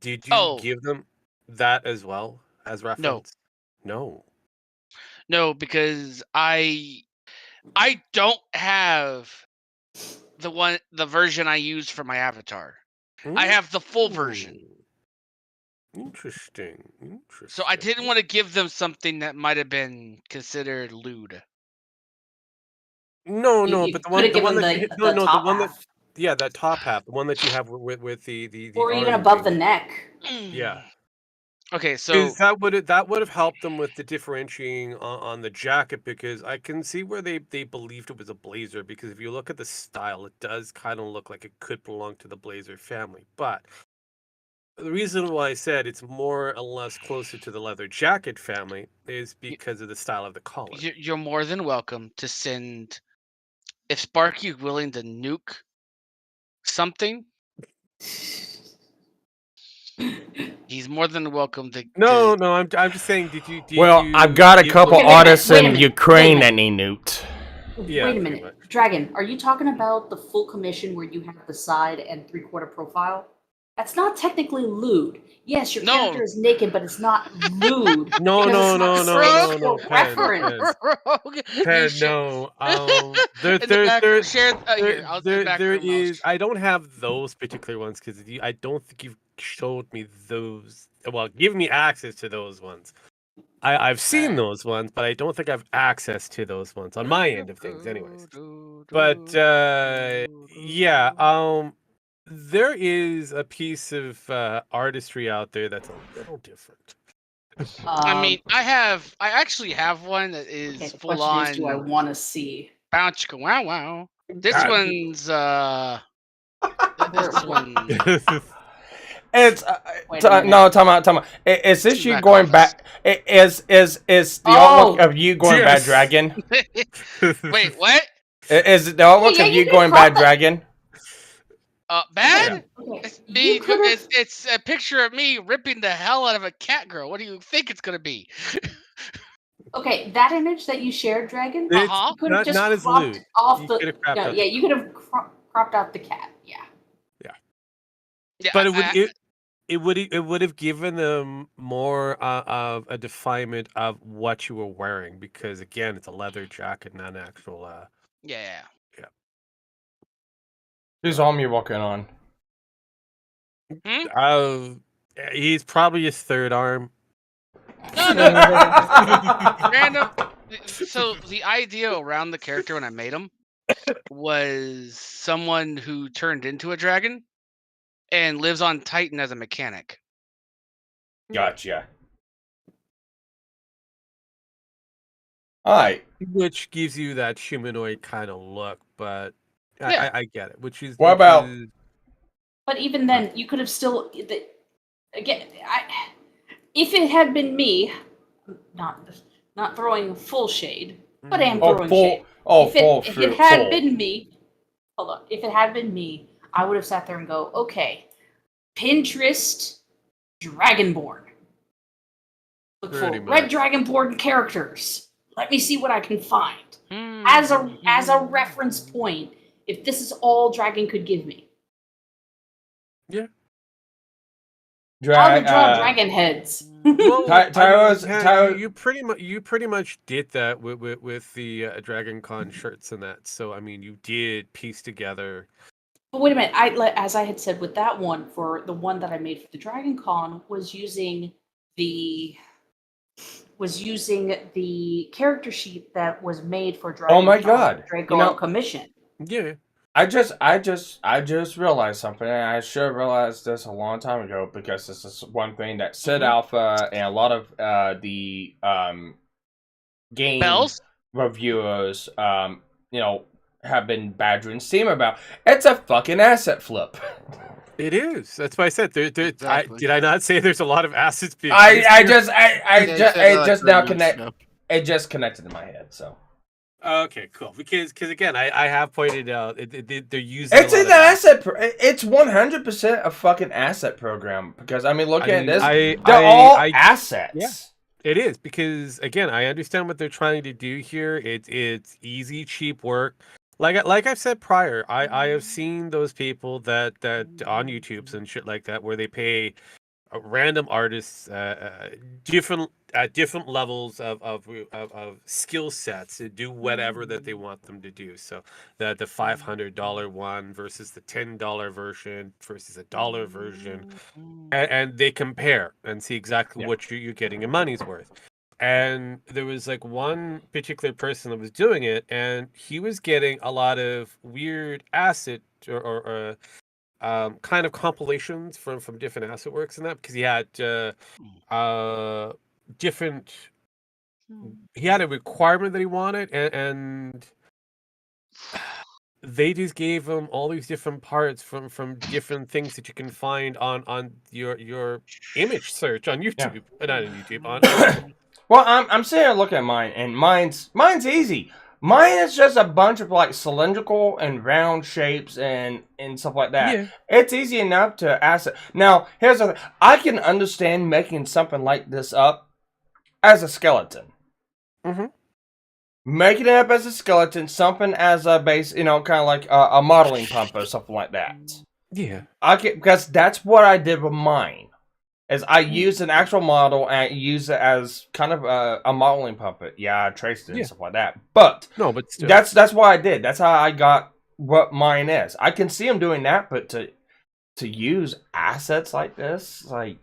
did you give them that as well as reference? No, because I don't have the version I use for my avatar. I have the full version. Interesting. So I didn't want to give them something that might have been considered lewd. No, but the one that that top half, the one that you have with the or even above the neck. Yeah. Okay, so that would have helped them with the differentiating on the jacket, because I can see where they believed it was a blazer, because if you look at the style, it does kind of look like it could belong to the blazer family. But the reason why I said it's more or less closer to the leather jacket family is because of the style of the collar. You're more than welcome to send, if Sparky is willing to nuke something. He's more than welcome to. No, I'm just saying. I've got a couple artists in Ukraine that need nuked. Yeah, wait a minute, Dragon. Are you talking about the full commission where you have the side and 3/4 profile? That's not technically lewd. Yes, your No. character is naked, but it's not lewd. No, because no, it's not no, sexual Pen, reference. Rogue, you Pen, share- no. in the back room, share here. I'll in the back There room. I'll is. I don't have those particular ones because I don't think you've showed me those. Well, give me access to those ones. I've seen those ones, but I don't think I've access to those ones on my end of things, anyways. But yeah, there is a piece of artistry out there that's a little different. I mean, I actually have one that is okay, the full question on. is, do I want to see? Bounce, wow, wow. This God. one's this one. It's Wait a minute. no, time out. Is this Two you back going office. back? Is the Oh! artwork of you going Yes. bad dragon? Wait, what? Is it the artwork Yeah, of you you can going crop bad it. dragon? Bad? Okay, It's me. you could've- It's a picture of me ripping the hell out of a cat girl. What do you think it's gonna be? Okay, that image that you shared, Dragon, It's Uh-huh. you could have just not as cropped lewd. off You the. could have cropped out yeah, the- you could have cropped out the cat. Yeah. Yeah, But it would have given them more of a definement of what you were wearing because again, it's a leather jacket, not an actual. yeah. Whose arm you walking on? He's probably his third arm. No. Random. So the idea around the character when I made him was someone who turned into a dragon and lives on Titan as a mechanic. Gotcha. Alright. Which gives you that humanoid kind of look, but Yeah. I get it. Which is What about- But even then, you could have still. Again, if it had been me, not throwing full shade, but am throwing shade. If it had been me, hold on. If it had been me, I would have sat there and go, okay, Pinterest, Dragonborn. Look for Pretty red much. Dragonborn characters. Let me see what I can find Hmm. as a reference point. If this is all Dragon could give me, how to draw dragon heads. Well, Tyro's- you pretty much did that with the Dragon Con shirts and that. So I mean, you did piece together. But wait a minute, as I had said with that one, for the one that I made for the Dragon Con, was using the character sheet that was made for Dragon Oh my Con, God. Draco You know- on commission. Yeah. I just realized something, and I should have realized this a long time ago because this is one thing that Sid Alpha and a lot of the game Bells? reviewers have been badgering Steam about. It's a fucking asset flip. It is. That's why I said there. Exactly. Did I not say there's a lot of assets being? I used here? just Yeah, you said that it like just 3 now months connect. ago. It just connected in my head. So Okay, cool. Because again, I have pointed out they're using. it's a lot an of asset. It's 100% a fucking asset program because I mean, look I at mean, this. I- They're I- all I- assets. Yeah. It is because again, I understand what they're trying to do here. It's easy, cheap work. Like I've said prior, I have seen those people that on YouTube's and shit like that where they pay random artists different levels of skill sets to do whatever that they want them to do. So the $500 one versus the $10 version versus a $1 version, and they compare and see exactly Yeah. what you're getting your money's worth. And there was like one particular person that was doing it, and he was getting a lot of weird asset or kind of compilations from different asset works and that because he had different. He had a requirement that he wanted, and they just gave him all these different parts from different things that you can find on your image search on YouTube, not on YouTube on. Well, I'm sitting here looking at mine, and mine's easy. Mine is just a bunch of like cylindrical and round shapes and stuff like that. Yeah. It's easy enough to asset. Now, here's the thing. I can understand making something like this up as a skeleton. Mhm. Making it up as a skeleton, something as a base, kind of like a modeling pump or something like that. Yeah. because that's what I did with mine. Is I used an actual model and I used it as kind of a modeling puppet. Yeah, I traced it and Yeah. stuff like that. But No, but still. that's what I did. That's how I got what mine is. I can see them doing that, but to use assets like this, like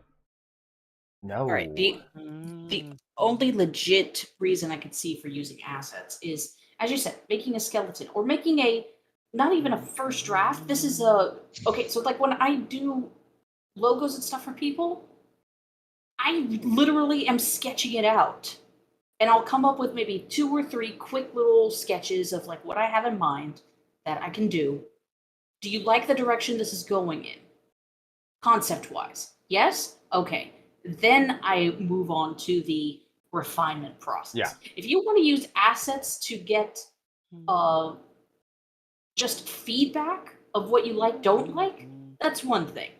no. All right. The only legit reason I could see for using assets is, as you said, making a skeleton or making a not even a first draft. This is a okay. So like when I do logos and stuff for people, I literally am sketching it out. And I'll come up with maybe 2 or 3 quick little sketches of like what I have in mind that I can do. Do you like the direction this is going in? Concept wise. Yes? Okay. Then I move on to the refinement process. Yeah. If you want to use assets to get just feedback of what you like, don't like, that's one thing.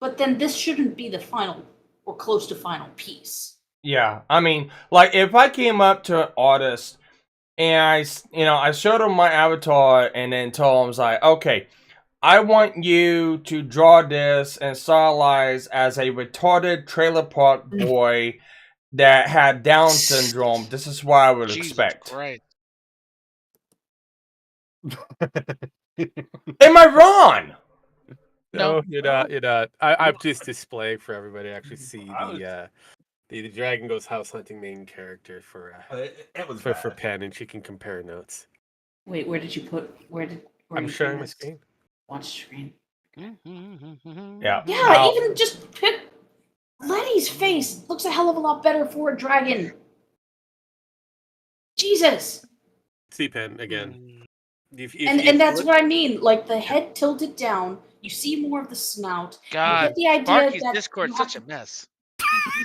But then this shouldn't be the final or close to final piece. Yeah, I mean, like if I came up to an artist and I showed him my avatar and then told him, I was like, okay, I want you to draw this and stylize as a retarded trailer park boy that had Down syndrome. This is what I would expect. Right. Am I wrong? No, you're not. You're not. I'm just displaying for everybody to actually see the Dragon Ghost house hunting main character for it was for bad. Pen, and she can compare notes. Wait, where did you put? I'm sharing my screen. Watch screen. Yeah. Yeah, even just pick Letty's face looks a hell of a lot better for a dragon. Jesus. See, Pen again. And that's what I mean. Like the head tilted down, you see more of the snout. God, you get the idea Sparky's that Discord's such a mess.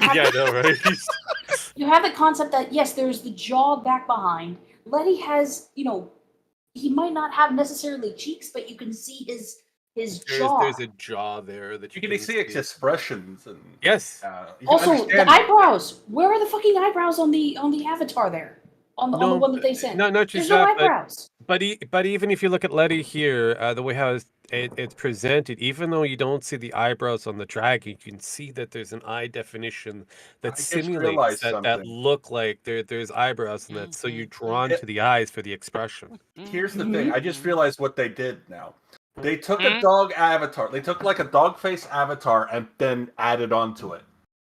Yeah, I know, right? You have the concept that yes, there's the jaw back behind. Letty has, he might not have necessarily cheeks, but you can see his jaw. There's a jaw there that You can see expressions and yes. Also, the eyebrows. Where are the fucking eyebrows on the avatar there? On the one that they sent. No, not There's just no that. eyebrows. But even if you look at Letty here, the way how it's presented, even though you don't see the eyebrows on the dragon, you can see that there's an eye definition that simulates that look like there's eyebrows in that, so you're drawn to the eyes for the expression. Here's the thing. I just realized what they did now. They took a dog avatar. They took like a dog face avatar and then added onto it.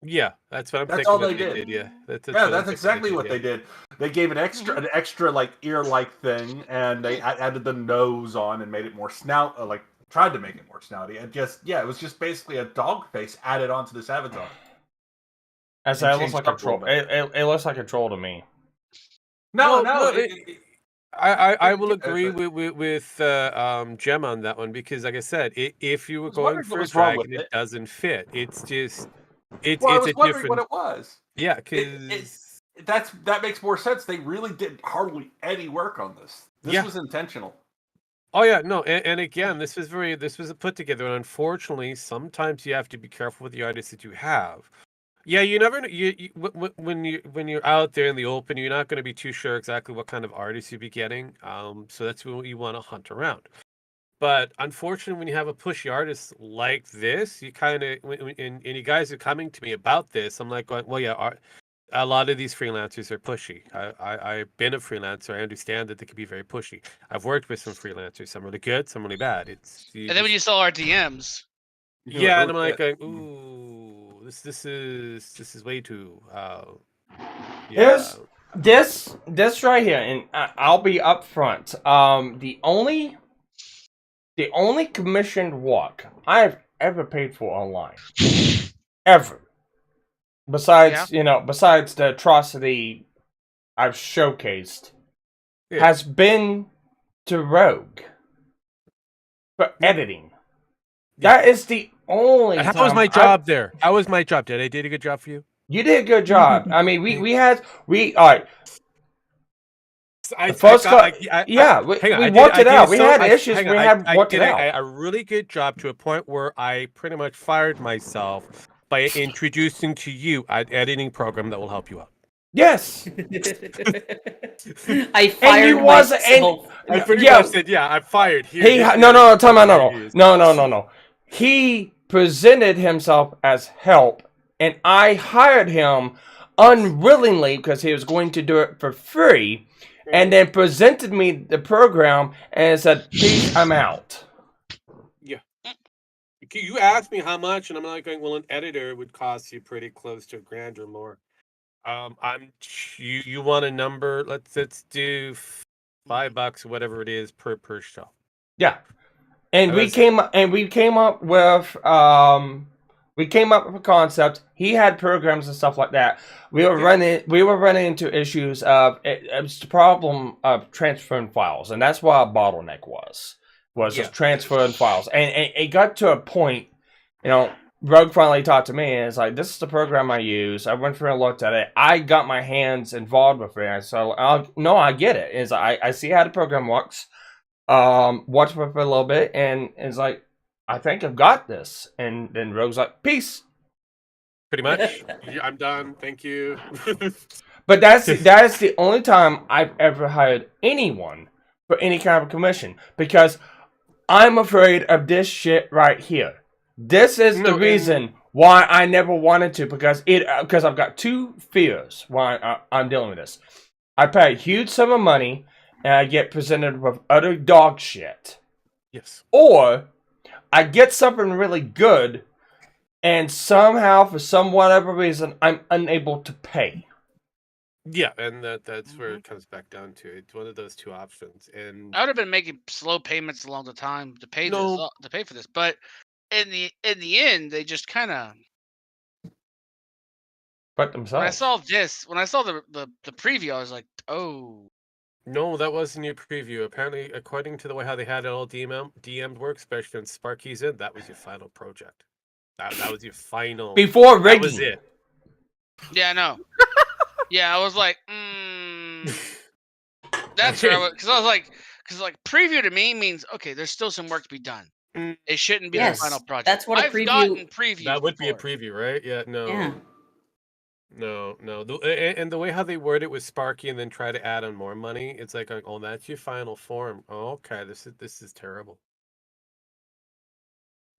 Yeah, that's what I'm thinking. That's all they did. Yeah, that's exactly what they did. They gave an extra like ear-like thing, and they added the nose on and made it more snout. Tried to make it more snouty. And it was just basically a dog face added onto this avatar. It looks like a troll. It looks like a troll to me. No. I will agree with Gem on that one because, like I said, if you were going for a dragon, it doesn't fit. It's just. I was wondering what it was. Yeah, because that makes more sense. They really did hardly any work on this. This was intentional. Oh yeah, no, and again, this was a put together, and unfortunately, sometimes you have to be careful with the artists that you have. Yeah, you never know. When you're out there in the open, you're not going to be too sure exactly what kind of artists you'll be getting. So that's what you want to hunt around. But unfortunately, when you have a pushy artist like this, you kind of and you guys are coming to me about this. I'm like, well, yeah, a lot of these freelancers are pushy. I've been a freelancer. I understand that they can be very pushy. I've worked with some freelancers. Some really good, some really bad. And then when you saw our DMs, yeah, and I'm like, ooh, this is way too. Here's this right here, and I'll be upfront. The only commissioned work I've ever paid for online, ever, besides the atrocity I've showcased, has been to Rogue for editing. That is the only. And how was my job there? How was my job? Did I did a good job for you? You did a good job. I mean, we all right. We worked it out. We had issues. We had worked it out. A really good job to a point where I pretty much fired myself by introducing to you an editing program that will help you out. Yes. I fired wasn't- myself. I pretty Yeah. much said, yeah, I'm fired. Here, He here's the no no other time out fucking ideas. no. He presented himself as help, and I hired him unwillingly because he was going to do it for free, and then presented me the program and said, "Peace, I'm out." Yeah. You asked me how much, and I'm like going, well, an editor would cost you pretty close to $1,000 or more. You want a number? Let's do $5, whatever it is per show. Yeah, and we came up with a concept. He had programs and stuff like that. We were running into issues of it was the problem of transferring files, and that's what our bottleneck was just transferring files, and it got to a point, Rogue finally talked to me and it's like, this is the program I use. I went through and looked at it. I got my hands involved with it. So I get it. Is I see how the program works. Watched it for a little bit and it's like, I think I've got this. And then Rogue's like, peace. Pretty much. I'm done. Thank you. But that is the only time I've ever hired anyone for any kind of commission because I'm afraid of this shit right here. This is the reason why I never wanted to, because I've got two fears why I'm dealing with this. I pay a huge sum of money and I get presented with utter dog shit. Yes. Or I get something really good and somehow, for some whatever reason, I'm unable to pay. Yeah, and that's where it comes back down to. It's one of those two options. And I would have been making slow payments along the time to pay for this, but in the end, they just kind of. But themselves. When I saw the preview, I was like, oh. No, that wasn't your preview. Apparently, according to the way how they had it all DM'd work, especially when Sparky's in, that was your final project. That was your final. Before rigging. That was it. Yeah, I know. Yeah, I was like, that's right. Because I was like, preview to me means okay. There's still some work to be done. It shouldn't be the final project. That's what a preview. Gotten previews that would before. be a preview, right? Yeah. No. Yeah. No. And the way how they word it with Sparky and then try to add on more money, it's like, oh, that's your final form. Oh, okay, this is terrible.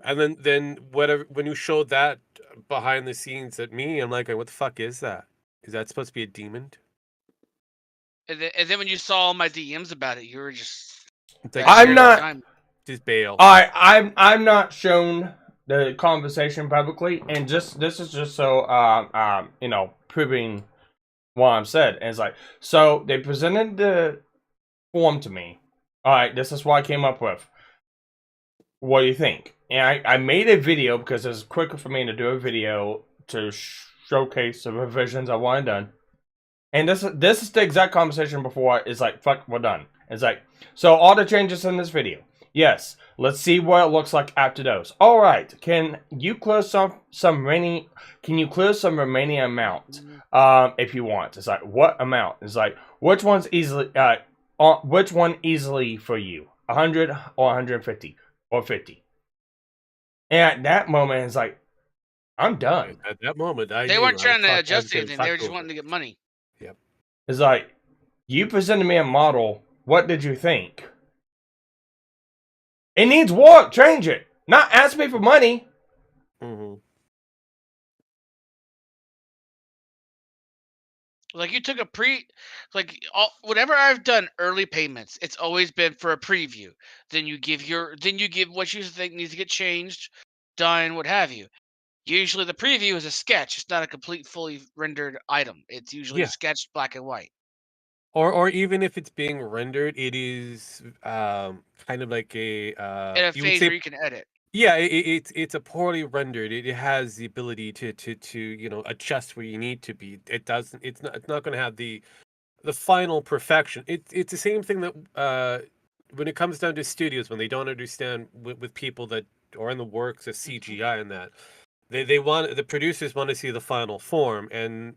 And then whatever when you showed that behind the scenes at me, I'm like, what the fuck is that? Is that supposed to be a demon? And then when you saw all my DMs about it, you were just. It's like, I'm not. Just bail. I'm not shown the conversation publicly, and this is just so proving what I've said. And it's like, so they presented the form to me. All right, this is what I came up with. What do you think? And I made a video because it was quicker for me to do a video to showcase the revisions I wanted done. And this is the exact conversation before. It's like, fuck, we're done. It's like, so all the changes in this video. Yes, let's see what it looks like after those. All right, can you clear some remaining? Can you clear some remaining amount if you want? It's like, what amount? It's like, which one easily for you? 100 or 150 or 50? And at that moment, it's like, I'm done. At that moment, they weren't trying to adjust anything. They were just wanting to get money. Yep. It's like, you presented me a model. What did you think? It needs work. Change it. Not ask me for money. Mm-hmm. Like you took whatever I've done early payments, it's always been for a preview. Then you give what you think needs to get changed, done, what have you. Usually the preview is a sketch. It's not a complete, fully rendered item. It's usually a sketch, black and white. Or even if it's being rendered, it is kind of like a in a phase where you can edit. Yeah, it's a poorly rendered. It has the ability to adjust where you need to be. It doesn't. It's not going to have the final perfection. It's the same thing that when it comes down to studios, when they don't understand with people that are in the works of CGI and that the producers want to see the final form, and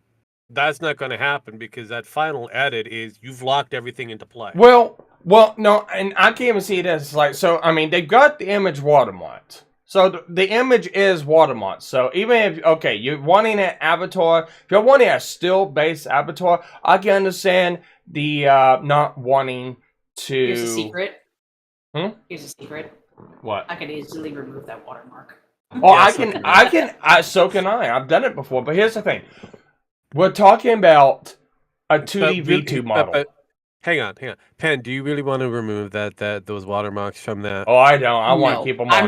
that's not going to happen because that final edit is you've locked everything into play. Well, no, and I can't even see it as like, so, I mean, they've got the image watermarked. So the image is watermarked. So even if you're wanting an avatar, if you're wanting a still-based avatar, I can understand the not wanting to. Here's a secret. Hmm? Here's a secret. What? I can easily remove that watermark. Oh, Yeah, so can I. I've done it before. But here's the thing: we're talking about a 2D V2 model. But hang on. Pen, do you really want to remove those watermarks from that? Oh, I don't. I want to keep them on there.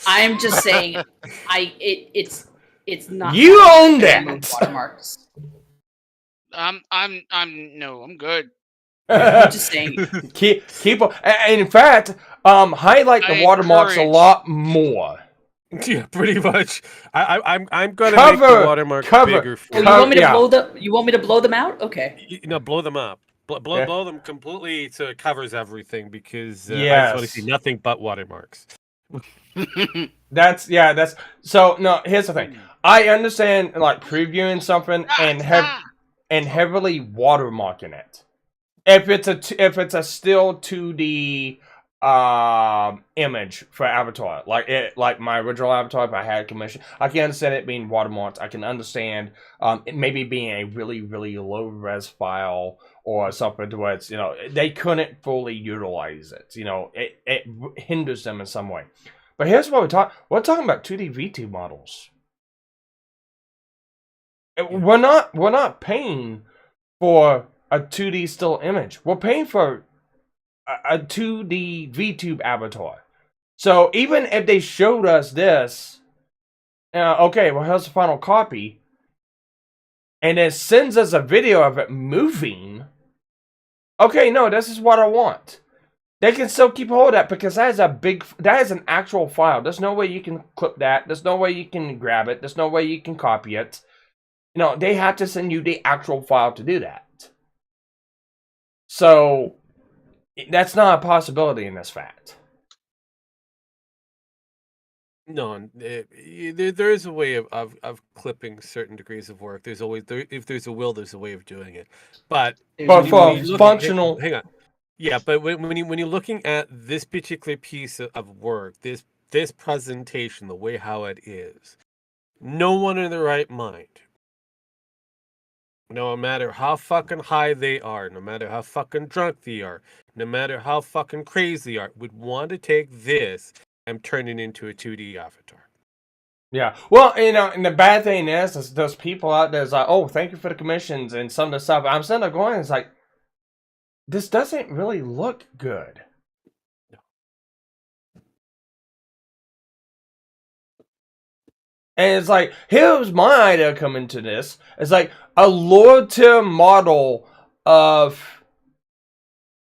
I'm just saying. It's not. You own to remove that. watermarks. I'm good. I'm just saying. keep. In fact, highlight the watermarks a lot more. Yeah, pretty much. I'm gonna make the watermarks bigger. You want me to blow You want me to blow them out? Okay. Blow them up. Blow them completely so it covers everything because I just want to see nothing but watermarks. That's so. No, here's the thing. I understand like previewing something and heavily watermarking it. If it's a still 2D image for Avatar, like my original Avatar, if I had a commission, I can understand it being watermarked. I can understand it maybe being a really, really low res file or something to where it's, they couldn't fully utilize it. It hinders them in some way. But here's what we're talking about 2D V2 models. We're not paying for a 2D still image. We're paying for a 2D VTube avatar. So even if they showed us this, okay, well, here's the final copy, and it sends us a video of it moving, okay, no, this is what I want. They can still keep hold of that because that is an actual file. There's no way you can clip that. There's no way you can grab it. There's no way you can copy it. They have to send you the actual file to do that. So that's not a possibility in this fact. No, there is a way of clipping certain degrees of work. There's always if there's a will, there's a way of doing it. But for functional, hang on. Yeah, but when you're looking at this particular piece of work, this presentation, the way how it is, no one in their right mind, no matter how fucking high they are, no matter how fucking drunk they are, no matter how fucking crazy they are, would want to take this and turn it into a 2D avatar. Yeah. Well, and the bad thing is those people out there is like, oh, thank you for the commissions and some of the stuff. I'm sitting there going, it's like, this doesn't really look good. No. And it's like, here's my idea coming to this. It's like a lower-tier model of,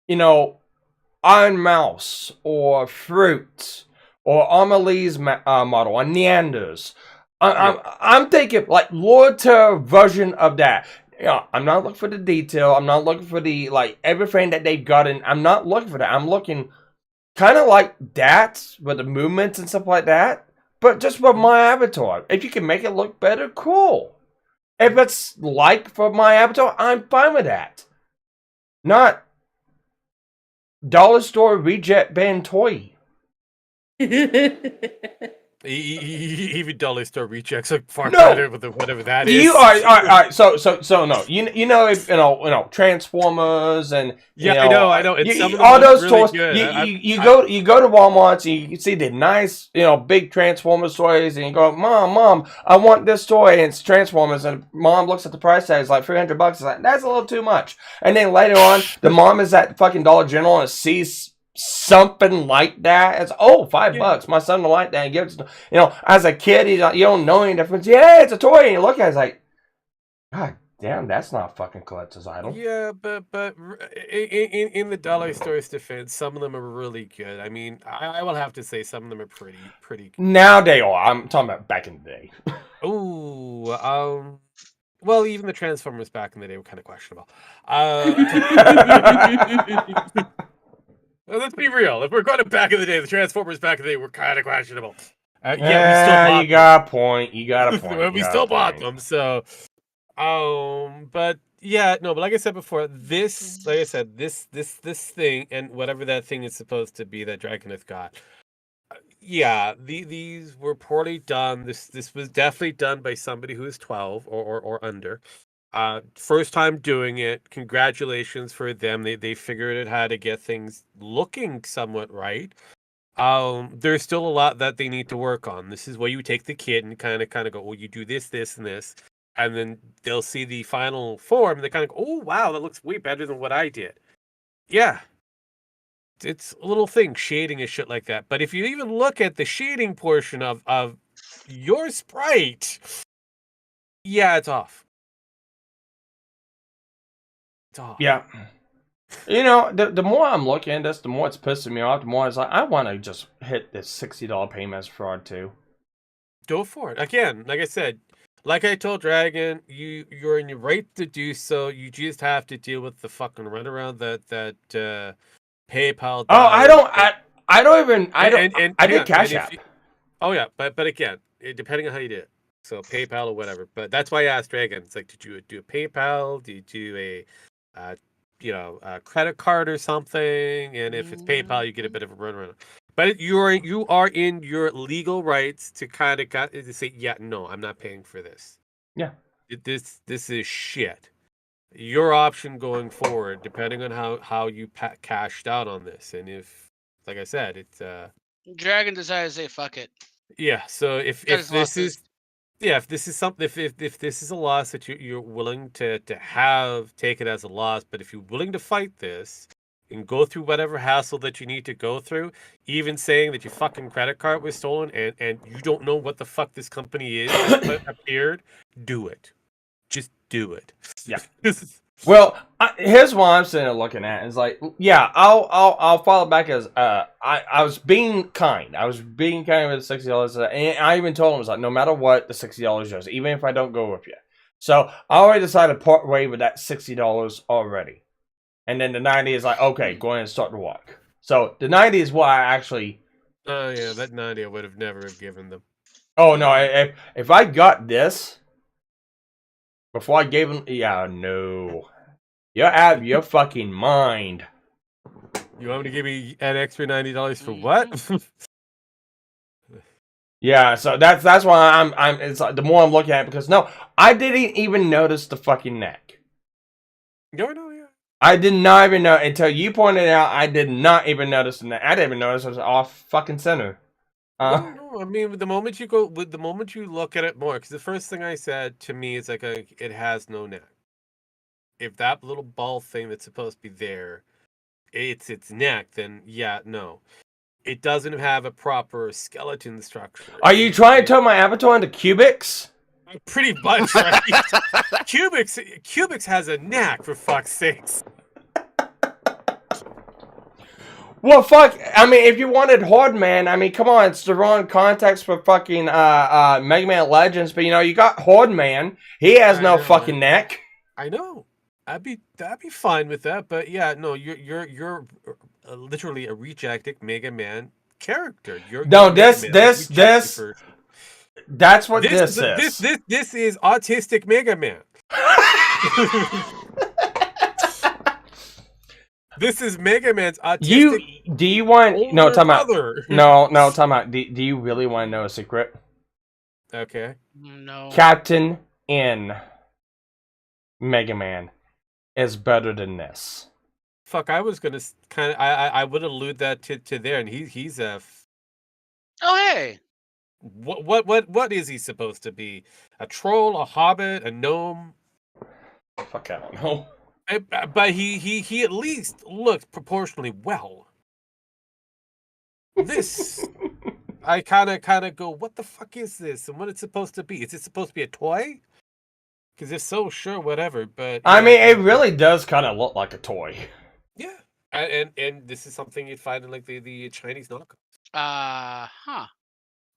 Iron Mouse or Fruit or Amelie's model or Neanders. I'm thinking like lower-tier version of that. I'm not looking for the detail. I'm not looking for the everything that they've gotten. I'm not looking for that. I'm looking kind of like that with the movements and stuff like that, but just with my avatar. If you can make it look better, cool. If it's for my avatar, I'm fine with that. Not dollar store reject bin toy. Even dollar store rejects are far better with whatever that is. All right. So no. If Transformers and I know. It's some of them all those really toys. Good. You go to Walmart and you see the nice big Transformers toys and you go, Mom, I want this toy and it's Transformers, and Mom looks at the price tag, it's like $300. It's like, that's a little too much. And then later on, the mom is at fucking Dollar General and sees something like that. It's $5. My son will like that and gives it. As a kid, you don't know any difference. Yeah, it's a toy, and you look at it, it's like, God damn, that's not fucking collector's item. Yeah, but in the dollar store's defense, some of them are really good. I mean, I will have to say some of them are pretty good. Now they are. I'm talking about back in the day. Well, even the Transformers back in the day were kind of questionable. Well, let's be real. If we're going to back in the day, the Transformers back in the day were kind of questionable. We still bought you got a point. You got a point. We still bought them. So, but yeah, no. But like I said before, this thing and whatever that thing is supposed to be that Dragoneth got, Yeah, these were poorly done. This was definitely done by somebody who is 12 or under. First time doing it. Congratulations for them. They figured out how to get things looking somewhat right. There's still a lot that they need to work on. This is where you take the kid and kind of go, well, you do this, this, and this, and then they'll see the final form. And they kind of go, oh wow, that looks way better than what I did. Yeah, it's a little thing, shading and shit like that. But if you even look at the shading portion of your sprite, yeah, it's off. It's off. Yeah. You know, the more I'm looking at this, the more it's pissing me off. The more it's like, I want to just hit this $60 payment as fraud too. Go for it. Again, like I said, like I told Dragon, you're in your right to do so. You just have to deal with the fucking runaround that PayPal. Oh, I did Cash App. Oh yeah, but again, depending on how you did it. So PayPal or whatever. But that's why I asked Dragon. It's like, did you do a PayPal? Did you do a credit card or something? And if it's PayPal, you get a bit of a runaround. But you are in your legal rights to kind of to say, yeah, no, I'm not paying for this. Yeah, this is shit. Your option going forward, depending on how you cashed out on this, and if, like I said, it's Dragon decided to say fuck it. yeah. So if Got his this losses. is if this is something, if this is a loss that you're willing to take it as a loss, but if you're willing to fight this and go through whatever hassle that you need to go through, even saying that your fucking credit card was stolen and you don't know what the fuck this company is that appeared, do it. Just do it. Yeah. Well, here's what I'm sitting there looking at. It's like, yeah, I'll follow back as I was being kind. I was being kind with the $60, and I even told him, I was like, no matter what, the $60 goes, even if I don't go with you. So I already decided to part way with that $60 already, and then the 90 is like, okay, go ahead and start the walk. So the 90 is what I actually. Oh yeah, that 90 I would have never have given them. Oh no, if I got this. Before I gave him, yeah, no. You're out of your fucking mind. You want me to give me an extra $90 for what? Yeah, so that's why I'm. It's like, the more I'm looking at it, because no, I didn't even notice the fucking neck. No, yeah. I did not even know until you pointed it out. I did not even notice the neck. I didn't even notice it was off fucking center. No, I mean, the moment you look at it more, because the first thing I said to me is like, it has no neck. If that little ball thing that's supposed to be there, it's its neck, then yeah, no, it doesn't have a proper skeleton structure. Are you trying to turn my avatar into Cubics? Pretty much, right? Cubics has a neck, for fuck's sakes. Well, fuck. I mean, if you wanted Horde Man, I mean, come on, it's the wrong context for fucking Mega Man Legends. But you got Horde Man. He has no fucking neck. I know. I'd be fine with that. But yeah, no, you're literally a rejected Mega Man character. That's what this is. This is autistic Mega Man. This is Mega Man's autistic. Do you want no time out? Brother. No, time out. Do you really want to know a secret? Okay. No. Captain N Mega Man is better than this. Fuck, I was gonna I would allude that to there, and he's a. Oh hey. What is he supposed to be? A troll, a hobbit, a gnome? Fuck, I don't know. But he at least looked proportionally well. This, I kind of go, what the fuck is this, and what it's supposed to be? Is it supposed to be a toy? Because if so, sure, whatever. But I mean, it really does kind of look like a toy. Yeah, and this is something you'd find in like the Chinese knockoffs.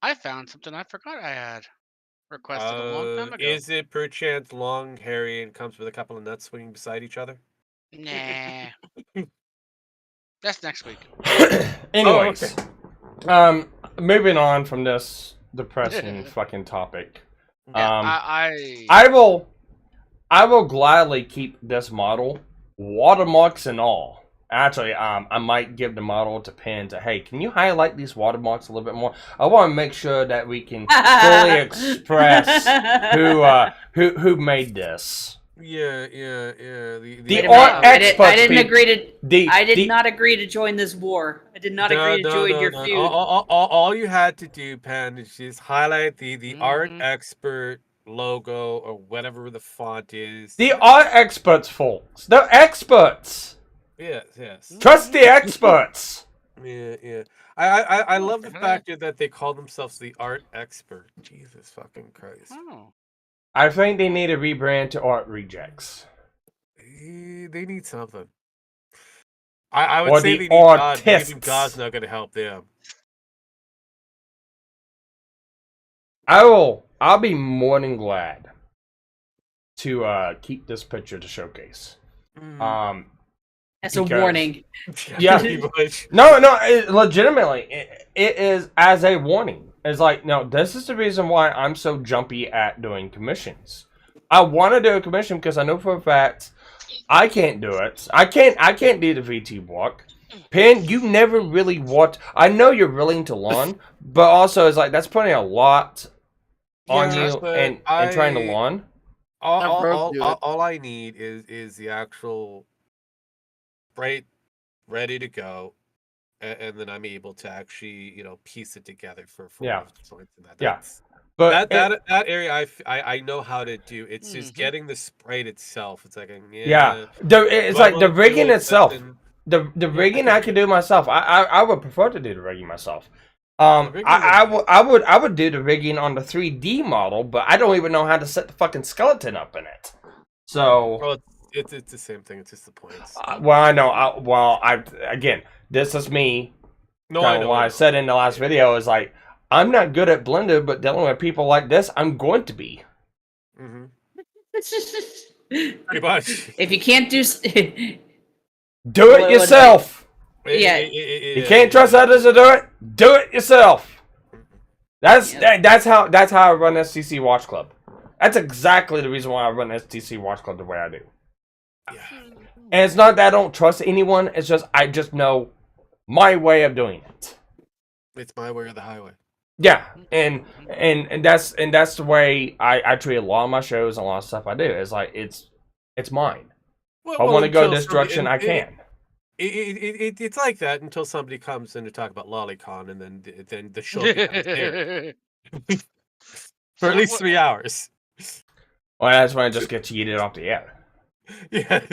I found something I forgot I had requested a long time ago. Is it perchance long, hairy, and comes with a couple of nuts swinging beside each other? Nah. That's next week. Anyways, moving on from this depressing fucking topic. I will gladly keep this model, watermarks and all. Actually, I might give the model to Penn to, hey, can you highlight these watermarks a little bit more? I want to make sure that we can fully express who made this. Yeah. The Wait a art minute. experts. I didn't agree to. I did the- not agree to join this war. I did not agree to join your feud. All you had to do, Pen, is just highlight the art expert logo or whatever the font is. The art experts, folks. They're experts. Yes. Trust the experts. Yeah. I love the fact that they call themselves the art expert. Jesus fucking Christ. Oh. I think they need a rebrand to Art Rejects. They need something. I would Or say the they need God. artists. Even God's not going to help them. I'll be more than glad to keep this picture to showcase. That's a because- warning. Yeah. Pretty much. No, legitimately, it is as a warning. It's like, no, this is the reason why I'm so jumpy at doing commissions. I want to do a commission because I know for a fact I can't do it. I can't do the VT walk. Penn, you never really want. I know you're willing to lawn, but also it's like that's putting a lot on Yeah, you but and trying to lawn. All I need is the actual sprite ready to go, and then I'm able to actually piece it together for Yeah. points and that. Yeah. But that area I know how to do. It's just getting the sprite itself. It's like it's like the rigging itself. and- The rigging I can do myself. I would prefer to do the rigging myself. rigging I would do the rigging on the 3D model, but I don't even know how to set the fucking skeleton up in it. So Well, it's the same thing. It's just the points. well, I know. Again, this is me. No, Kinda I know. what I said in the last video is like I'm not good at Blender, but dealing with people like this, I'm going to be. Mm-hmm. Pretty much. If you can't do, Do it What- yourself. Yeah. You can't trust others to do it. Do it yourself. That's how I run STC Watch Club. That's exactly the reason why I run STC Watch Club the way I do. Yeah. And it's not that I don't trust anyone. It's just I just know my way of doing it. It's my way or the highway. Yeah, and that's the way I treat a lot of my shows and a lot of stuff I do. It's like it's mine. If I want to go this direction, I can. It's like that until somebody comes in to talk about Lolicon, and then the show becomes theirs. For at least 3 hours. Well, that's when I just get yeeted off the air. Yeah.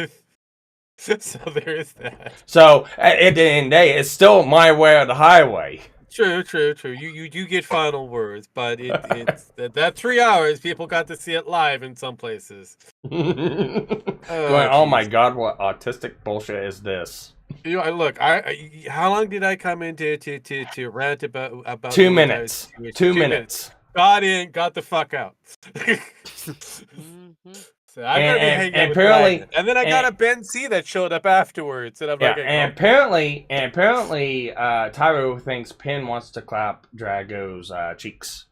So there is that. So at the end of the day, it's still my way or the highway. True. You do get final words, but it's that 3 hours people got to see it live in some places. Going, oh my god, what autistic bullshit is this? Look, how long did I come in to rant about 2 minutes. 2 minutes. Got in, got the fuck out. So I'm gonna be hanging out with apparently, Ryan. And then I got a Ben C that showed up afterwards, and I'm yeah, like, and apparently, Tyro thinks Penn wants to clap Drago's cheeks.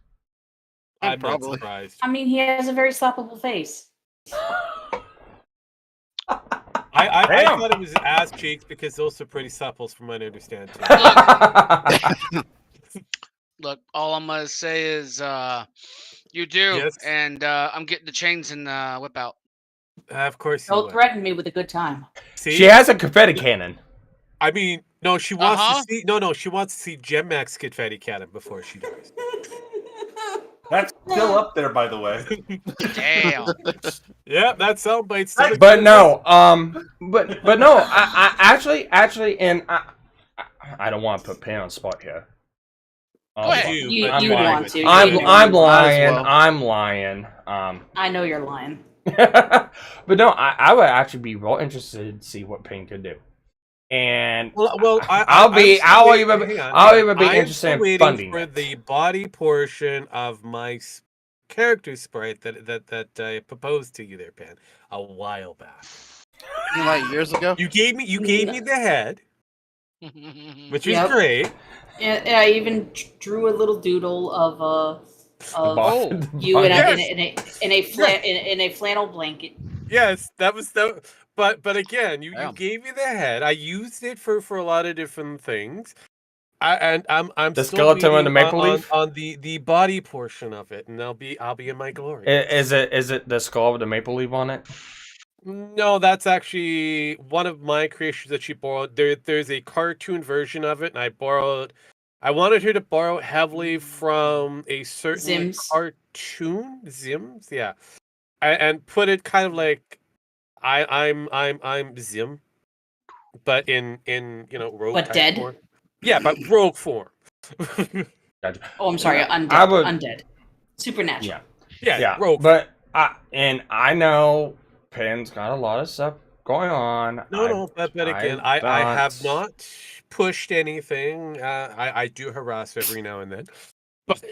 I'm not Probably. surprised. I mean, he has a very slappable face. I Damn. thought it was ass cheeks because those are pretty supple, from what I understand too. Look, all I'm gonna say is you do, Yes. and I'm getting the chains and whip out. Of course. you Don't would. threaten me with a good time. See? She has a confetti cannon. I mean, no, she wants Uh-huh. to see. No, she wants to see Gem Max confetti cannon before she dies. That's still up there, by the way. Damn. Yeah, that soundbite still exists. But no, but no, I actually, and I don't want to put Penn on the spot here. Go ahead. You I'm want lying. to. I'm You lying. well. I'm lying. I know you're lying. But no, I would actually be real interested to see what Penn could do. And Well, I'll be interested in waiting funding for it. the body portion of my character sprite that I proposed to you there, Pan, a while back. Like years ago. You gave me the head, which is Yep. great. And I even drew a little doodle of The you in a flannel blanket. Yes, that was the. But again, you Damn. gave me the head. I used it for a lot of different things. I'm The still skeleton with the waiting maple leaf? on the body portion of it, and I'll be in my glory. Is it the skull with the maple leaf on it? No, that's actually one of my creations that she borrowed. There's a cartoon version of it, and I borrowed. I wanted her to borrow heavily from a certain Zims. cartoon, Zims, yeah, and put it kind of like I'm Zim, but in rogue But type dead? form. Yeah, but rogue form. Gotcha. Oh, I'm sorry, Yeah, undead. I would- Undead. Supernatural. Yeah, rogue. but I know Pen's got a lot of stuff going on. No, but again, I have don't- not pushed anything. I do harass every now and then, but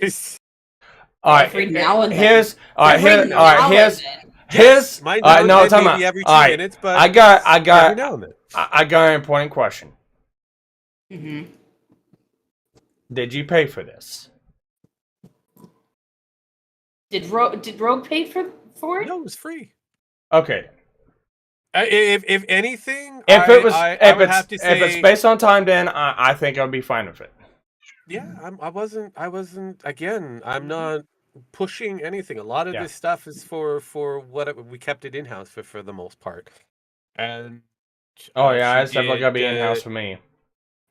All right, Every now and then. here's all right. Every Here, all now right. and Here's then. his. my All right, no, now and time then, maybe out. every 2 All right, minutes, but I got every now and then. I got an important question. Hmm. Did you pay for this? Did Rogue pay for it? No, it was free. Okay. If anything, If it was, I would have to say, if it's based on time, then I think I would be fine with it. yeah, I wasn't. Again, I'm not pushing anything. A lot of Yeah. this stuff is for we kept it in house for the most part, and Oh yeah, she it's definitely did, gonna be in house for me.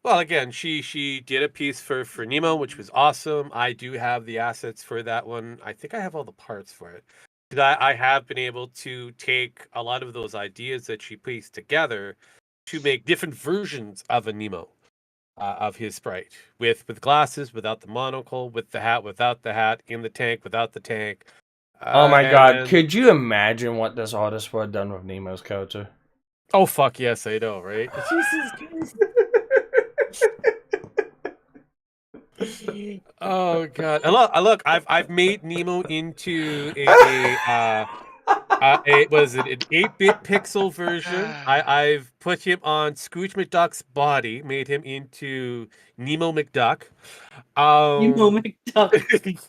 well, again, she did a piece for Nemo, which was awesome. I do have the assets for that one. I think I have all the parts for it. 'Cause I have been able to take a lot of those ideas that she pieced together to make different versions of a Nemo, of his sprite, with glasses, without the monocle, with the hat, without the hat, in the tank, without the tank. Oh my god, and- could you imagine what this artist would have done with Nemo's character? Oh fuck yes, I know, right? Jesus Christ. Oh god! And look, I've made Nemo into a was it an 8-bit pixel version? I've put him on Scrooge McDuck's body, made him into Nemo McDuck. Nemo McDuck. He's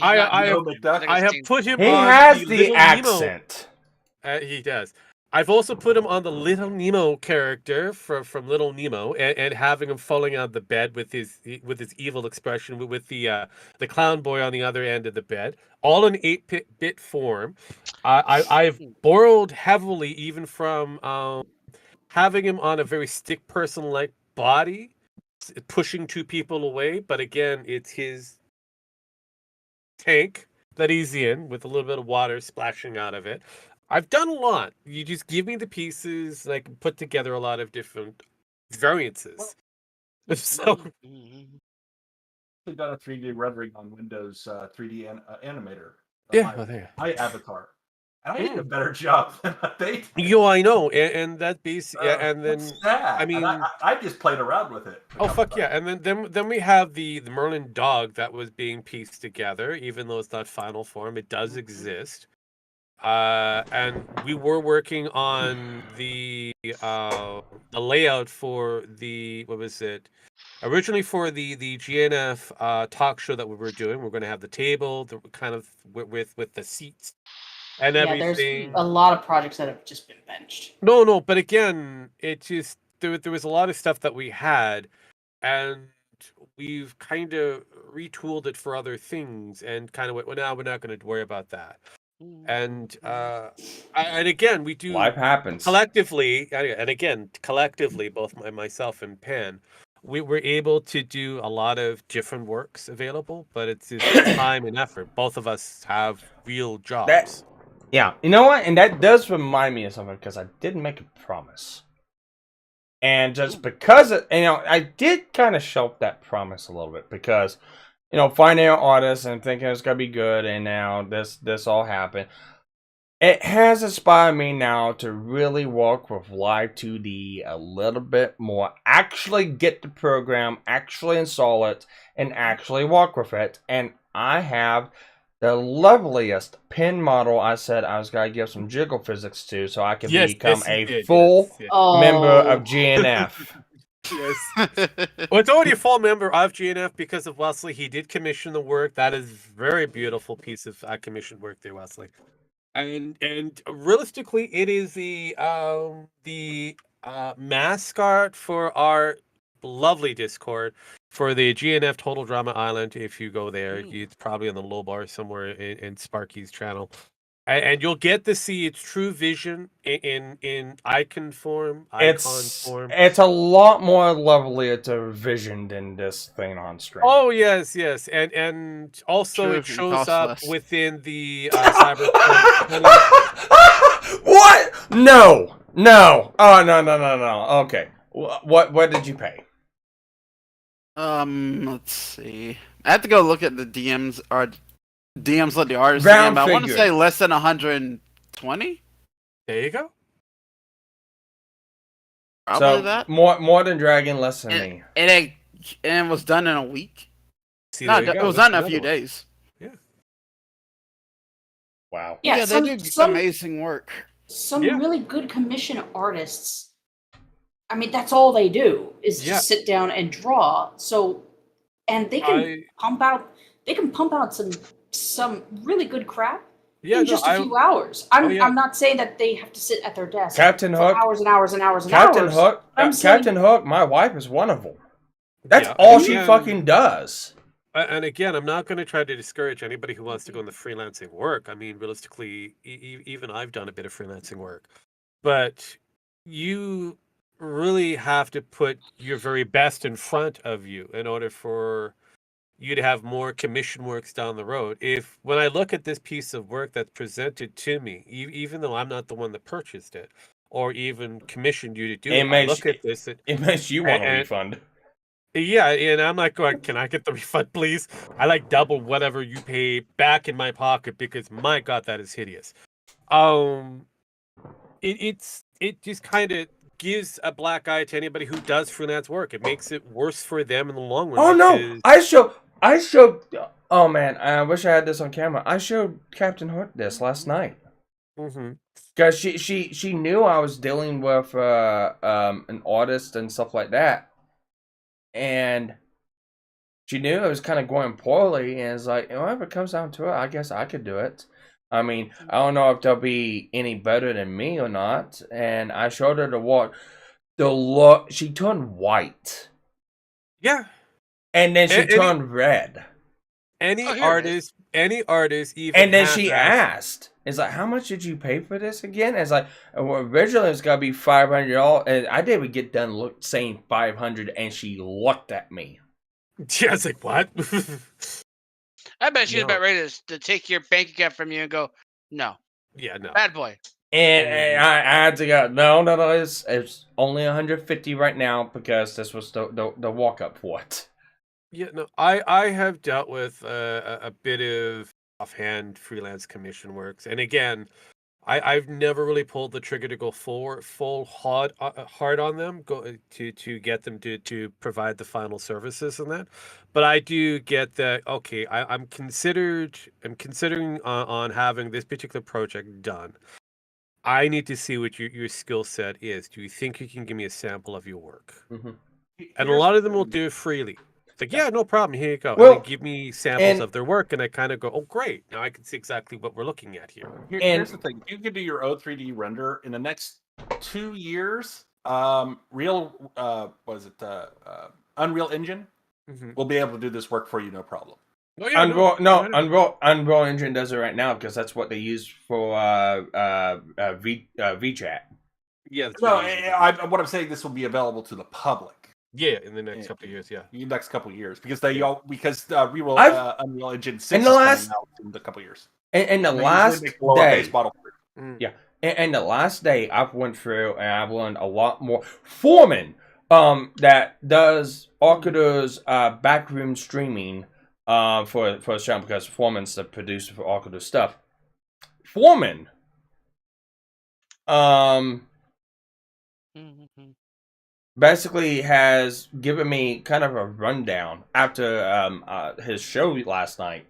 I not- Nemo McDuck. I have Seen- put him He on has the Little accent. Nemo. He does. I've also put him on the Little Nemo character from Little Nemo, and having him falling on the bed with his evil expression, with the clown boy on the other end of the bed, all in 8-bit form. I've borrowed heavily even from having him on a very stick person like body, pushing 2 people away. But again, it's his tank that he's in with a little bit of water splashing out of it. I've done a lot. You just give me the pieces, and I can put together a lot of different variances. So I've done a 3D rendering on Windows 3D Animator. yeah, well, there. My avatar, and I did a better job than they did. Yo, I know, and that basically, and then What's that? I mean, I just played around with it. oh fuck yeah, and then we have the Merlin dog that was being pieced together, even though it's not final form, it does exist. And we were working on the layout for the, what was it? Originally for the GNF talk show that we were doing. We're going to have the table, the kind of with the seats and Yeah, everything. there's a lot of projects that have just been benched. No, but again, it just there was a lot of stuff that we had, and we've kind of retooled it for other things, and kind of went, well, now we're not going to worry about that. And and again, we do Life happens. collectively, both myself and Pen, we were able to do a lot of different works available, but it's just time and effort. Both of us have real jobs. Yeah, you know what? And that does remind me of something, because I did make a promise. And just because, I did kind of shelf that promise a little bit, because, finding an artist and thinking it's going to be good, and now this all happened. It has inspired me now to really work with Live 2D a little bit more. Actually get the program, actually install it, and actually work with it. And I have the loveliest pin model I said I was going to give some jiggle physics to, so I can become a full member of GNF. Yes. Well, it's already a full member of GNF because of Wesley. He did commission the work. That is very beautiful piece of commissioned work there, Wesley. And realistically, it is the mascot for our lovely Discord for the GNF Total Drama Island. If you go there, it's probably on the low bar somewhere in Sparky's channel. And you'll get to see its true vision in icon form. It's a lot more lovelier to vision than this thing on screen. Oh yes, and also True, it and shows costs up less. within the Cyberpunk. What? No. Oh no. Okay. What did you pay? Let's see. I have to go look at the DMs or DMs let the artist Round again, but I want to figure. say less than 120. There you go. Probably So that. more than Dragon, less than me. And it was done in a week. See, No, there you it go. was That's done in a another few one. days. Wow. Yeah, they do amazing work. Some Yeah. really good commission artists. I mean, that's all they do is Yeah. just sit down and draw. So, and they can pump out some really good crap in just a few hours. I'm not saying that they have to sit at their desk Captain for Hook. hours and hours and hours and Captain hours. Hook. I'm saying, Captain Hook. My wife is one of them. That's Yeah, all and she again- fucking does. And again, I'm not going to try to discourage anybody who wants to go into freelancing work. I mean, realistically, even I've done a bit of freelancing work, but you really have to put your very best in front of you in order for you to have more commission works down the road. When I look at this piece of work that's presented to me, even though I'm not the one that purchased it or even commissioned you to do it, I look at this. It makes you want a refund. Yeah, and I'm like going, can I get the refund, please? I like double whatever you pay back in my pocket because my God, that is hideous. It just kind of gives a black eye to anybody who does freelance work. It makes it worse for them in the long run. Oh no! I showed. Oh man, I wish I had this on camera. I showed Captain Hook this last night. Because she knew I was dealing with an artist and stuff like that. And she knew it was kind of going poorly, and it's like, if it comes down to it, I guess I could do it. I mean, I don't know if they'll be any better than me or not. And I showed her the look. She turned white. Yeah. And then she turned red. Any artist, even. And then she asked, "It's like, how much did you pay for this again?" It's like, well, originally it's gonna be $500, and I didn't get done saying 500, and she looked at me. Yeah, I was like, what? I bet she was about ready to take your bank account from you and go, no. Yeah, no. Bad boy. And I had to go, no, it's only 150 right now because this was the walk up for it. Yeah, no, I have dealt with a bit of offhand freelance commission works, and again, I've never really pulled the trigger to go full hard on them, to get them to provide the final services and that. But I do get that. Okay, I'm considering on having this particular project done. I need to see what your skill set is. Do you think you can give me a sample of your work? And a lot of them will do it freely. It's like, yeah, no problem. Here you go. Well, and they give me samples of their work, and I kind of go, oh, great. Now I can see exactly what we're looking at here. Here's the thing. You can do your O3D render in the next 2 years. Unreal Engine will be able to do this work for you, no problem. Oh, yeah, Unreal Engine does it right now because that's what they use for VChat. Yeah. No, what I'm saying, this will be available to the public. Yeah, in the next couple of years, yeah. The next couple of years, because Unreal Engine 6 is coming out in a couple of years. And the last day, yeah. And the last day, I've went through and I've learned a lot more. Foreman, that does Arcado's backroom streaming for his channel, because Foreman's the producer for Arcado's stuff. Foreman, basically has given me kind of a rundown after his show last night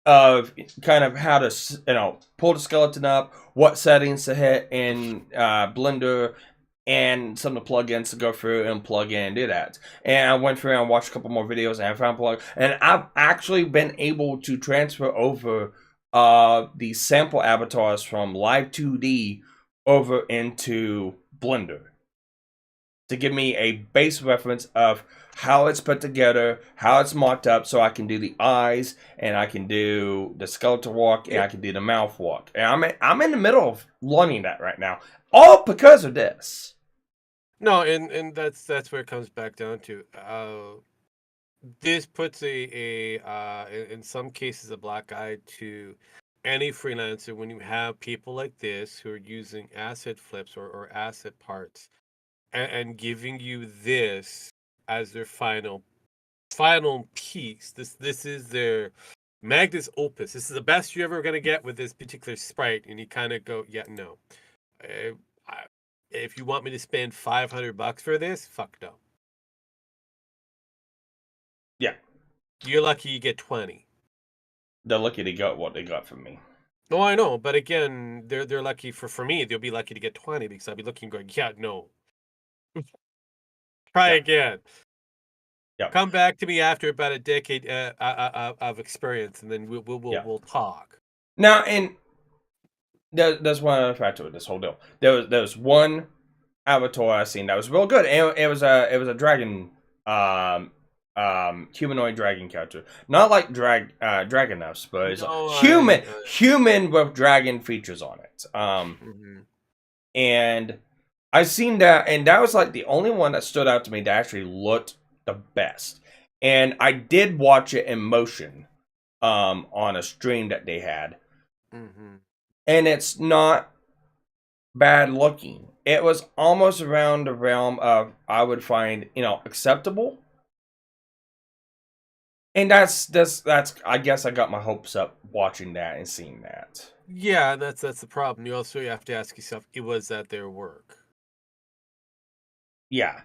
of kind of how to pull the skeleton up, what settings to hit in Blender, and some of the plugins to go through and plug in and do that. And I went through and watched a couple more videos, and I found and I've actually been able to transfer over the sample avatars from Live 2D over into Blender to give me a base reference of how it's put together, how it's marked up, so I can do the eyes, and I can do the skeletal walk, and I can do the mouth walk. And I'm in the middle of learning that right now, all because of this. No, and that's where it comes back down to. This puts in some cases a black eye to any freelancer when you have people like this who are using asset flips or asset parts and giving you this as their final piece. This is their magnus opus. This is the best you're ever gonna get with this particular sprite, and you kind of go, yeah, no. If you want me to spend $500 for this, fuck no. Yeah. You're lucky you get 20. They're lucky they got what they got from me. No, I know, but again, they're lucky for me. They'll be lucky to get 20 because I'll be looking, going, yeah, no. Try again. Yeah. Come back to me after about a decade of experience, and then we'll talk. Now, and there's one other factor with this whole deal. There was one avatar I seen that was real good, and it was a dragon, humanoid dragon character, not like Dragonus, but it's human with dragon features on it. And I seen that, and that was like the only one that stood out to me that actually looked the best. And I did watch it in motion, on a stream that they had, and it's not bad looking. It was almost around the realm of I would find, acceptable. And that's I guess I got my hopes up watching that and seeing that. Yeah, that's the problem. You have to ask yourself, was that their work? Yeah.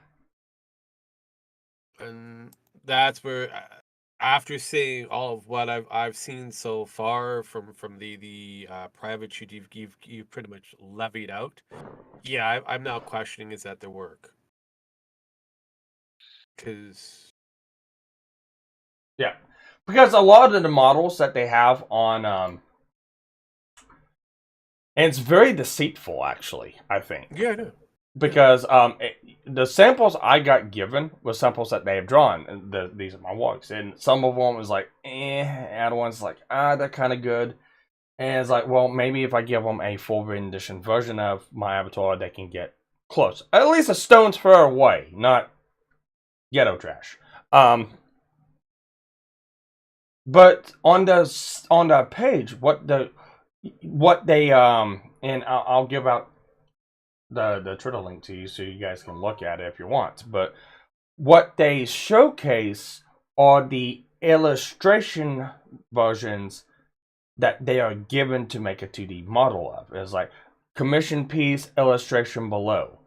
And that's where, after seeing all of what I've seen so far from the private shoot you've pretty much levied out, yeah, I'm now questioning, is that their work? Because a lot of the models that they have on, and it's very deceitful, actually, I think. Yeah, I know. Because the samples I got given were samples that they have drawn. And these are my walks, and some of them was like, and other ones like, they're kind of good. And it's like, well, maybe if I give them a full rendition version of my avatar, they can get close, at least a stone's throw away, not ghetto trash. But on the page, what they and I'll give out the Twitter link to you so you guys can look at it if you want. But what they showcase are the illustration versions that they are given to make a 2D model of. It's like commission piece, illustration below.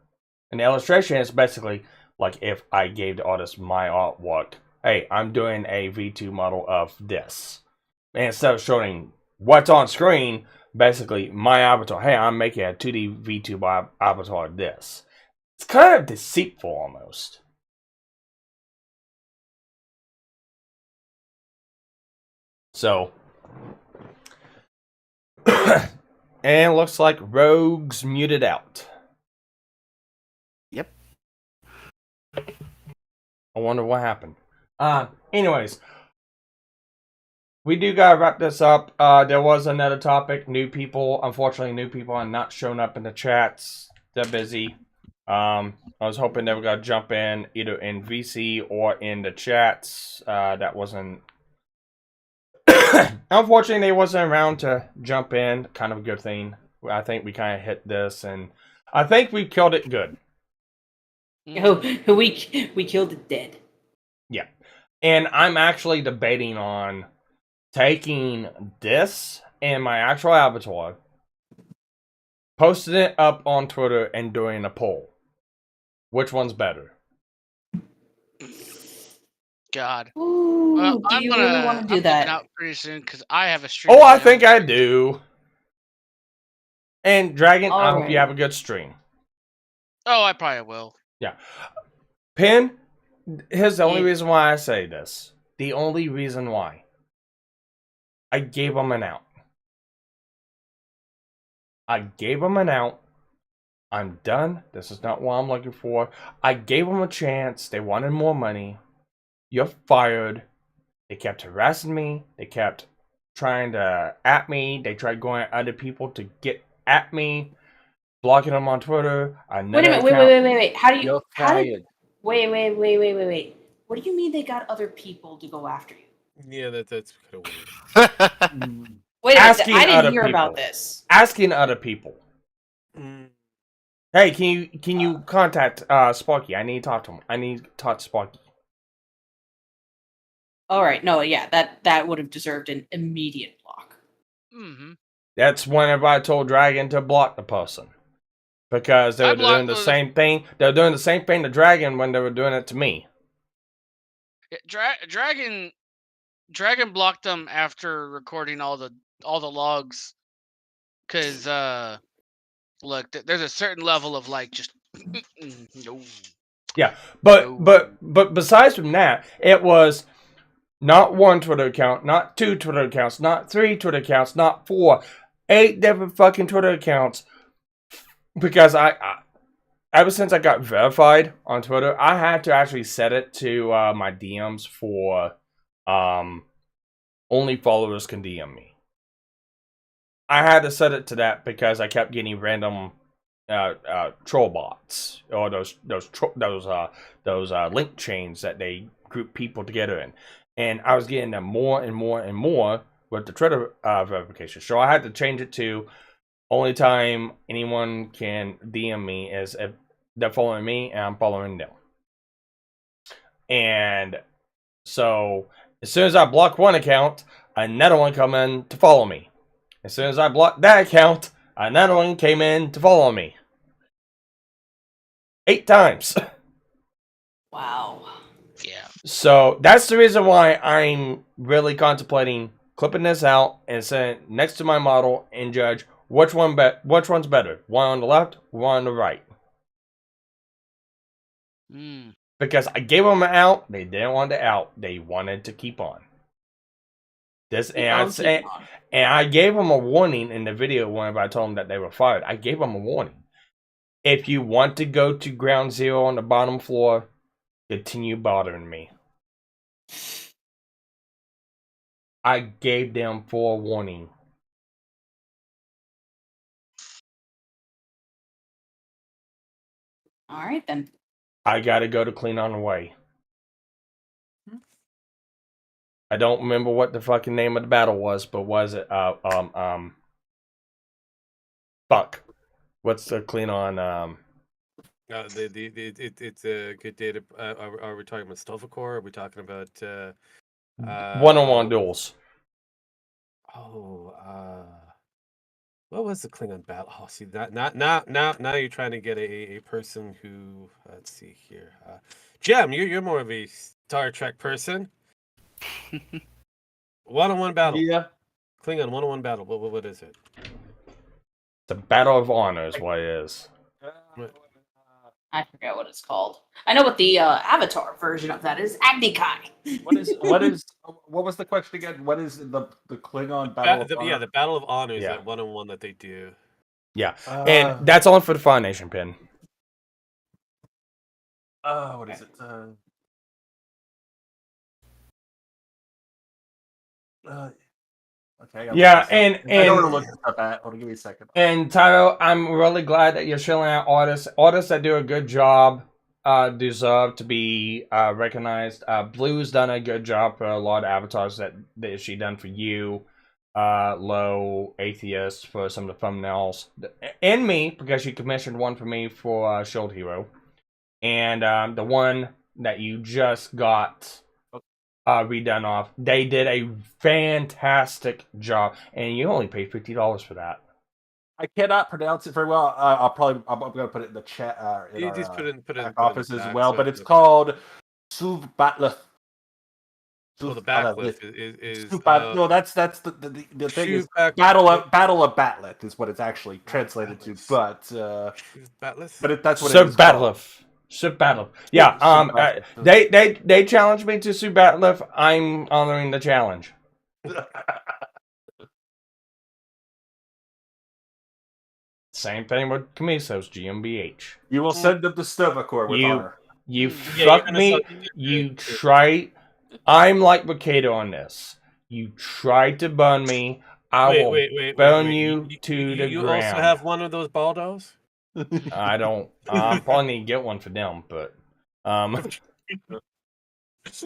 And the illustration is basically like if I gave the artist my artwork, hey, I'm doing a V2 model of this. And instead of showing what's on screen, basically my avatar, hey, I'm making a 2D V2 avatar of this. It's kind of deceitful almost. So, and it looks like Rogue's muted out. Yep. I wonder what happened. Anyways, we do gotta wrap this up. There was another topic. New people. Unfortunately, new people are not showing up in the chats. They're busy. I was hoping they were gonna jump in either in VC or in the chats. That wasn't. Unfortunately, they wasn't around to jump in. Kind of a good thing. I think we kind of hit this, and I think we killed it good. Oh, we killed it dead. Yeah. And I'm actually debating on taking this and my actual avatar, posting it up on Twitter, and doing a poll. Which one's better? God. Ooh, Well, do you really want to do I'm that? leaving out pretty soon because I have a stream. Oh, of I my think own. I do. And Dragon, I hope you Alright. have a good stream. Oh, I probably will. Yeah. Pin, here's the only Yeah. reason why I say this. The only reason why. I gave them an out. I gave them an out. I'm done. This is not what I'm looking for. I gave them a chance. They wanted more money. You're fired. They kept harassing me. They kept trying to at me. They tried going at other people to get at me, blocking them on Twitter. Wait a minute. Wait. How do you? You're How did? fired. Wait. What do you mean they got other people to go after you? Yeah, that's kind of weird. Wait, Asking I didn't other hear people. about this. Asking other people. Mm. Hey, can you contact Sparky? I need to talk to him. I need to talk to Sparky. All right. No, yeah, that would have deserved an immediate block. Mm-hmm. That's whenever I told Dragon to block the person. Because they were doing the same thing. They were doing the same thing to Dragon when they were doing it to me. Dragon blocked them after recording all the logs. Cause look, there's a certain level of like just no. Yeah, but besides from that, it was not one Twitter account, not two Twitter accounts, not three Twitter accounts, not 4, 8 different fucking Twitter accounts. Because I ever since I got verified on Twitter, I had to actually set it to my DMs for only followers can DM me. I had to set it to that because I kept getting random troll bots or those link chains that they group people together in, and I was getting them more and more and more with the Twitter verification. So I had to change it to only time anyone can DM me is if they're following me and I'm following them. And so as soon as I block one account, another one come in to follow me. As soon as I blocked that account, another one came in to follow me. 8 times. Wow. Yeah. So that's the reason why I'm really contemplating clipping this out and sending it next to my model and judge which one's better. One on the left, one on the right. Because I gave them an out, they didn't want the out. They wanted to keep on. And I gave them a warning in the video whenever I told them that they were fired. I gave them a warning. If you want to go to ground zero on the bottom floor, continue bothering me. I gave them forewarning. All right then. I gotta go to clean on the way. I don't remember what the fucking name of the battle was, but was it fuck. What's the clean on It's a good day to. Are we talking about Stovacor? Are we talking about one-on-one duels? What was the Klingon battle? Oh, see that now you're trying to get a person who let's see here. Jem, you're more of a Star Trek person. One-on-one battle. Yeah. Klingon one-on-one battle. What is it? The Battle of Honor is what it is. I forget what it's called. I know what the Avatar version of that is. Agnikai. What was the question again? What is the Klingon battle of honor? Yeah, the Battle of Honor is that one-on-one that they do. Yeah, and that's only for the Fire Nation pin. What is it? Okay. And I don't want to look this up at. Hold on, give me a second. And Tyro, I'm really glad that you're shilling out artists. Artists that do a good job deserve to be recognized. Blue's done a good job for a lot of avatars that she done for you. Low Atheist for some of the thumbnails, and me because she commissioned one for me for Shield Hero, and the one that you just got redone off. They did a fantastic job, and you only paid $50 for that. I cannot pronounce it very well. I'm going to put it in the chat. You just put it in office as well, but it's called Suv Batleth. So the backlith is no, that's the thing is Battle of Batleth is what it's actually translated to, but that's what it is. Sub Batleth. Yeah. They challenged me to Sub Batleth. I'm honoring the challenge. Same thing with Kamisos, GmbH. You will send them to Stovacor with honor. You you're fuck gonna me. fuck- You try. I'm like Mikado on this. You try to burn me. I will burn you to the You ground. also have one of those baldos? I don't. I probably need to get one for them, but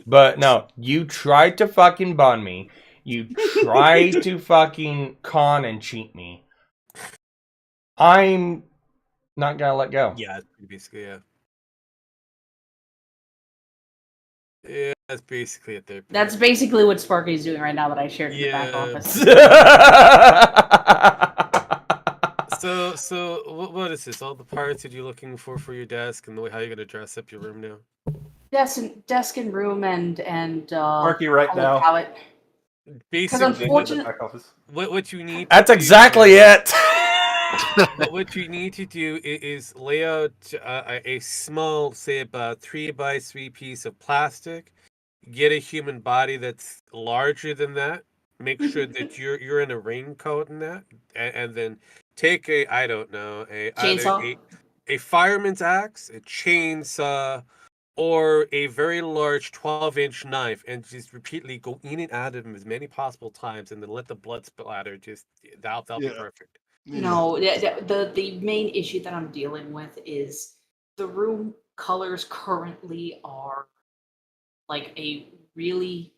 but no. You tried to fucking burn me. You tried to fucking con and cheat me. I'm not gonna let go. Yeah, that's basically, yeah. Yeah, that's basically it there. That's basically what Sparky's doing right now that I shared in the back Yeah. office. So what is this? All the parts that you're looking for your desk, and the way how you're gonna dress up your room now? Desk and room and Sparky right color now. palette. Basically, unfortunately- what you need. That's to do, exactly it. what you need to do is lay out a small, say about 3x3 piece of plastic. Get a human body that's larger than that. Make sure that you're in a raincoat and that, and then take a I don't know Chainsaw? a fireman's axe, a chainsaw, or a very large 12-inch knife, and just repeatedly go in and out of them as many possible times, and then let the blood splatter. Just that'll be perfect. No, the main issue that I'm dealing with is the room colors currently are like a really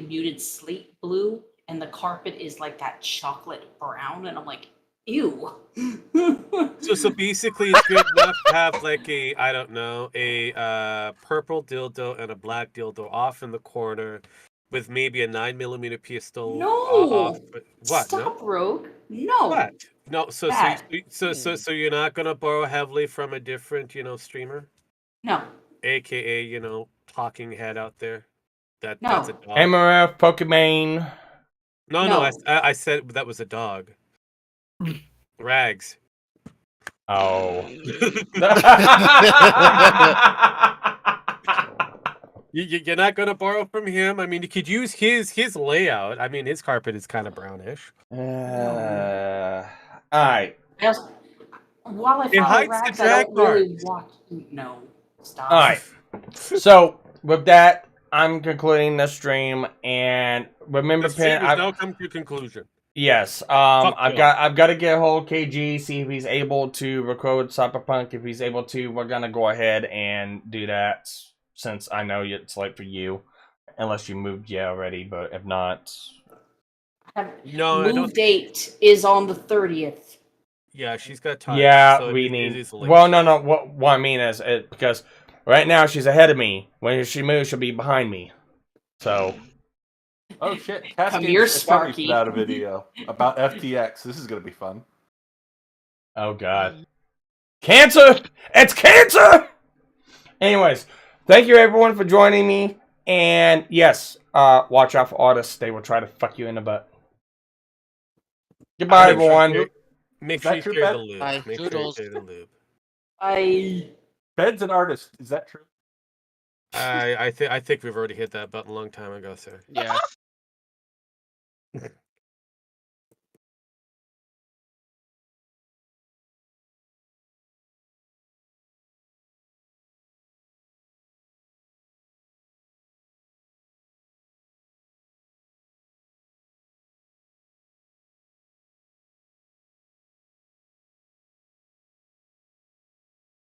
muted slate blue, and the carpet is like that chocolate brown, and I'm like, ew. So basically, it's good enough to have like a I don't know a purple dildo and a black dildo off in the corner, with maybe a 9mm pistol. No! Off. What? Stop, No. Rogue. No. What? No. So Bad. so you're not gonna borrow heavily from a different streamer, No. aka talking head out there. That's No. a dog. MRF Pokemon. No, No. I said that was a dog. Rags. Oh. You're not gonna borrow from him. I mean, you could use his layout. I mean, his carpet is kind of brownish. All right. While I It follow hides the Rags, I drag don't really marks. watch. No. Stop. All right. So with that, I'm concluding the stream, and remember, The stream Pin. has now come to a conclusion. Yes. Fuck I've got to get a hold of KG, see if he's able to record Cyberpunk. If he's able to, we're gonna go ahead and do that, since I know it's late for you, unless you moved already. But if not, No, I Move don't. date is on the 30th. Yeah, she's got time. yeah, so we it need. is late. Well, no. What I mean is, because right now she's ahead of me. When she moves, she'll be behind me. So. Oh shit! Come here, Cascade Discovery Sparky. put out a video about FTX. This is gonna be fun. Oh god. Cancer! It's cancer! Anyways, thank you everyone for joining me. And yes, watch out for artists. They will try to fuck you in the butt. Goodbye, everyone. Make Is sure that you true, clear Beth? the loop. Bye. Make sure you Toodles. clear the loop. Bed's an artist. Is that true? I think we've already hit that button a long time ago, sir. Yeah.